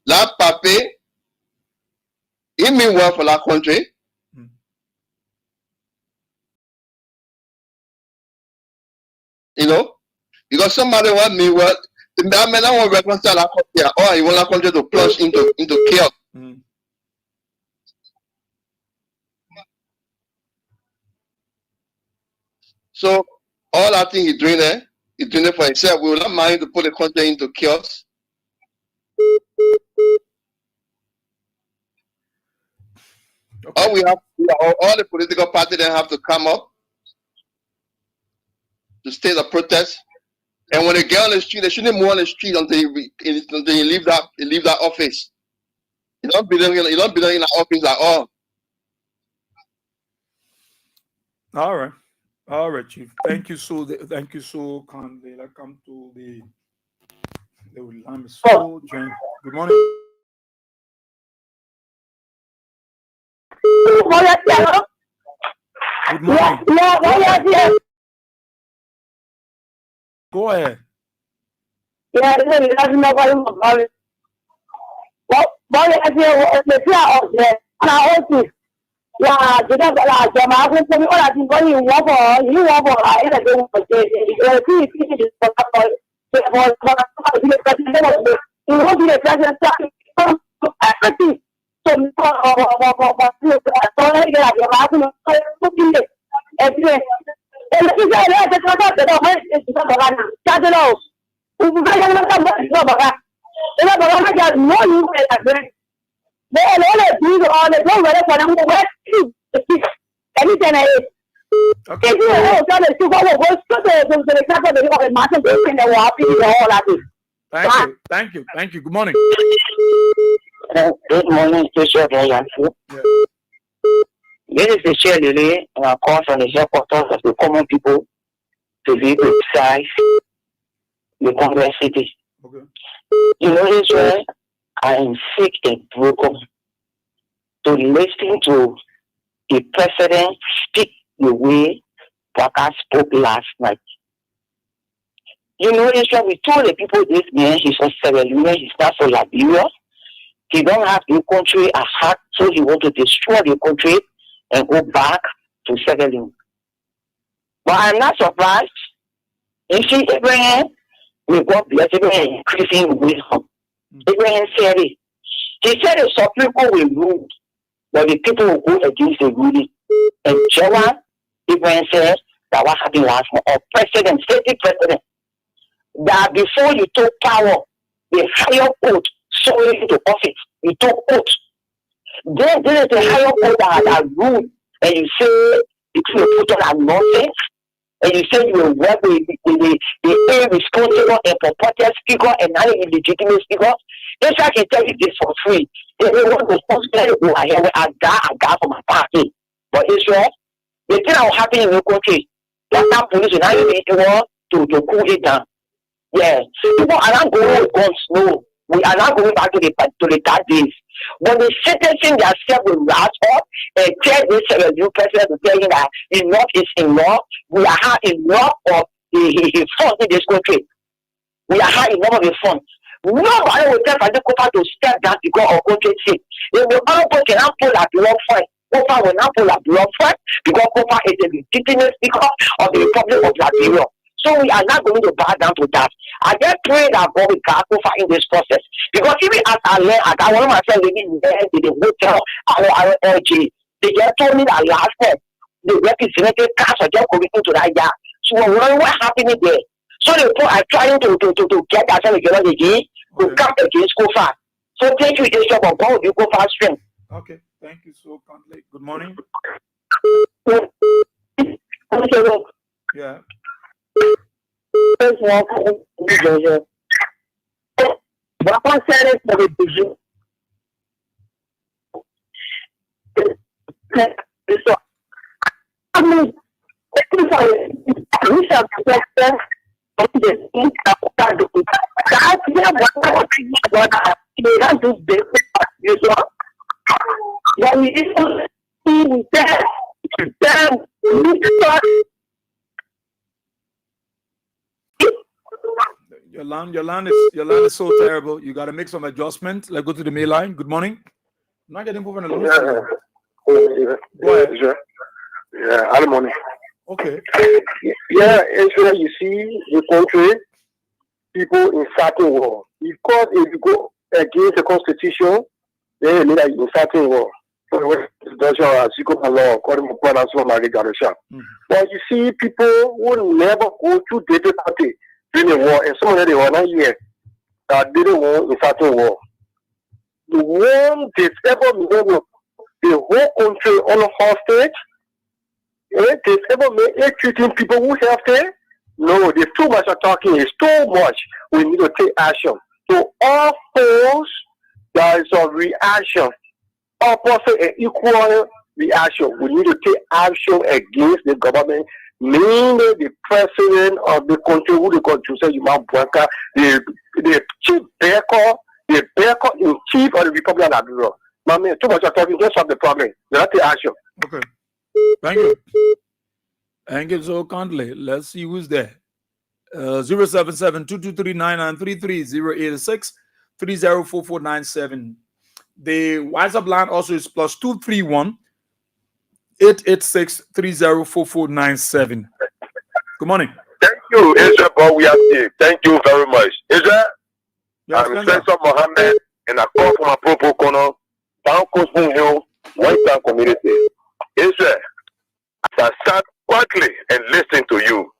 La pape, he mean well for that country. You know, because somebody want me well, that man I want to reconcile that country, or he want that country to plunge into chaos. So all that thing he's doing there, He's doing it for himself. We will not mind to put the country into chaos. Okay. All the political parties then have to come up to state a protest. And when they get on the street, they shouldn't move on the street until you leave that office. You don't belong in the office at all. All right, Chief. Thank you so kindly. I come to the line is so Good morning. Good morning. Go ahead. Yeah, this is yeah, kita lah jemaah aku pun orang tinggal di Wabah, ini Wabah lah, ini ada orang kerja, ini di tempat Thank you. Good morning. Good morning, Bishop Yanfu. This is the chair delay and our call from the headquarters of the common people to be precise the Congress city. Okay. You know, Israel, I am sick and broken to listen to the president speak the way Waka spoke last night. You know, Israel, we told the people this man, he's from Sierra Leone, he's not from Liberia. He don't have the country at heart, so he wants to destroy the country and go back to Sierra Leone. But I'm not surprised. You see, Abraham, we God bless Abraham, increasing wisdom. Abraham said it. He said the Supreme Court will rule, but the people will go against the ruling. And Joanne, Abraham said that what happened last month, or president, state president, that before you took power, the higher court saw you into office. You took oath. Then there is a higher court that ruled, and you say you put on a nonsense, and you say you will work with the irresponsible and purported speaker and not an illegitimate speaker. Yes, I can tell you this for free. If you want to go ahead with a guy from my party. But Israel, the thing that will happen in your country, that police will not even want to cool it down. Yeah, people are not going with guns, no. We are not going back to the dark days. When they sentencing themselves with wrath up and tell this new president to tell him that enough is enough, we are had enough of the fun in this country. We are had enough of the fun. Nobody will tell Fadikopa to step down because of country sick. If the other cannot pull a blood fight, Kopa will not pull a blood fight because Kopa is a legitimate speaker of the Republic of Liberia. So we are not going to bow down to that. I just pray that God will guide Kofa in this process. Because even as I learned, I want myself living there in the hotel, RORG. They just told me that last time, the representative cast are just going into that yard. So we're wondering what happened there. So the people are trying to get that together again to come against Kofa. So thank you, Israel, for God will go for strength. Okay, thank you so kindly. Good morning. Yeah. First of all, but I said it for the vision. So, I mean, we shall protect them from the things that are doing. That's what they don't do this, you know. When we see that, then we start. Your line is so terrible. You got to make some adjustment. Let's go to the main line. Good morning. I'm not getting moving along. Go ahead. Yeah, good morning. Okay. Yeah, Israel, you see the country, people inciting war. Because if you go against the constitution, they mean that you inciting war. But you see people who never go through difficulty. during the war, and some of them they were not here. Didn't war in certain war. The one they've ever made the whole country on hostage. They've ever made treating people who have there. No, there's too much of talking. It's too much. We need to take action. So all force, there is a reaction. Opposite and equal reaction. We need to take action against the government, mainly the president of the country, who the country say you might work, the chief baker, the baker in chief of the Republic of Nigeria. Man, too much of talking, just solve the problem. They have to take action. Okay. Thank you. Thank you so kindly. Let's see who's there. 077-223-9933, 086-304497. The WhatsApp line also is +231-886-304497. Good morning. Thank you, Israel BOYE-WEAH SIEH. Thank you very much. Israel, yes, I'm Spencer Mohammed, and I call from a Propo Corner, Town Coast Boom Hill, White community. Israel, as I sat quietly and listened to you,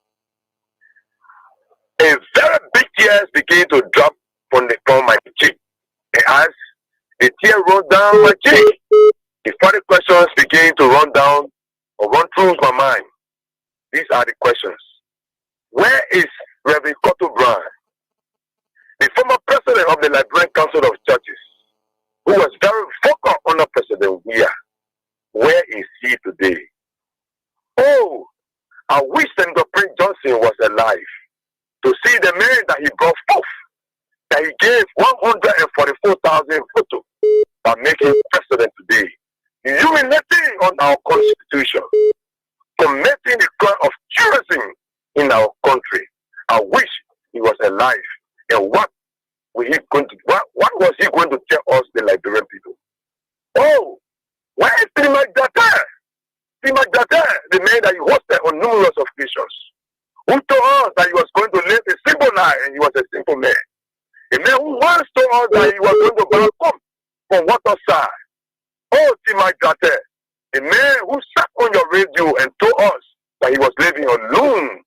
a very big tears began to drop from my cheek. And as the tear rolled down my cheek, the funny questions began to run through my mind. These are the questions. Where is Reverend Cotto Brown, the former president of the Liberian Council of Churches, who was very vocal under President BOYE-WEAH? Where is he today? Oh, I wish Senator Prince Johnson was alive to see the man that he brought forth, that he gave 144,000 photos by making president today, urinating on our constitution, committing the crime of terrorism in our country. I wish he was alive. And what was he going to tell us, the Liberian people? Oh, where is Timak Data? Timak Data, the man that he hosted on numerous occasions, who told us that he was going to live a simple life and he was a simple man. A man who once told us that he was going to come from water side. Oh, Timak Data, a man who sat on your radio and told us that he was living alone.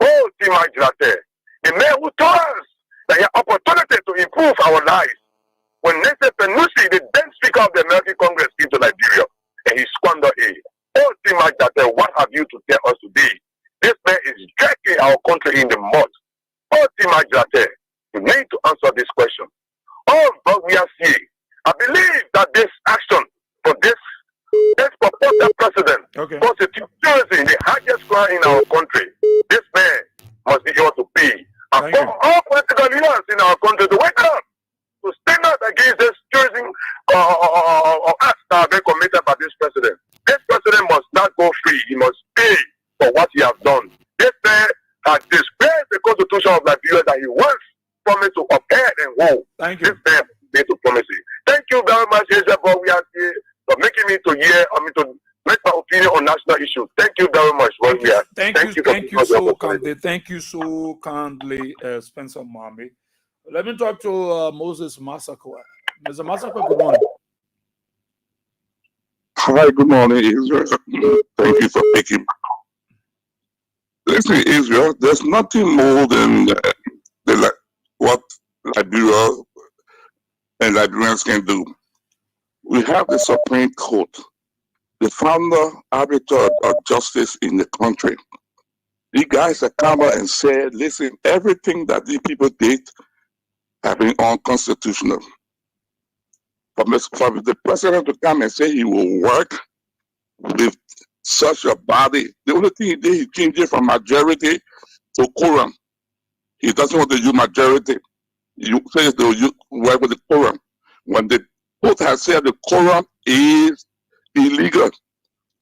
Oh, Timak Data, a man who told us that he had opportunity to improve our lives. When Nancy Pelosi, the then Speaker of the American Congress, came to Nigeria and he squandered it. Oh, Timak Data, what have you to tell us today? This man is dragging our country in the mud. Oh, Timak Data, you need to answer this question. Oh, BOYE-WEAH SIEH, I believe that this action for this purported president constitutes terrorism, the highest crime in our country. This man must be able to pay. And for all political leaders in our country to wake up, to stand up against this terrorism acts that have been committed by this president. This president must not go free. He must pay for what he has done. This man has disgraced the Constitution of Nigeria that he once promised to uphold and hold. Thank you. This man made to promise it. Thank you very much, Israel BOYE-WEAH SIEH, for making me to hear, to make my opinion on national issues. Thank you very much, BOYE-WEAH. Thank you so kindly. Thank you so kindly, Spencer Mohammed. Let me talk to Moses Masakwa. Mr. Masakwa, good morning. Hi, good morning, Israel. Thank you for picking. Listen, Israel, there's nothing more than what Liberia and Liberians can do. We have the Supreme Court, the founder arbiter of justice in the country. You guys have come out and said, listen, everything that these people did have been unconstitutional. For the president to come and say he will work with such a body, the only thing he did, he changed it from majority to quorum. He doesn't want to use majority. You say they will work with the quorum. When the court has said the quorum is illegal,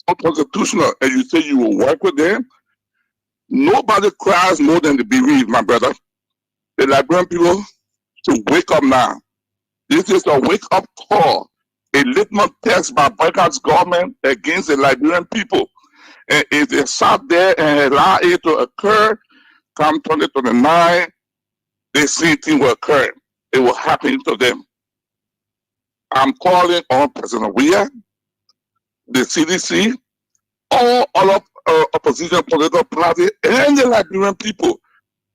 unconstitutional, and you say you will work with them, nobody cries more than the bereaved, my brother. The Liberian people to wake up now. This is a wake-up call, a litmus test by Boycott's government against the Liberian people. And if they sat there and allow it to occur, come 2029, the same thing will occur. It will happen to them. I'm calling on President BOYE-WEAH, the CDC, all other opposition political parties, and the Liberian people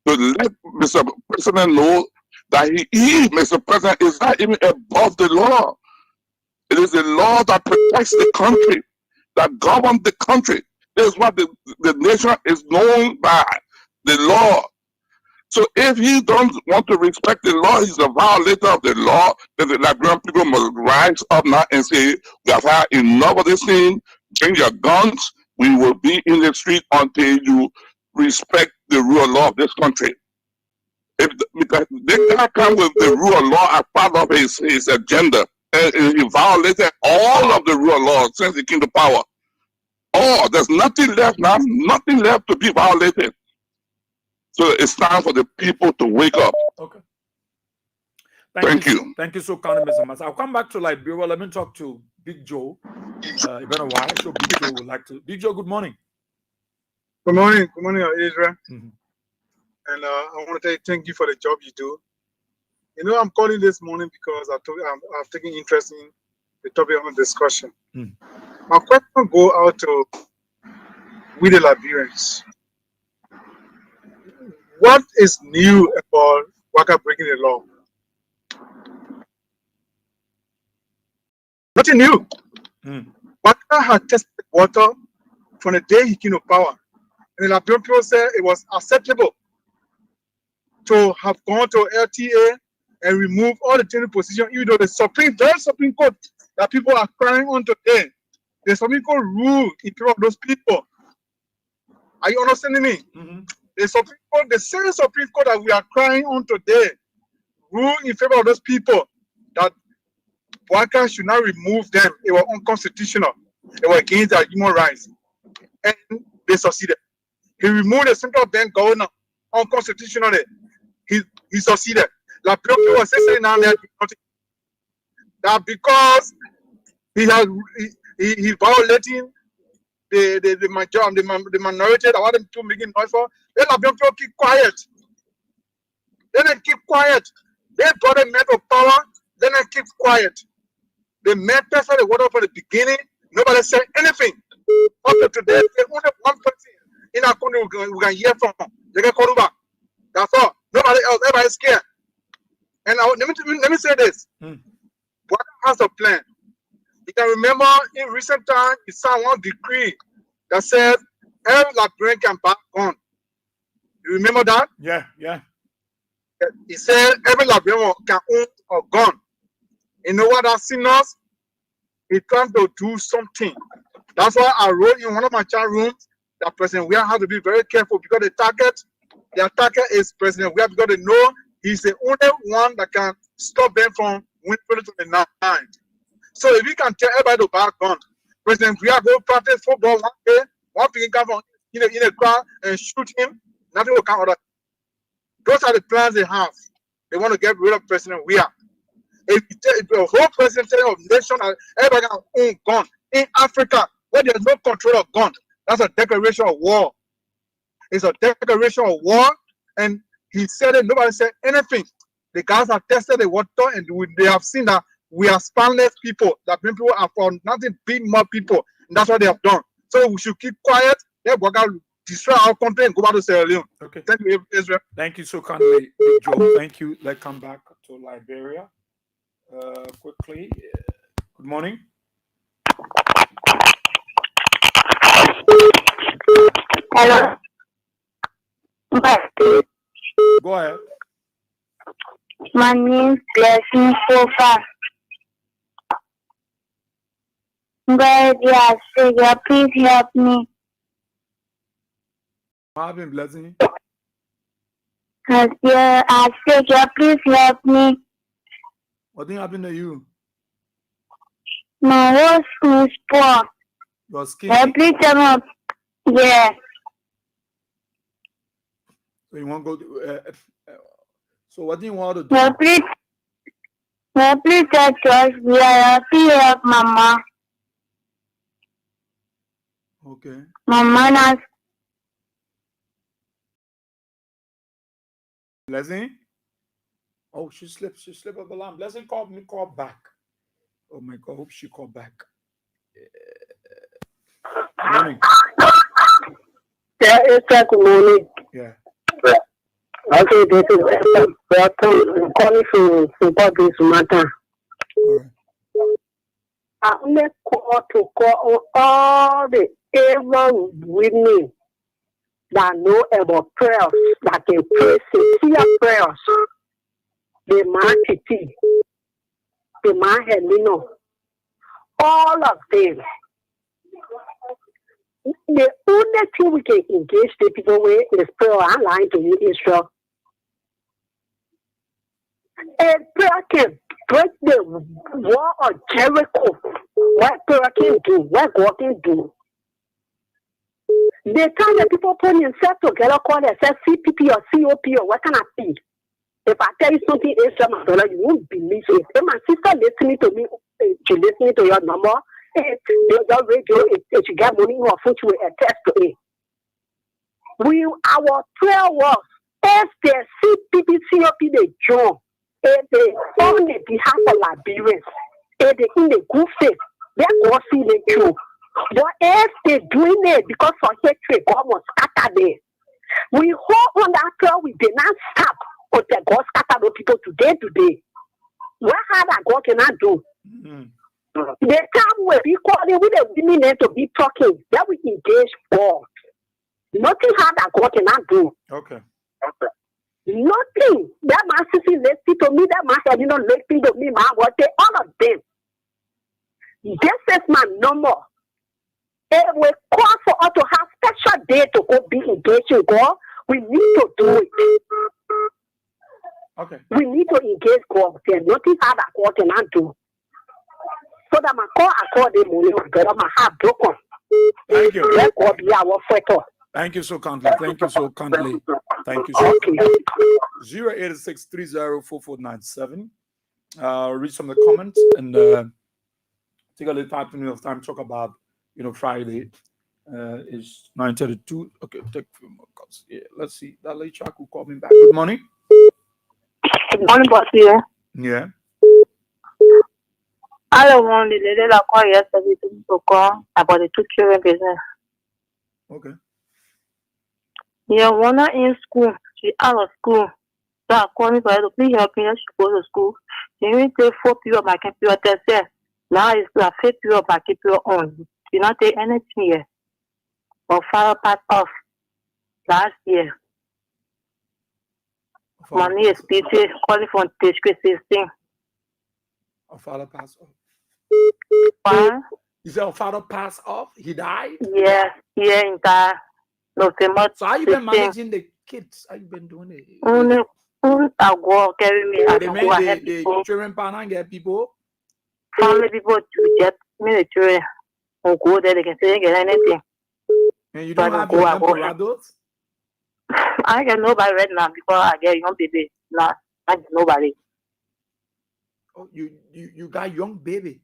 to let Mr. President know that he, Mr. President, is not even above the law. It is the law that protects the country, that governs the country. This is what the nation is known by, the law. So if he don't want to respect the law, he's a violator of the law, then the Liberian people must rise up now and say, we have had enough of this thing, bring your guns, we will be in the street until you respect the rule of law of this country. Because they cannot come with the rule of law as part of his agenda. And he violated all of the rule of law since he came to power. Oh, there's nothing left now, nothing left to be violated. So it's time for the people to wake up. Okay. Thank you. Thank you so kindly, Mr. Mas. I'll come back to Liberia. Let me talk to Big Joe. It's been a while, so Big Joe would like to. Big Joe, good morning. Good morning, Israel. And I want to thank you for the job you do. You know, I'm calling this morning because I've taken interest in the topic of discussion. My question go out to we the Liberians. What is new about Waka breaking the law? Nothing new. Waka had tested water from the day he came to power. And the Liberian people said it was acceptable to have gone to LTA and remove all the training positions, even though the Supreme Court that people are crying on today, the Supreme Court rule in favor of those people. Are you understanding me? The Supreme Court, the same Supreme Court that we are crying on today, rule in favor of those people that Waka should not remove them. It was unconstitutional. It was against their human rights. And they succeeded. He removed the central bank governor unconstitutionally. He succeeded. Like people were saying now that because he violating the minority that want them to making noise for, then people keep quiet. Then they keep quiet. They brought a man of power, then they keep quiet. The man tested the water from the beginning, nobody said anything. Up to today, there's only one person in our country we can hear from. They get called back. That's all. Nobody else, everybody's scared. And let me say this. What has a plan? You can remember in recent time, he signed one decree that said every Liberian can buy a gun. You remember that? Yeah. He said every Liberian can own a gun. You know what that signals? He trying to do something. That's why I wrote in one of my chat rooms that President Weah has to be very careful because the attacker is President Weah because they know he's the only one that can stop them from winning 2029. So if we can tell everybody to buy a gun, President Weah go practice football one day, one people can come from in a crowd and shoot him, nothing will come out of that. Those are the plans they have. They want to get rid of President Weah. If the whole president of nation, everybody can own gun in Africa where there's no control of gun, that's a declaration of war. It's a declaration of war, and he said it. Nobody said anything. The guys have tested the water, and they have seen that we are spineless people. That people are for nothing, big more people, and that's what they have done. So we should keep quiet. Let Waka destroy our country and go back to Sierra Leone. Okay. Thank you, Israel. Thank you so kindly, Joe. Thank you. Let's come back to Liberia quickly. Good morning. Hello. Go ahead. My name is Blessing Sofa. BOYE-WEAH SIEH, please help me. What happened, Blessing? I SIEH, please help me. What thing happened to you? My whole skin is poor. Your skin? Please tell me. Yeah. So you want to go to, so what do you want to do? Please tell us, please help Mama. Okay. Mama has. Blessing? Oh, she slipped up the line. Blessing called back. Oh my God, hope she called back. Morning. Yeah, it's good morning. Yeah. Okay, this is welcome. Calling to support this matter. I only call to call all the evil women that know about prayers, that can pray sincere prayers. The man Titi, the man Helino, all of them. The only thing we can engage the people with is prayer. I'm lying to you, Israel. A prayer can break the wall of Jericho. What prayer can do, what God can do. The time that people put themselves together, call themselves CPP or COP or what kind of thing. If I tell you something, Israel, my brother, you won't believe it. If my sister listening to me, she listening to your number, your radio, if you get money or food, you will attest to it. Our prayer was, if the CPP, COP, they join, if they on the behalf of Liberians, if they in the good faith, they're going to see the truth. But if they're doing it because of hatred, God will scatter them. We hold on that prayer, we did not stop until God scatter those people today. What hard that God cannot do? The time when we call it with the women to be talking, that we engage God. Nothing hard that God cannot do. Okay. Nothing. That man sissy listening to me, that man said, listening to me, man, what they all of them. This is my number. It will call for us to have special day to go be engaged with God. We need to do it. Okay. We need to engage God. There's nothing hard that God cannot do. So that my call accordingly, my brother, my heart broken. Thank you. Let God be our fighter. Thank you so kindly. Thank you so kindly. Thank you so kindly. 086304497. Read some of the comments and take a little 5 minutes of time to talk about Friday. Is 9:32. Okay, take a few more calls. Yeah, let's see. That late Chuck will call me back. Good morning. Good morning, boss. Yeah. Yeah. I don't want the lady that called yesterday to call about the 2 children business. Okay. Yeah, one in school. She out of school. So I called me for her to please help me. She goes to school. She even take 4 period my computer test. Now it's a 5th period my computer on. She not take anything here. Or father passed off last year. Money is PT calling from district 16. Our father passed off. Huh? You said our father passed off? He died? Yeah, in that November. So how you been managing the kids? How you been doing it? I go carry me. I They go made ahead the people. children partner get people. Family people to get me the children. Who go there, they can say they get anything. And you don't have your emperados? I get nobody right now before I get young baby. Nah, I get nobody. Oh, you got young baby.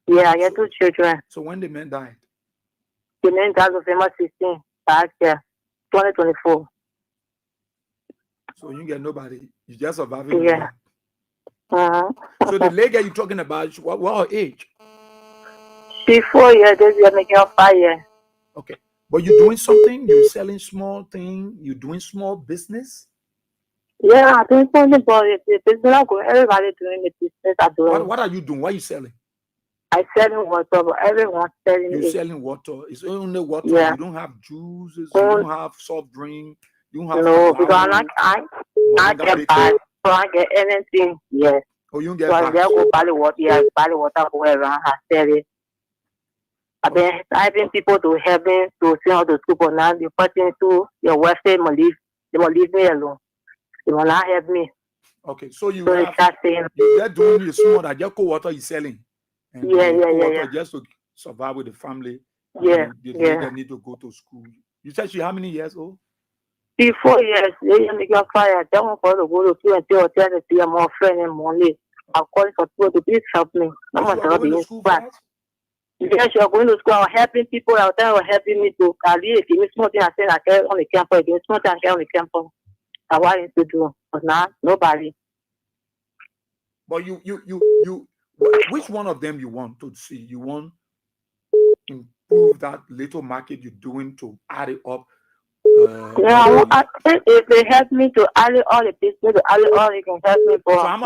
Yeah, I get 2 children. So when the man died? The man died November 16 last year, 2024. So you get nobody. You just surviving. Yeah. So the lady you're talking about, what her age? She's 4 years. This year making her 5 years. Okay. But you're doing something? You're selling small thing? You're doing small business? Yeah, I'm doing something about it. The business I go. Everybody doing the business I do. What are you doing? What are you selling? I selling water, but everyone's selling You're it. selling water. It's only water. Yeah. You don't have juices. You don't have soft drink. You don't have no, because I get bad. So I get anything. Yes. Oh, you don't get so bad. I just go buy the water. Yeah, buy the water, go around, I sell it. I've been people to help me to see how to school, but now the person to your website, they will leave me alone. They will not help me. Okay, so you're doing the small that just cold water is selling. And water just to survive with the family. Yeah. The lady need to go to school. You said she how many years old? 4 years. They make your fire. They want for to go to school until I tell see more friend and money. I'm calling for people to please help me. I'm not going to school. Yes, you're going to school. I'm helping people out there. Helping me to if you miss something, I say I can on the campus. If you miss something, I can on the campus. I want to do, but now nobody. But you, which one of them you want to see? You want to improve that little market you're doing to add it up, Yeah, I think if they help me to alley all the people, to alley all, they can help me. But So how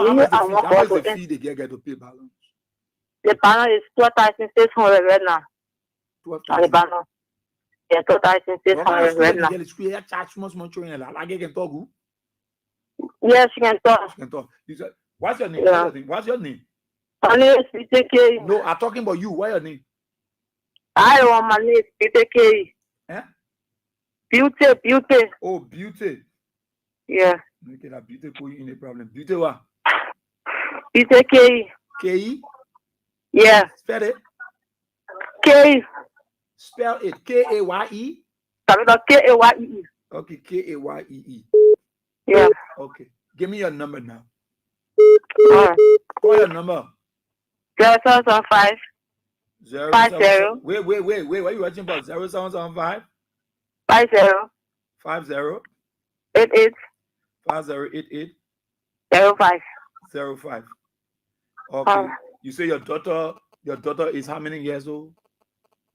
much the fee they get to pay balance? The balance is 12,600 right now. 12,000. The balance. Yeah, 12,600 right now. Yes, she can talk. She can talk. What's your name? Yeah. What's your name? My name is BTK. No, I'm talking about you. What's your name? I want my name is BTK. Eh? Beauty. Oh, Beauty. Yeah. Okay, that Beauty put you in a problem. Beauty what? BTK. K-E? Yeah. Spell it. K. Spell it. K-A-Y-E? K-A-Y-E. Okay, K-A-Y-E-E. Yeah. Okay. Give me your number now. All right. Call your number. 0775 50. Wait. What are you watching about? 0775 50 88 5088 05. 05. Okay. You say your daughter is how many years old?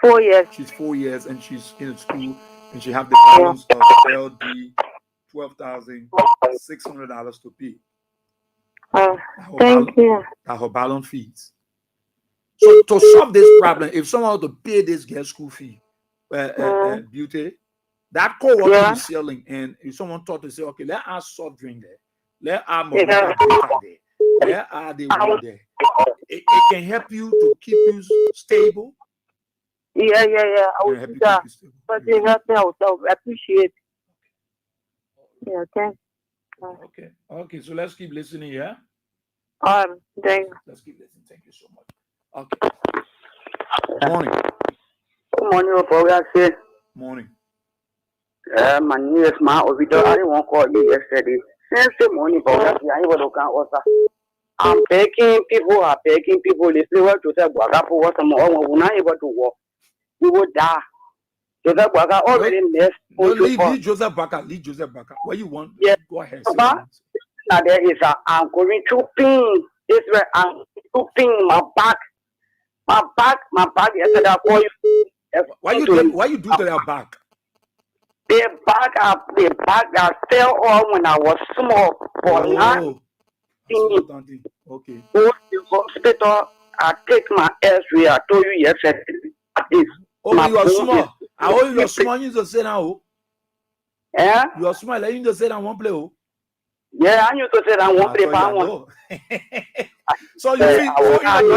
4 years. She's 4 years and she's in school and she have the balance of LD $12,600 to pay. Thank you. That her balance fees. So to solve this problem, if someone to pay this girl school fee, Beauty, that co-worker is selling, and if someone thought to say, okay, let us soft drink there, let our there, let our the one there. It can help you to keep you stable. Yeah. I will do that. But they help me out. I appreciate it. Yeah, thanks. Okay. So let's keep listening, yeah? Thank you. Let's keep listening. Thank you so much. Okay. Morning. Good morning, BOYE-WEAH SIEH. Morning. My name is Ma Ovido. I didn't want to call you yesterday. Since the morning, BOYE-WEAH SIEH, I even also. I'm begging people. They say, well, Joseph Boaga for what some more. We're not able to walk. We will die. Joseph Boaga already left. Leave Joseph Boaga. Leave Joseph Boaga. What you want? Yeah. Go ahead. Now there is I'm going to ping. This way I'm to ping my back. My back. Yesterday I call you. Why you do to their back? The back that fell off when I was small. For now, okay. Go to the hospital. I take my X-ray. I told you yesterday. Oh, you are small. I hold you are small. You just say now. Yeah. You are small. You just say that one play. Oh. Yeah, I used to say that one play. So you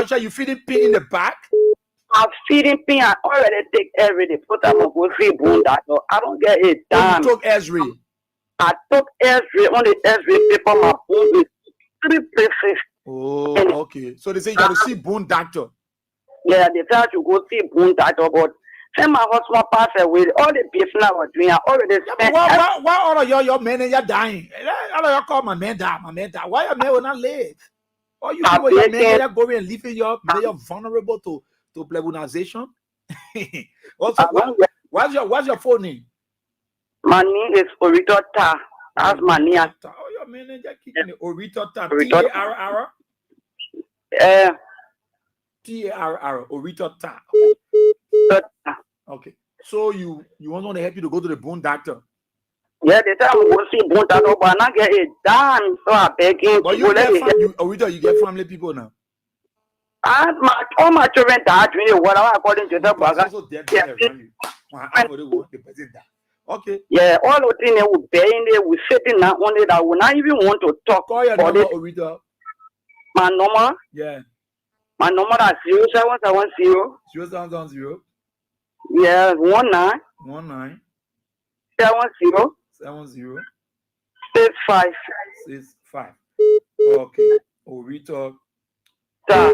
feel you feeding pin in the back? I'm feeding pin. I already take every day. Put them on go see bone doctor. I don't get it done. You took X-ray. I took X-ray on the X-ray paper. My bone is 3 places. Oh, okay. So they say you got to see bone doctor. Yeah, they tell you go see bone doctor, but since my husband passed away, all the business I was doing, I already spent. Why all of your men and you're dying? All of you call my man die. Why your men will not live? Or you people your men are going and leaving you vulnerable to plebonization? What's your phone name? My name is Orito Ta. That's my name. Oh, your man are keeping it Orito Ta. T-A-R-R? T-A-R-R. Orito Ta. Okay. So you want to help you to go to the bone doctor? Yeah, they tell me go see bone doctor, but I not get it done. So I beg him. But you get family people now. All my children died during whatever according to the bag. Okay. Yeah, all the things they will pay in there, we sitting now only that we not even want to talk. Call your number, Orita. My number? Yeah. My number is 0770. 0770. Yeah, 19. 70. 65. Okay. Orita. Ta.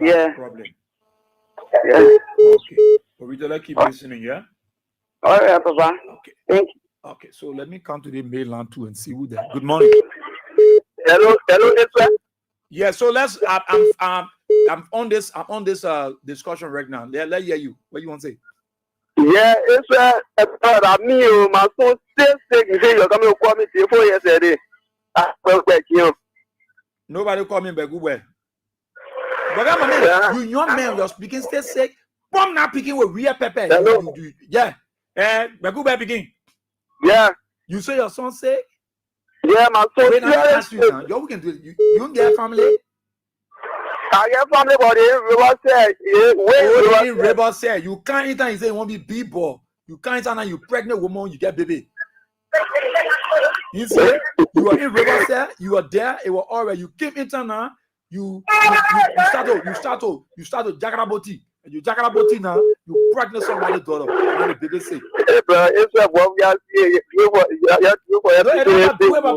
Yeah. Problem. Yeah. Okay. Orita, let's keep listening, yeah? All right, Papa. Okay. Thank you. Okay, so let me come to the mainland too and see who there. Good morning. Hello, sir. Yeah, so let's I'm on this discussion right now. Let hear you. What you want to say? Yeah, it's me, my son still sick. You say you're coming to call me 4 years a day. Nobody call me back. But you young man, you're speaking still sick. Bomb not picking with real pepper. Yeah. But go back again. Yeah. You say your son sick? Yeah, my son. Wait, now let me ask you now. Yo, we can do it. You don't get family? I get family, but River said, in River said, you can't enter and say you want to be b-ball. You can't enter and you pregnant woman, you get baby. You see, you are in River said, you are there, it was all right. You came into now, you start to Jakaraboti. And you Jakaraboti now, you pregnant somebody's daughter. And the baby say, hey, bro, it's a BOYE-WEAH SIEH.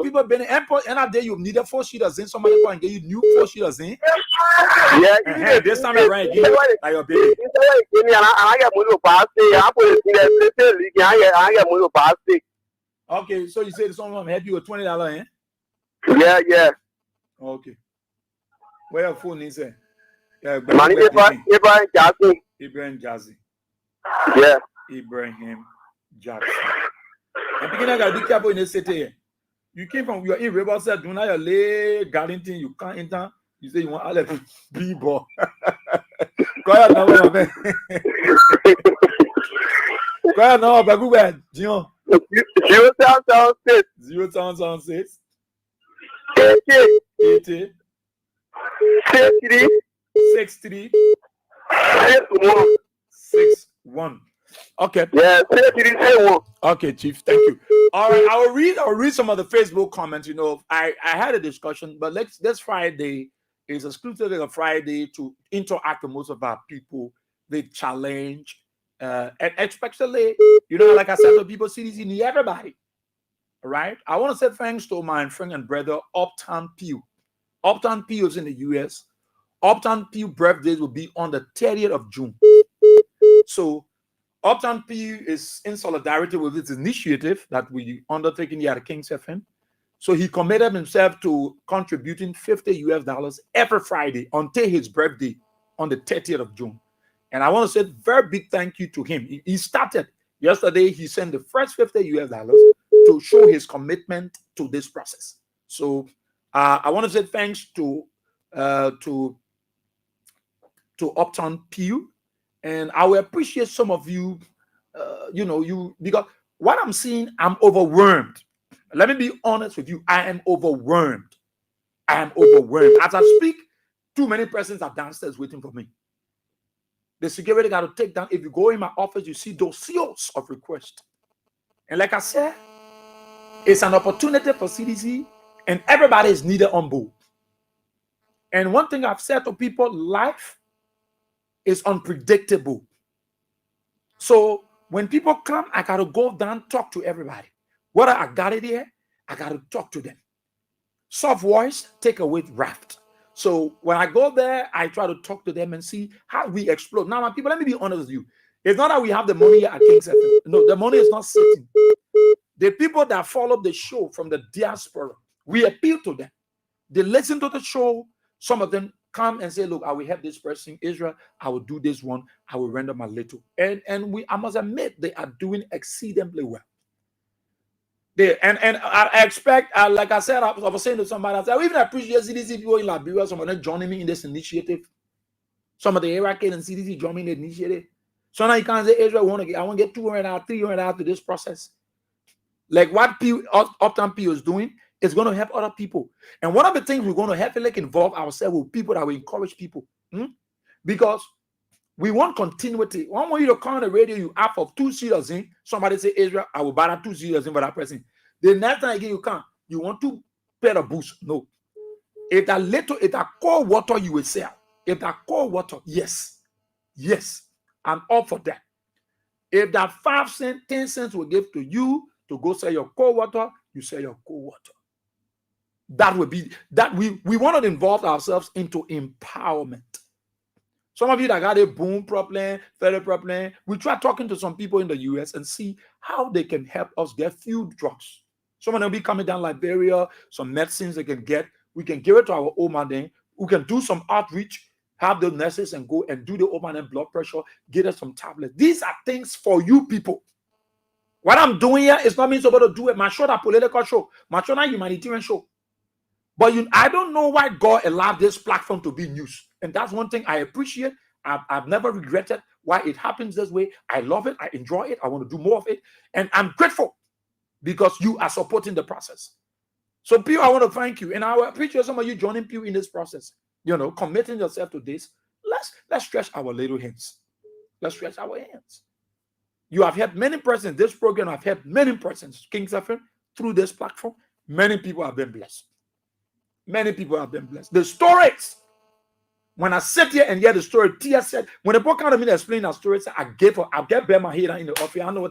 People been airport and day you needed 4 sheeters in somebody can get you new 4 sheeters in. Yeah, this time around again, like your baby. I get money to pass it. I put it in the league. I get money to pass it. Okay, so you say someone help you with $20, eh? Yeah. Okay. Where your phone is there? Yeah, Ibrahim Jazzy. Ibrahim Jazzy. Yeah. Ibrahim Jazzy. And beginning, I gotta be careful in this city here. You came from your in River said, do not your lay garden thing, you can't enter. You say you want all the B-ball. Go ahead now, man. Go ahead now, but go ahead, Dion. 0776 0776 80 63 61. Okay. Yeah, 6361. Okay, Chief. Thank you. All right, I'll read some of the Facebook comments. You know, I had a discussion, but this Friday is exclusively a Friday to interact with most of our people. They challenge, and especially, you know, like I said, the people, CDC need everybody. All right. I want to say thanks to my friend and brother Uptown Pew. Uptown Pew is in the U.S. Uptown Pew birthdays will be on the 30th of June. So Uptown Pew is in solidarity with this initiative that we undertaking here at King's FM. So he committed himself to contributing $50 every Friday until his birthday on the 30th of June. And I want to say a very big thank you to him. He started yesterday. He sent the first $50 to show his commitment to this process. So I want to say thanks to Uptown Pew, and I will appreciate some of you. Because what I'm seeing, I'm overwhelmed. Let me be honest with you. I am overwhelmed. As I speak, too many persons are downstairs waiting for me. The security got to take down. If you go in my office, you see those seals of request. And like I said, it's an opportunity for CDC, and everybody is needed on board. And one thing I've said to people, life is unpredictable. So when people come, I got to go down, talk to everybody. Whether I got it here, I got to talk to them. Soft voice, take away raft. So when I go there, I try to talk to them and see how we explode. Now, my people, let me be honest with you. It's not that we have the money at King's FM. No, the money is not sitting. The people that follow the show from the diaspora, we appeal to them. They listen to the show. Some of them come and say, look, I will help this person, Israel. I will do this one. I will render my little. And I must admit, they are doing exceedingly well. And I expect, like I said, I was saying to somebody, I said, I even appreciate CDC people in Liberia, some of them joining me in this initiative. Some of the Iraqi and CDC joining the initiative. So now you can't say, Israel, I want to get 200 out, 300 out to this process. Like what Uptown Pew is doing is going to help other people. And one of the things we're going to heavily involve ourselves with people that will encourage people. Because we want continuity. I want you to call on the radio, you ask for 2 seaters in. Somebody say, Israel, I will buy that 2 seaters in for that person. The next time again, you can't. You want 2 pair of boots. No. If that cold water, you will sell. If that cold water, yes. Yes. I'm all for that. If that 5 cents, 10 cents will give to you to go sell your cold water, you sell your cold water. That would be that we want to involve ourselves into empowerment. Some of you that got a boom problem, federal problem, we try talking to some people in the US and see how they can help us get few drugs. Some of them will be coming down Liberia, some medicines they can get. We can give it to our old man then. We can do some outreach, have the nurses and go and do the old man and blood pressure, get us some tablets. These are things for you people. What I'm doing here is not mean somebody to do it. My show a political show. My show a humanitarian show. But I don't know why God allowed this platform to be news. And that's one thing I appreciate. I've never regretted why it happens this way. I love it. I enjoy it. I want to do more of it. And I'm grateful because you are supporting the process. So, Pew, I want to thank you. And I appreciate some of you joining Pew in this process. Committing yourself to this. Let's stretch our little hands. Let's stretch our hands. You have helped many persons. This program, I've helped many persons. King's FM, through this platform, many people have been blessed. Many people have been blessed. The stories, when I sit here and hear the story, Tia said, when the book came to me to explain that story, I get bare my head in the office. I know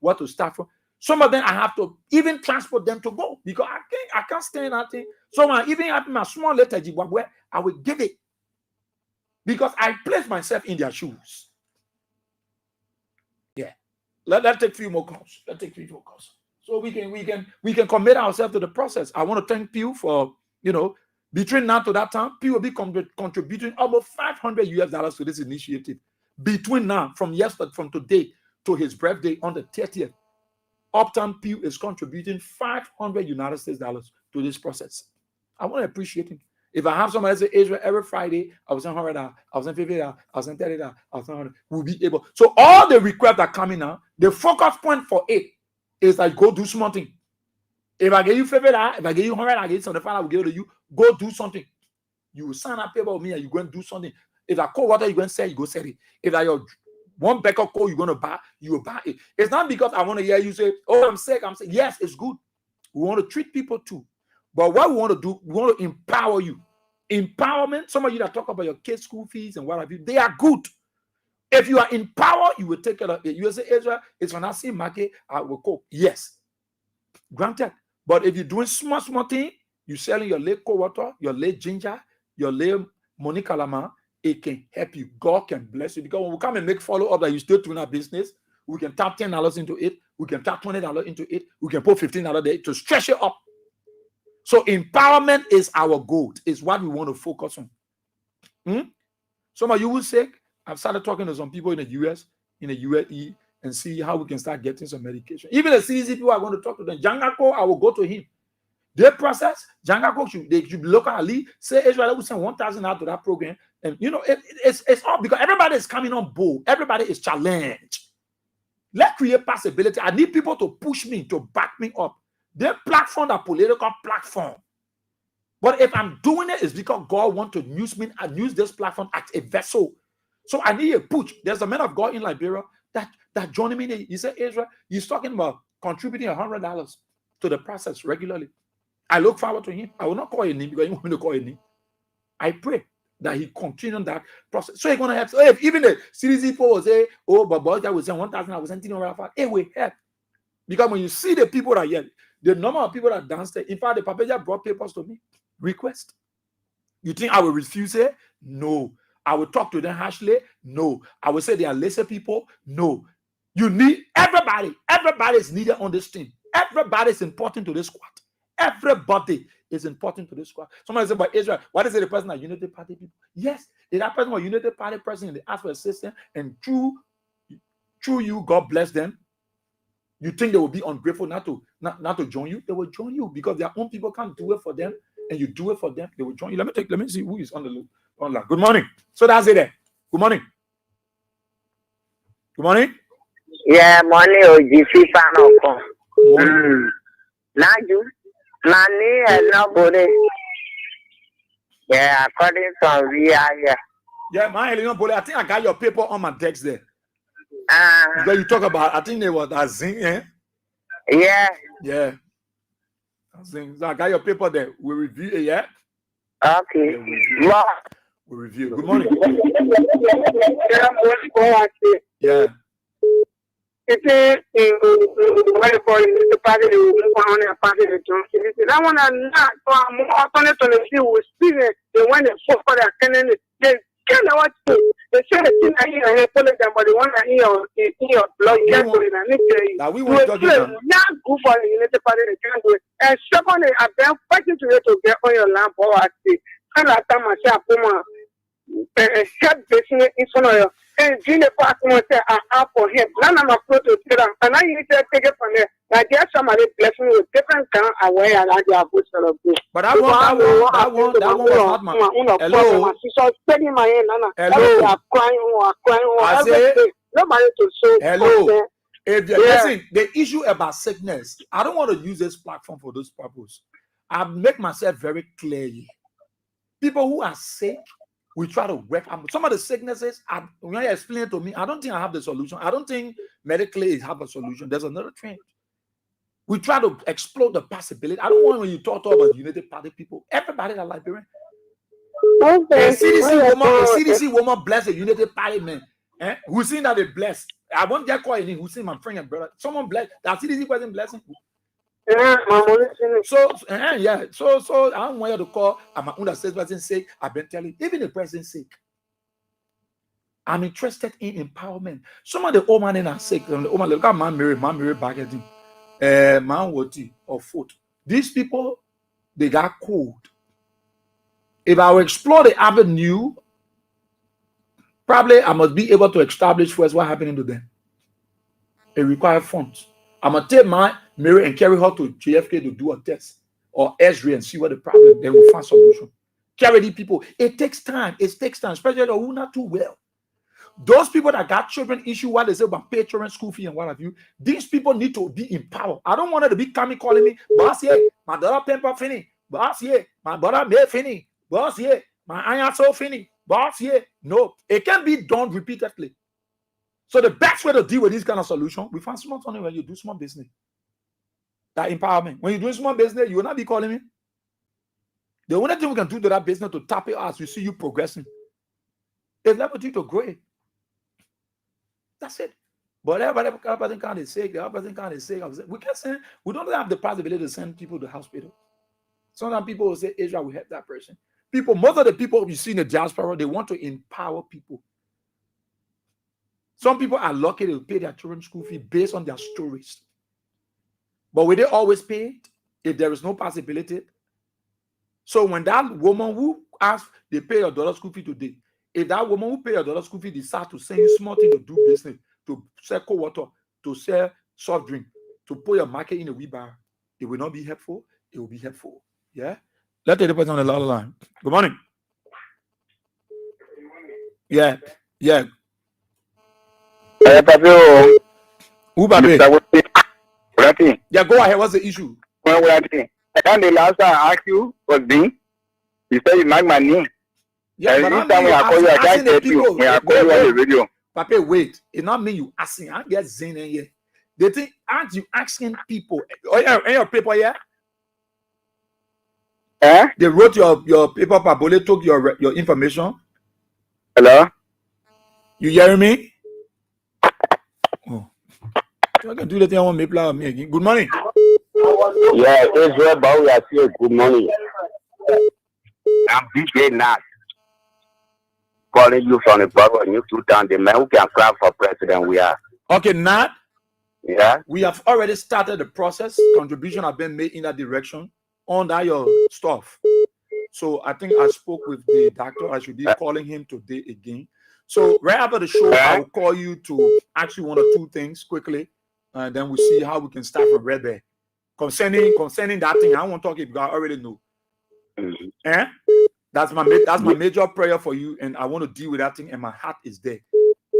what to start from. Some of them I have to even transport them to go because I can't stay in that thing. So I even have my small letter where I will give it because I place myself in their shoes. Yeah. Let's take a few more calls. So we can commit ourselves to the process. I want to thank Pew for, between now to that time, Pew will be contributing almost $500 to this initiative. Between now, from today to his birthday on the 30th, Uptown Pew is contributing $500 United States dollars to this process. I want to appreciate him. If I have somebody say Israel every Friday, I was $100, I was $50, I was $30, I was $100, we'll be able. So all the requests are coming now. The focus point for it is like go do something. If I give you $50, if I give you $100, I give you $75, I will give it to you. Go do something. You will sign a paper with me and you go and do something. If I cold water, you go and sell, you go sell it. If I your one pack of coal you're going to buy, you will buy it. It's not because I want to hear you say, oh, I'm sick. Yes, it's good. We want to treat people too. But what we want to do, we want to empower you. Empowerment, some of you that talk about your kids' school fees and what have you, they are good. If you are empowered, you will take care of it. You will say, Israel, it's when I see market, I will cook. Yes. Granted. But if you're doing small thing, you're selling your late cold water, your late ginger, your late money calama, it can help you. God can bless you. Because when we come and make follow-up that you still doing our business, we can tap $10 into it. We can tap $20 into it. We can put $15 there to stretch it up. So empowerment is our goal. It's what we want to focus on. Some of you will say, I've started talking to some people in the US, in the UAE, and see how we can start getting some medication. Even the CDC people are going to talk to them. Jangako, I will go to him. Their process, Jangako should be locally say Israel will send 1,000 out to that program. And it's all because everybody is coming on board. Everybody is challenged. Let's create possibility. I need people to push me, to back me up. Their platform, a political platform. But if I'm doing it, it's because God wants to use me and use this platform as a vessel. So I need a push. There's a man of God in Liberia that joined me. He said, Israel, he's talking about contributing $100 to the process regularly. I look forward to him. I will not call a name because he want me to call a name. I pray that he continue that process. So he's going to help. So if even the CDC people will say, oh, but boy, I was saying 1,000, I was saying it will help. Because when you see the people that are here, the number of people that downstairs, in fact, the Papaja brought papers to me. Request. You think I will refuse it? No. I will talk to them harshly? No. I will say they are lesser people? No. You need everybody. Everybody is needed on this team. Everybody is important to this squad. Everybody is important to this squad. Somebody said, but Israel, what is it, the person that Unity Party people? Yes, if that person was Unity Party person and they ask for assistance, and through you, God bless them, you think they will be ungrateful not to join you? They will join you because their own people can't do it for them, and you do it for them, they will join you. Let me see who is on the loop. Online. Good morning. So that's it there. Good morning. Good morning. Yeah, morning, OGC fan. Naju. Nani and nobody. Yeah, according to BOYE. Yeah, my I think I got your paper on my text there. Because you talk about, I think they were that zing, eh? Yeah. Yeah. So I got your paper there. We review it, yeah? Okay. Yeah, we review. Good morning. Yeah. That one not alternate to the few with spirit. They went and fought for their cannon. They can't know what to do. They said it in here, but the one that in your blood, we want to not good for the United Party. They can't do it. And secondly, I've been fighting to get on your lamp or I see. And I tell myself, help business in front of you. And Gina Pastor said, I have for him. None of my photos, and I need to take it from there. Like there's somebody blessing with different kind of way and I have good sort of good. But that one was not my. Hello. She's spending my hand, Nana. Hello. I'm crying, I every day. Nobody to show. Hello. If you're listen, the issue about sickness, I don't want to use this platform for those purposes. I make myself very clear here. People who are sick, we try to work. Some of the sicknesses, when you explain it to me, I don't think I have the solution. I don't think medically have a solution. There's another trend. We try to explore the possibility. I don't want when you talk about United Party people, everybody that Liberian. A CDC woman bless the United Party man. Who seen that they blessed? I won't get caught in who seen my friend and brother. Someone blessed. That CDC person blessing. Yeah, So I don't want you to call. I'm an under person sick. I've been telling even the person sick. I'm interested in empowerment. Some of the old man are sick. The old man look at man married back at him. Man woti or foot. These people they got cold. If I will explore the avenue, probably I must be able to establish first what happening to them. It requires funds. I'm gonna take my Mary and carry her to JFK to do a test or Esri and see what the problem. Then we'll find solution. Carry these people. It takes time. It takes time, especially who not too well. Those people that got children issue what they say about pay children school fee and what have you. These people need to be empowered. I don't want them to be coming calling me, boss, yeah, my daughter pamper finny, boss, yeah, my brother may finny, boss, yeah, my iron so finny, boss, yeah. No, it can be done repeatedly. So the best way to deal with this kind of solution, we find small money when you do small business. That empowerment. When you do small business, you will not be calling me. The only thing we can do to that business to tap it as we see you progressing is level you to grow it. That's it. But everybody person can't is sick, the other person can't is sick. We can't send, we don't have the possibility to send people to the hospital. Sometimes people will say Israel will help that person. People, most of the people you see in the diaspora, they want to empower people. Some people are lucky to pay their children's school fee based on their stories. But will they always pay it if there is no possibility? So when that woman who asks, they pay your daughter's school fee today, if that woman who pay your daughter's school fee decides to send you small thing to do business, to sell cold water, to sell soft drink, to put your market in a wheelbarrow, it will not be helpful. It will be helpful. Yeah? Let's take the person on the other line. Good morning. Yeah. Yeah. Who baby? Yeah, go ahead. What's the issue? Well, and the last time I asked you was me. You said you knocked my knee. Yeah, but this time when I call you, I can't get you. When I call you on the radio. Papa, wait. It not mean you asking. I get Zin in here. They think, aren't you asking people? Oh, yeah, in your paper, yeah? Eh? They wrote your paper, Pabole took your information. Hello? You hearing me? Oh. I can do the thing I want me play with me again. Good morning. Yeah, Israel BOYE-WEAH SIEH. Good morning. I'm DJ Nat. Calling you from the borough of New Town, the man who can cry for president we are. Okay, Nat. Yeah. We have already started the process. Contribution have been made in that direction under your stuff. So I think I spoke with the doctor. I should be calling him today again. So right after the show, I will call you to ask you one or two things quickly, and then we'll see how we can start from Red Bear. Concerning that thing, I won't talk it because I already know. That's my major prayer for you, and I want to deal with that thing, and my heart is there.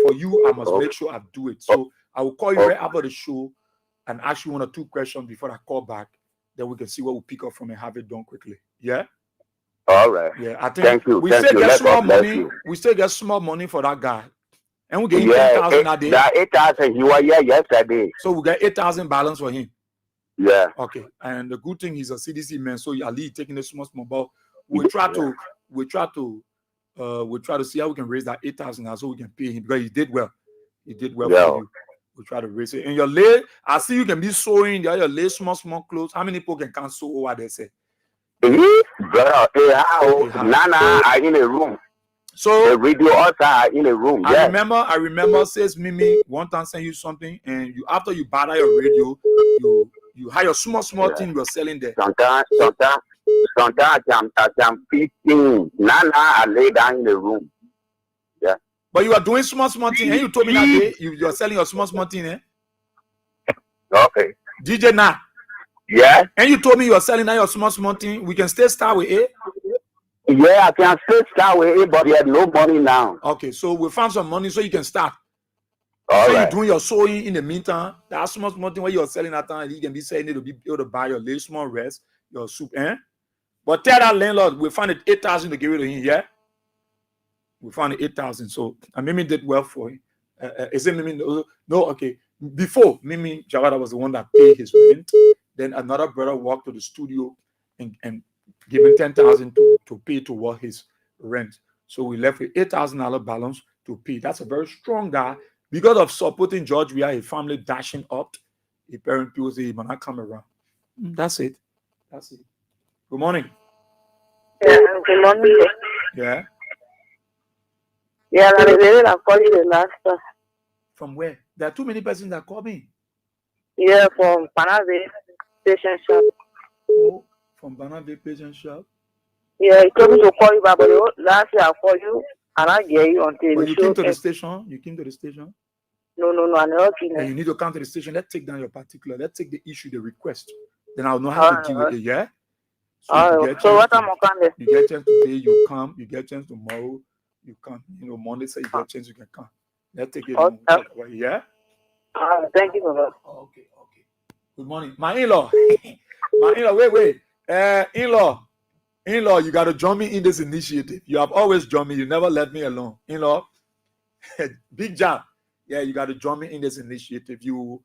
For you, I must make sure I do it. So I will call you right after the show and ask you one or two questions before I call back. Then we can see what we pick up from and have it done quickly. Yeah? All right. Yeah, I think thank you. We still get small money. We still get small money for that guy. And we get 10,000 a day. That 8,000, you were here yesterday. So we get 8,000 balance for him. Yeah. Okay. And the good thing, he's a CDC man, so at least taking a small, but we try to see how we can raise that 8,000 so we can pay him because he did well. He did well for you. We try to raise it. And your lay, I see you can be sewing. Your lay small clothes. How many people can sew over there? Say, brother, Nana are in a room. So the radio also are in a room. I remember says Mimi one time send you something, and you after you buy your radio, you hire a small thing you're selling there. Sometimes I'm 15. Nana, I lay down in the room. Yeah. But you are doing small thing, and you told me that day you are selling your small thing, eh? Okay. DJ now. Yeah. And you told me you are selling now your small thing. We can still start with it. Yeah, I can still start with it, but you have no money now. Okay, so we found some money so you can start. All right. You're doing your sewing in the meantime. That small thing where you're selling that time, you can be selling it to be able to buy your little small rest, your soup, eh? But tell that landlord we found it 8,000 to give it to him, yeah? We found it 8,000. So Mimi did well for him. Is it Mimi? No, okay. Before Mimi Jawada was the one that paid his rent. Then another brother walked to the studio and gave him 10,000 to pay toward his rent. So we left with $8,000 balance to pay. That's a very strong guy. Because of supporting George, we are a family dashing up. A parent people say he might not come around. That's it. That's it. Good morning. Yeah, good morning. Yeah. Yeah, I call you the last time. From where? There are too many persons that call me. Yeah, from Panave Patient Shop. Oh, from Panave Patient Shop? Yeah, he told me to call you back, but last year I called you and I get you until but you came to the station? You came to the station? No, I never came. And you need to come to the station. Let's take down your particular. Let's take the issue, the request. Then I'll know how to deal with it, yeah? So what I'm coming? You get a chance today, you come. You get a chance tomorrow, you come. You know, Monday, say you get a chance, you can come. Let's take it. Yeah? Thank you, Baba. Okay. Good morning. My in-law. Wait. In-law, you got to join me in this initiative. You have always joined me. You never let me alone. In-law, big job. Yeah, you got to join me in this initiative. You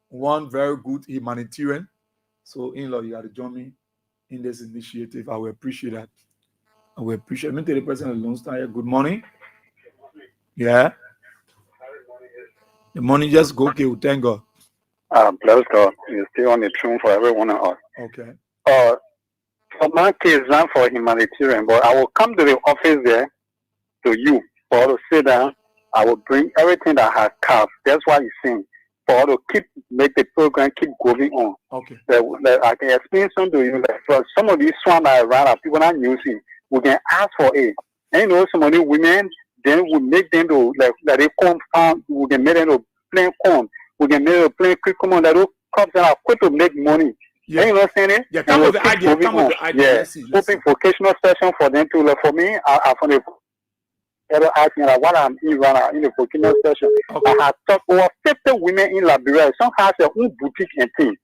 one very good humanitarian. So, in-law, you got to join me in this initiative. I will appreciate that. Let me tell the person alone. Good morning. Yeah. The money just go okay. Thank God. Bless God. You're still on the tune for everyone else. Okay. For my case, not for humanitarian, but I will come to the office there to you for all to sit down. I will bring everything that has carved. That's why you sing. For all to make the program keep going on. Okay. I can explain something to you. Like for some of these swans that around people not using, we can ask for it. And you know, some of the women, then we make them to like they come farm. We can make them to plant corn. We can make them to plant cucumber. That those crops that are quick to make money. Yeah. You know what I'm saying? Yeah, come with the idea. Yeah. Let's see. Open vocational session for them to like for me. I found the ever ask me like what I'm in right now in the vocational session. Okay. I have talked over 50 women in Liberia. Some have their own boutique and things.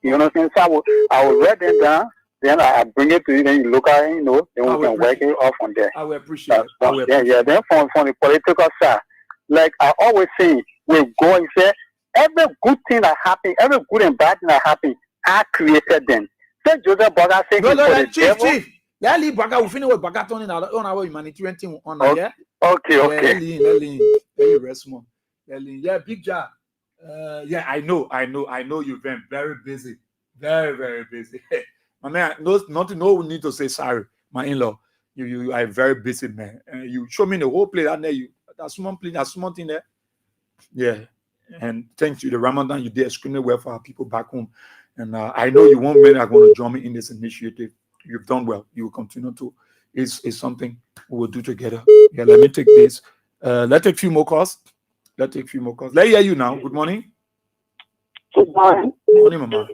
You know what I'm saying? So I will write them down. Then I bring it to you. Then you look at it, you know. Then we can work it off on there. I will appreciate it. Yeah. Then from the political side, like I always say, we go and say every good thing that happens, every good and bad thing that happens, I created them. Say Joseph Boga say no, Chief. Let leave Baga. We finish with Baga turning on our humanitarian team on yeah. Okay. Let you rest more. Yeah, big job. Yeah, I know you've been very busy. Very, very busy. My man, no need to say sorry. My in-law, you are a very busy man. You show me the whole place out there. That's small place, that's small thing there. Yeah. And thanks to the Ramadan, you did extremely well for our people back home. And I know you won't many are going to join me in this initiative. You've done well. You will continue to. It's something we will do together. Yeah, let me take this. Let's take a few more calls. Let's hear you now. Good morning. Good morning. Good morning, Mama.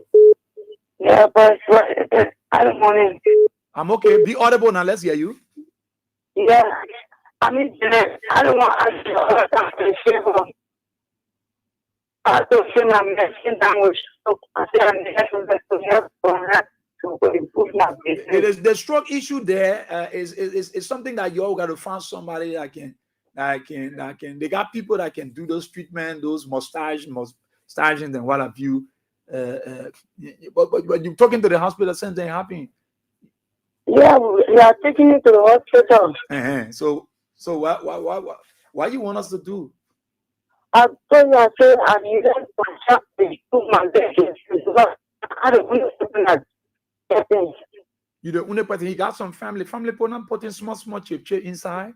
Yeah, but good morning. I'm okay. Be audible now. Let's hear you. Yeah. I mean, I don't want to ask you all the favor. I don't feel I'm messing down with stroke. I say I'm to help on that to improve my business. It is the stroke issue there is something that you all got to find somebody that can. They got people that can do those treatment, those massaging and what have you. But you're talking to the hospital, something happening. Yeah, we are taking it to the hospital. So what you want us to do? I told you, I needed to improve my business. I don't want to that thing. You the only person. He got some family putting small chip inside.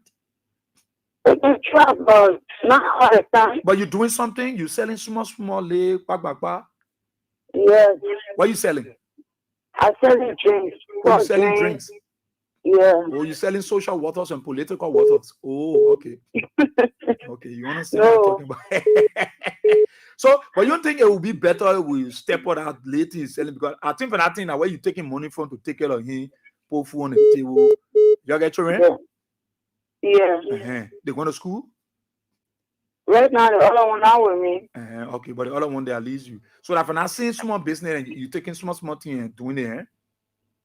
We can try, but not all the time. But you're doing something. You're selling small leg, Yes. What are you selling? I'm selling drinks. What are you selling drinks? Yeah. Oh, you're selling social waters and political waters. Oh, okay. Okay, you understand what I'm talking about? So, but you don't think it would be better if we step on that lady is selling? Because I think for that thing, that where you taking money from to take care of him, put food on the table. You get children? Yeah. They going to school? Right now, the other one out with me. Okay, but the other one, they at least you. So that for not seeing small business and you taking small thing and doing it,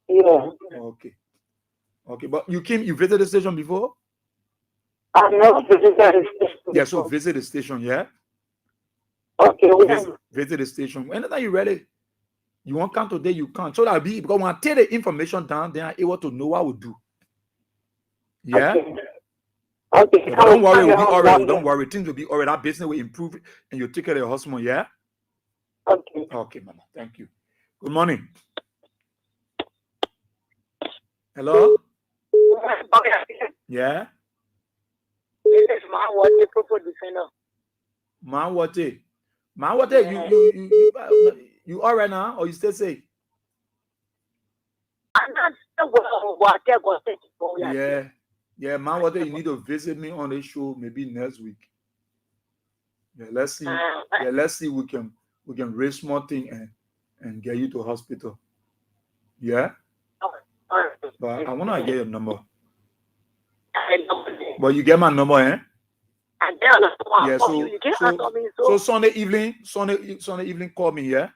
Yeah. Okay. Okay, but you visited the station before? I never visited the station. Yeah, so visit the station, yeah? Okay, visit the station. Anytime you're ready, you won't come today, you can't. So that because when I take the information down, they are able to know what we do. Yeah? Okay. Yeah, but don't worry, we'll be all right. Don't worry, things will be all right. That business will improve and you take care of your husband, yeah? Okay. Okay, mama. Thank you. Good morning. Hello? Yeah? This is my water proper defender. My water. You all right now or you still safe? I'm not sure what Yeah, man, what you need to visit me on the show maybe next week. Yeah, let's see. Yeah, let's see we can raise small thing and get you to hospital. Yeah? But I wanna get your number. But you get my number, eh? Yeah, so Sunday evening, call me, yeah?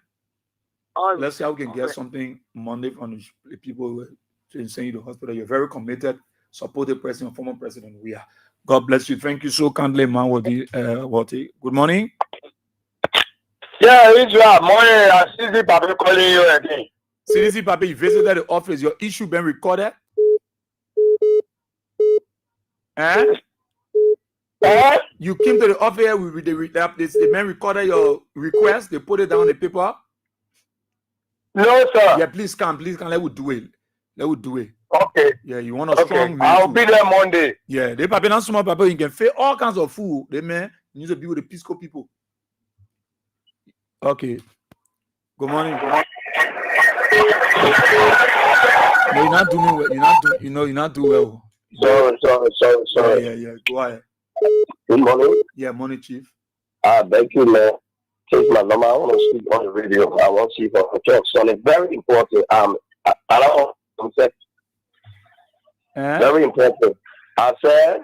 Let's see how we can get something Monday from the people to send you to hospital. You're very committed, supported president, former president. We are. God bless you. Thank you so kindly, man. Good morning. Yeah, Israel. Morning. I see the Papa calling you again. CDC Papa, you visited the office. Your issue been recorded? You came to the office with the man recorded your request. They put it down on the paper. No, sir. Yeah, please come. Let me do it. Okay. Yeah, you want a strong man. I'll be there Monday. Yeah, they Papa not small Papa. You can feel all kinds of food. They man you need to be with the Pisco people. Okay. Good morning. No, you're not doing well. You're not doing well. Sorry. Yeah. Go ahead. Good morning. Yeah, morning, Chief. Thank you, man. Take my number. I want to speak on the radio. I want to see for a talk. So it's very important. I don't know. Very important. I said,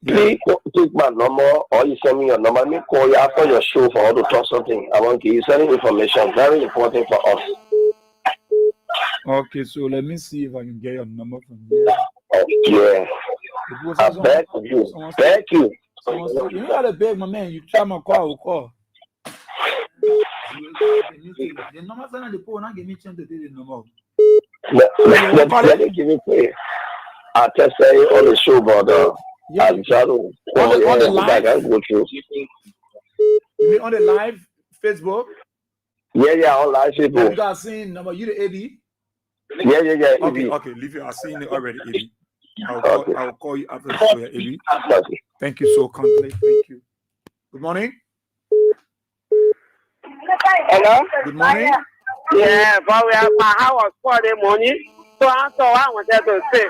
please take my number or you send me your number. Let me call you after your show for all to talk something. I want to give you some information. Very important for us. Okay, so let me see if I can get your number from you. Yeah. I beg you. Thank you. You gotta beg my man. You try my call, I will call. The number send the phone, not give me chance to do the number. Let me give it to you. I'll just say on the show, but I'll try to on the live. Go through. You mean on the live Facebook? Yeah, on live Facebook. You guys seen number? You the AD? Yeah. Okay, leave it. I've seen it already, AD. I'll call you after the show, AD. Thank you so kindly. Thank you. Good morning. Hello? Good morning. Yeah, but we have my house for the money. So I wanted to say,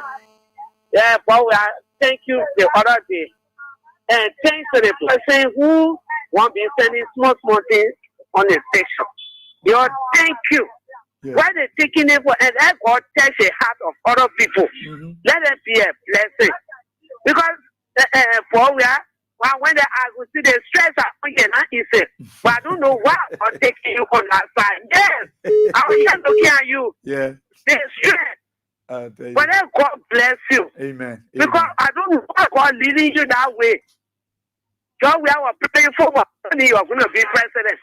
yeah, but we are thank you the other day. And thanks to the person who won't be sending small things on the station. Your thank you. Yeah. Why they taking it for and let God touch the heart of other people. Let it be a blessing. Because for we are when they are see the stress again, but I don't know why I'm taking you on that side. Yes, I'm here looking at you. Yeah. The stress. But then God bless you. Amen. Because I don't know why God leading you that way. God, we are praying for what you are going to be president.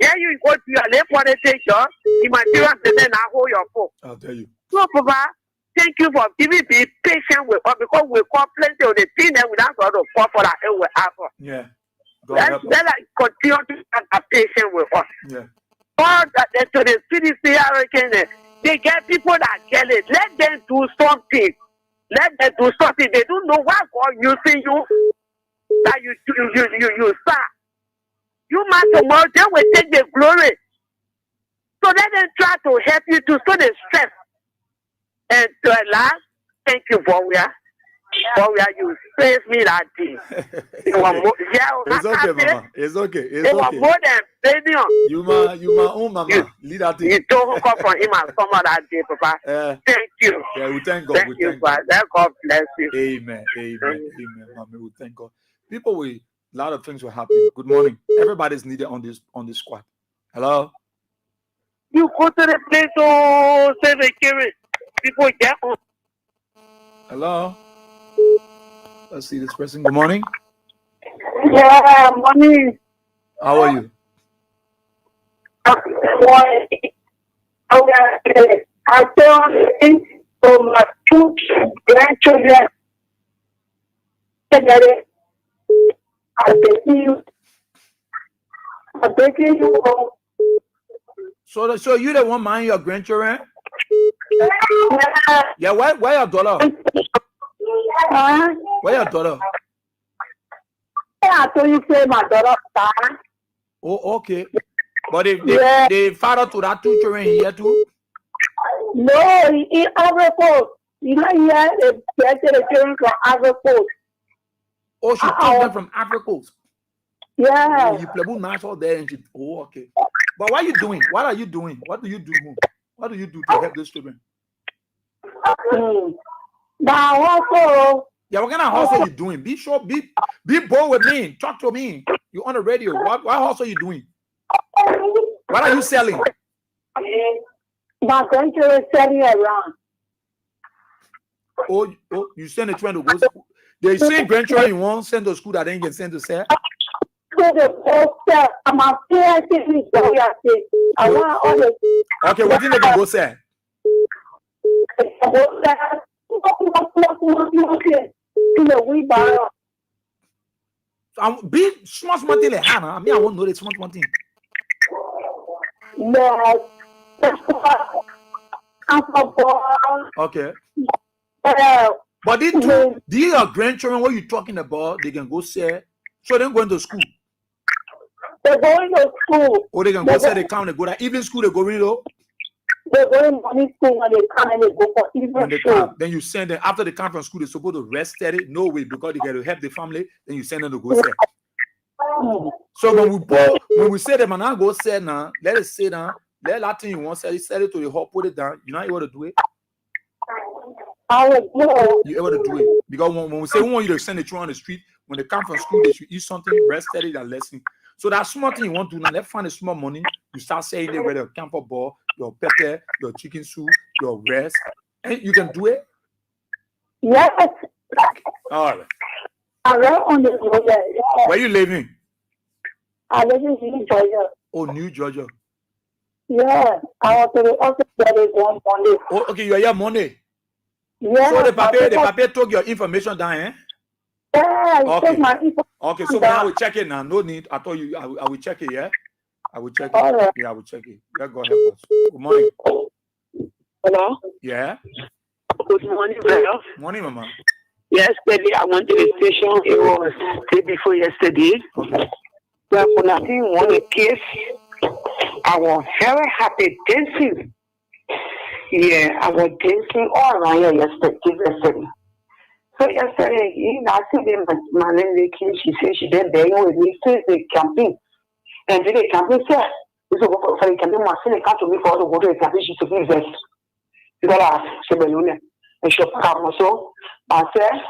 Yeah, you go to your left politician, the material and then I hold your phone. I'll tell you. So, Papa, thank you for giving me patient with us because we call plenty of the things that we don't sort of fall for that it will happen. Yeah. Then I continue to have patient with us. Yeah. All that to the CDC, they get people that get it. Let them do something. They don't know why God using you that you start. You man tomorrow, they will take the glory. So let them try to help you to show the strength. And to last, thank you, BOYE-WEAH. BOYE-WEAH, you saved me that day. It was more, yeah, It's okay, Mama. It's okay. It's it was okay. more than billion. You my own Mama. Lead that thing. You don't hook up from him and summer that day, Papa. Thank you. Yeah, we thank God. Thank you, God. Let God bless you. Amen. Amen. Mama, we thank God. People, a lot of things were happening. Good morning. Everybody's needed on this squad. Hello. You go to the place to save a carry. People get on. Hello. Let's see this person. Good morning. Yeah, morning. How are you? I tell you to my two grandchildren. I'm begging you. So you the one mind your grandchildren? Yeah, why your daughter? Where your daughter? I told you say my daughter. Oh, okay. But the father to that two children here too? No, he Ivory Coast. You know, here they get the children from Ivory Coast. Oh, she took them from Ivory Coast. Yeah. Oh, you play good match all there and she. Oh, okay. But what are you doing? What are you doing? What do you do? What do you do to help these children? Now also. Yeah, what kind of hustle you doing? Be sure, be bold with me. Talk to me. You're on the radio. What hustle you doing? What are you selling? My grandchildren selling around. Oh, you send a children to go. They say grandchildren you want send to school that then you can send to sell. I'm a parent. I want all the. Okay, what did they can go sell? Be small thing like Hannah. I mean, I won't know the small thing. No. Okay. But these are grandchildren. What you talking about? They can go sell. So they're going to school. They're going to school. Or they can go sell. They come. They go to evening school. They go read though. They're going morning school when they come and they go for evening school. Then you send them after they come from school. They're supposed to rest steady. No way, because they got to help the family. Then you send them to go sell. So when we say them and now go sell now, let us say now. Let that thing you want sell it to the hop, put it down. You're not able to do it. You're able to do it because when we say we want you to send the children on the street, when they come from school, they should eat something, rest steady, and lesson. So that small thing you want to do now, let's find a small money. You start saying it whether your camper ball, your pepper, your chicken soup, your rest, and you can do it. Yes. All right. I live on the road. Where you living? I live in New Georgia. Oh, New Georgia. Yeah, I want to also get it on Monday. Oh, okay, you are here Monday. Yeah. So the paper took your information down, eh? Yeah, okay. My information okay, so now I will check it now. No need. I told you I will check it, yeah? I will check it. Right. Yeah, I will check it. Yeah, go help us. Good morning. Hello? Yeah. Good morning, brother. Morning, Mama. Yesterday I went to the station. It was day before yesterday. Okay. But when I didn't want a case, I was very happy dancing. Yeah, I was dancing all around here yesterday. So yesterday, I see my lady, she said she did bang with me since the camping. And then the camping said, this is for the camping, my son come to me for to go to the camping, she took me vest. Because she balloon and she come also. I said,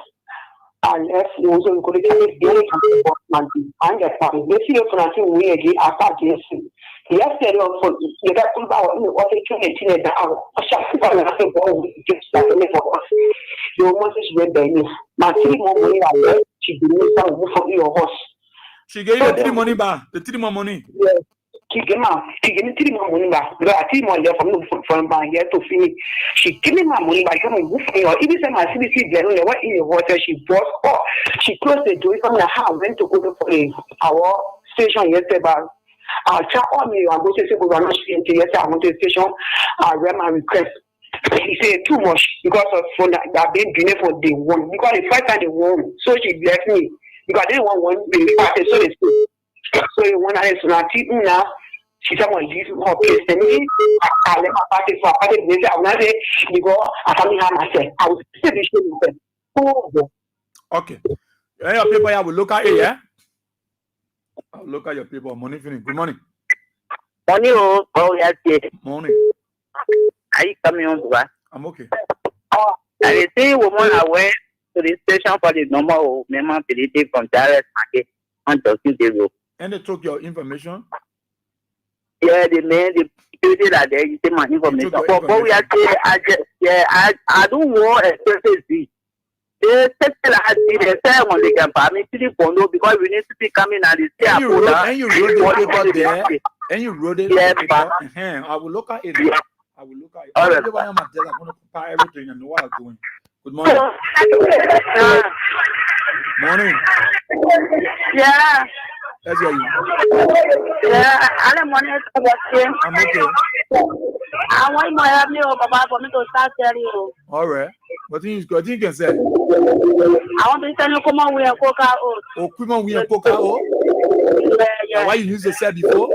I left you also go to the camping for monthly. I get party. This year for nothing we again after dancing. Yesterday, you got to buy what they can get the hour. I shall see nothing wrong with just like for us. You almost read the my 3 more money I left. She gave me some for your horse. She gave you 3 money back. The 3 more money. Yeah. She gave me 3 more money back. Because I 3 more left from my here to finish. She gave me my money back. Come on, even say my CBC there, no, what in the water she bought. Oh, she closed the door from the house. Went to go to our station yesterday. I'll try on me. I'm going to say, I'm not saying to yesterday. I went to the station. I read my request. He said too much because of phone that been doing it for day one. Because the first time they won, so she left me. Because they didn't want one the party, so they stood. So when I said now, She said, "Well, you are kissing me. I let my party for a party. I will say, you go, I can't have myself. I will say this thing." Oh, okay. Your paper, I will look at it, yeah? I'll look at your paper. Morning, finish. Good morning. Morning, oh, BOYE-WEAH SIEH. Morning. Are you coming on, Buba? I'm okay. I see woman I went to the station for the normal member from Dallas Market on talking to you. And they took your information? Yeah, the man, the people that they take my information. But BOYE-WEAH SIEH, I don't want a specific. They said they say when they can buy me to the condo because we need to be coming and they say and you wrote the paper there. And you wrote it. Yeah, I will look at it. Yeah. I will look at it. All right. I'm going to prepare everything and know what I'm doing. Good morning. Morning. Yeah. Let's hear you. Yeah, I don't want to watch him. I'm okay. I want my help me for me to start telling you. All right. What thing you can say? I want to tell you come on with a coca. Oh, come on with a coca. Yeah. Why you used to sell before?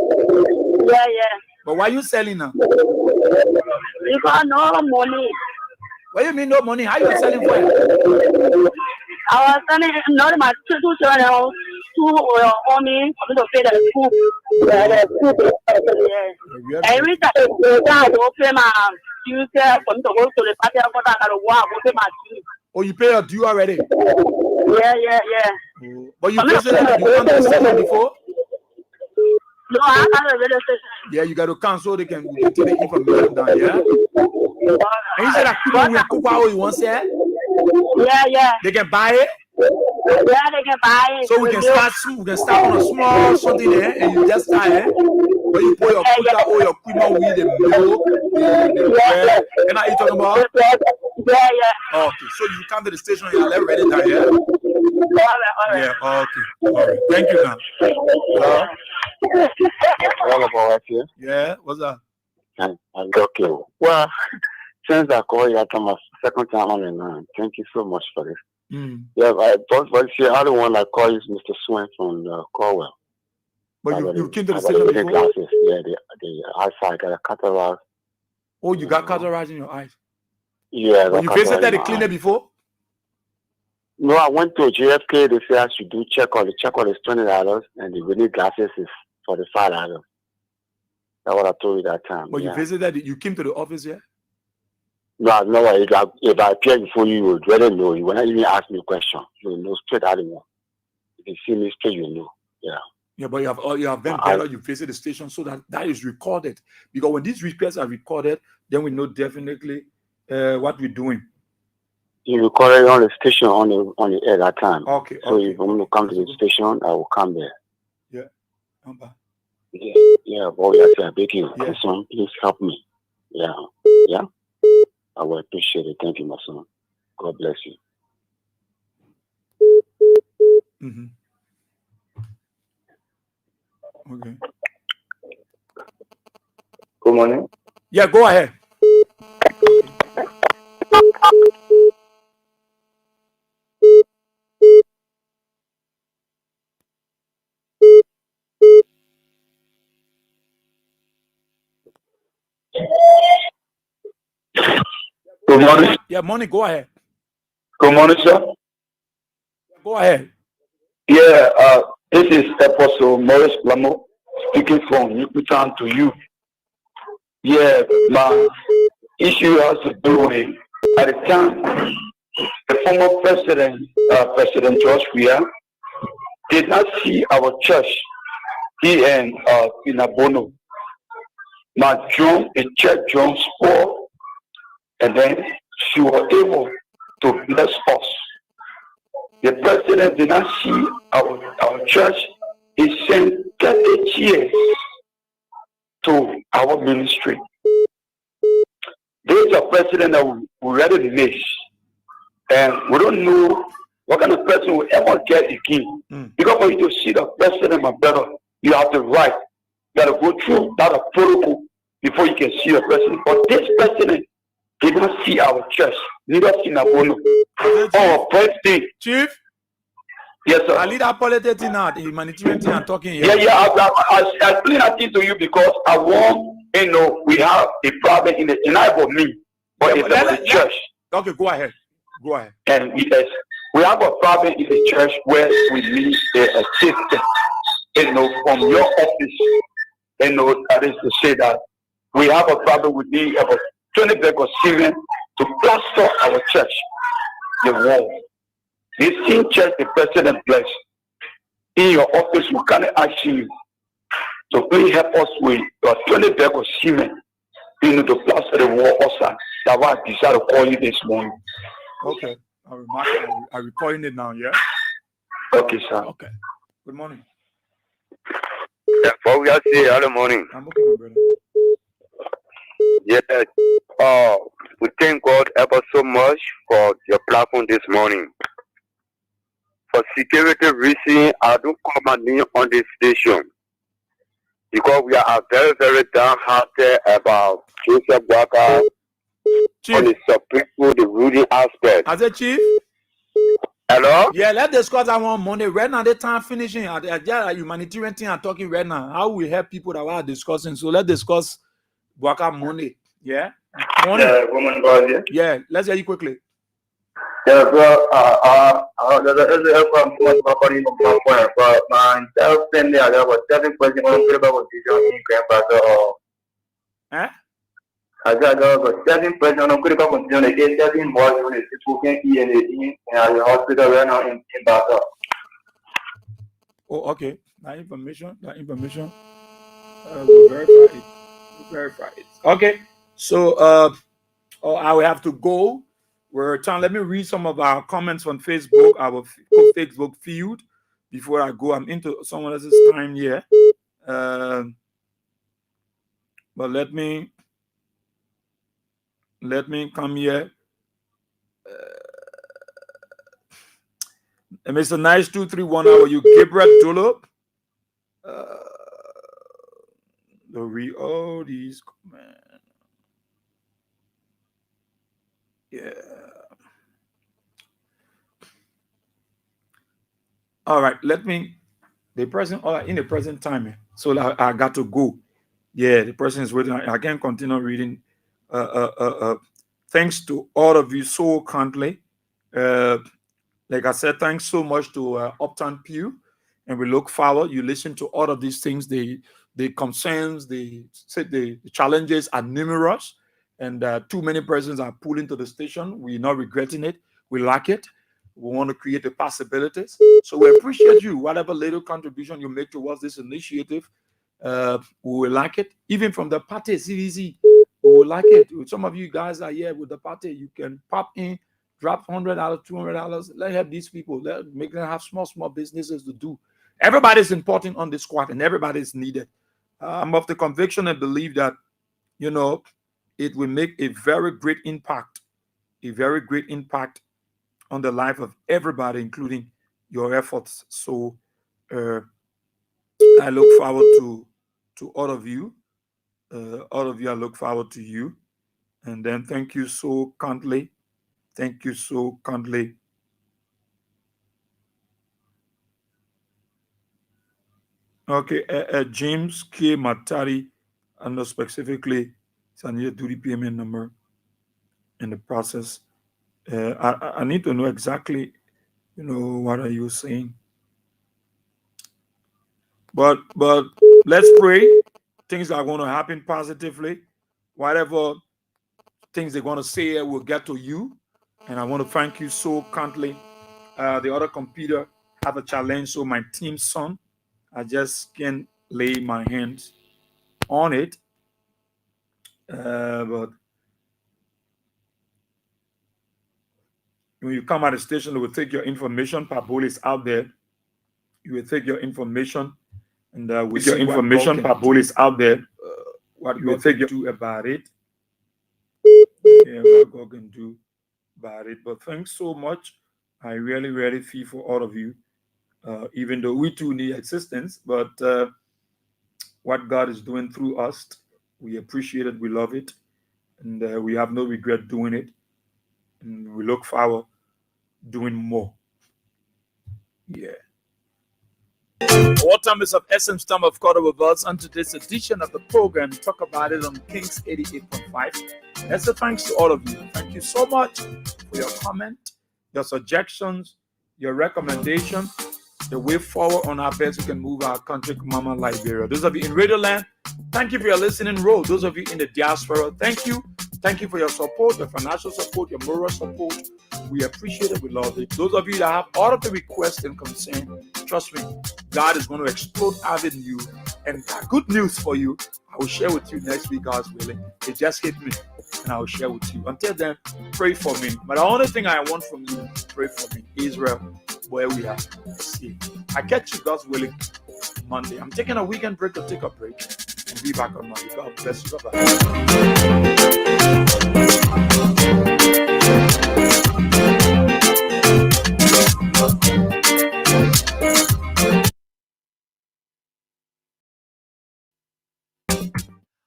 Yeah. But why you selling now? Because no money. What do you mean no money? How you selling for it? I was selling not my two children. On me to pay the school. Every time I go pay my dues for me to go to the party, I gotta walk, pay my dues. Oh, you pay your due already? Yeah. But you visited the station before? No, I can't really station. Yeah, you got to cancel. They can take the information down, yeah? And you said that people will cook out you want to say? Yeah. They can buy it? Yeah, they can buy it. So we can start on a small something there and you just start it. But you pour your kuta or your creamer with the milk, the bread. And now you talking about? Yeah. Okay, so you come to the station and you're ready down, yeah? All right. Yeah, okay. All right. Thank you now. Hello? Yeah, what's that? I'm okay. Well, since I called you after my second time on the line, thank you so much for this. Yeah, I the other one I call is Mr. Swain from Corwell. But you came to the station before? Glasses. Yeah, the eyesight got a cataract. Oh, you got cataract in your eyes? Yeah. But you visited the clinic before? No, I went to JFK. They say I should do check-up. The check-up is $20 and the reading glasses is $45. That's what I told you that time. But you visited, you came to the office, yeah? No, if I appear before you would rather know. You will not even ask me a question. You will know straight out of me. If you see me straight, you know. Yeah. Yeah, but you have been better. You visit the station so that is recorded. Because when these repairs are recorded, then we know definitely what we're doing. You recorded on the station on the air that time. Okay. So if I'm going to come to the station, I will come there. Yeah. Yeah, BOYE-WEAH SIEH, I beg you. Yeah. Son, please help me. Yeah. I will appreciate it. Thank you, my son. God bless you. Okay. Good morning. Yeah, go ahead. Good morning. Yeah, money, go ahead. Good morning, sir. Go ahead. Yeah, this is Apostle Morris Plamo speaking from Yukutan to you. Yeah, my issue has to do with, at the time, the former president, President George Weah, did not see our church here in Abono. My John, the church John spoke, and then she was able to bless us. The president did not see our church. He sent 30 years to our ministry. This is a president that we already miss. And we don't know what kind of person will ever get again. Because for you to see the president, my brother, you have to write. You got to go through that protocol before you can see the president. But this president did not see our church, neither see Nabono. Our birthday. Chief? Yes, sir. I lead that politics now, the humanitarian thing I'm talking here. I explain that thing to you because I want, we have a problem in the not for me, but it's about the church. Okay, go ahead. Go ahead. And yes, we have a problem in the church where we need a system, from your office, that is to say that we have a problem. We need about 20 bags of cement to plaster our church, the wall. This same church, the president bless. In your office, we can ask you to please help us with 20 bags of cement, to plaster the wall outside. That's why I decided to call you this morning. Okay. I'm recording it now, yeah? Okay, sir. Okay. Good morning. Yeah, BOYE-WEAH SIEH, good morning. I'm okay, my brother. Yeah, we thank God ever so much for your platform this morning. For security reasons, I don't call my name on this station because we are very, very downhearted about Joseph Walker on the Supreme Court, the ruling aspect. As a chief? Hello? Yeah, let's discuss that one Monday. Right now, the time finishing. Yeah, humanitarian thing I'm talking right now. How we help people that we are discussing. So let's discuss Walker Monday. Yeah? Morning. Yeah, woman, God, yeah. Yeah, let's get you quickly. Yeah, bro. There's a help from somebody from my point, but my self-standing, I got 7 questions on the about the grandfather. Eh? I got 7 questions on critical condition. They get 7 boys on the people can eat and in the hospital right now in Bata. Oh, okay. That information. We'll verify it. Okay. So I will have to go. Let me read some of our comments on Facebook, our Facebook feed before I go. I'm into someone else's time here. But let me come here. Mr. Nice 231, how are you? Gabriel Dolo. All these, man. Yeah. All right, in the present time. So I got to go. Yeah, the person is waiting. I can't continue reading. Thanks to all of you so kindly. Like I said, thanks so much to Uptown Pew, and we look forward. You listen to all of these things. The concerns, the challenges are numerous, and too many persons are pulling to the station. We're not regretting it. We like it. We want to create the possibilities. So we appreciate you. Whatever little contribution you make towards this initiative, we will like it. Even from the party, CDC, we will like it. Some of you guys are here with the party. You can pop in, drop $100, $200. Let's help these people. Let's make them have small businesses to do. Everybody's important on this squad, and everybody's needed. I'm of the conviction and believe that, it will make a very great impact on the life of everybody, including your efforts. So I look forward to all of you. I look forward to you. And then thank you so kindly. Thank you so kindly. Okay, James K. Matari, I know specifically, I need to do the payment number in the process. I need to know exactly, what are you saying? But let's pray. Things are going to happen positively. Whatever things they're going to say will get to you. And I want to thank you so kindly. The other computer have a challenge, so my team's son, I just can't lay my hands on it. But when you come at the station, they will take your information. Pabol is out there. You will take your information, and with your information, Pabol is out there. What you will take you do about it? Yeah, what God can do about it. But thanks so much. I really feel for all of you. Even though we too need assistance, but what God is doing through us, we appreciate it, we love it, and we have no regret doing it, and we look forward doing more. Yeah. What time is of essence time of quarter with us on today's edition of the program. Talk about it on Kings 88.5. That's a thanks to all of you. Thank you so much for your comment, your suggestions, your recommendation, the way forward on our best we can move our country, Mama Liberia. Those of you in Radio Land, thank you for your listening role. Those of you in the diaspora, thank you. Thank you for your support, your financial support, your moral support. We appreciate it. We love it. Those of you that have all of the requests and concern, trust me, God is going to explode having you. And good news for you, I will share with you next week, God's willing. It just hit me, and I will share with you. Until then, pray for me. But the only thing I want from you, pray for me. Israel, where we are. See, I catch you, God's willing, Monday. I'm taking a weekend break to take a break. And be back on Monday. God bless you. Bye-bye.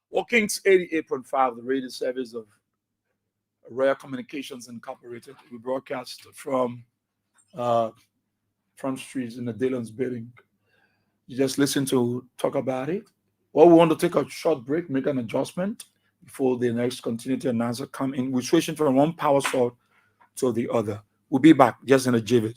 Well, Kings 88.5, the radio service of Royal Communications Incorporated. We broadcast from Front Streets in the Dillon's building. You just listen to talk about it. Well, we want to take a short break, make an adjustment before the next continuity announcer come in. We're switching from one power source to the other. We'll be back just in a jiffy.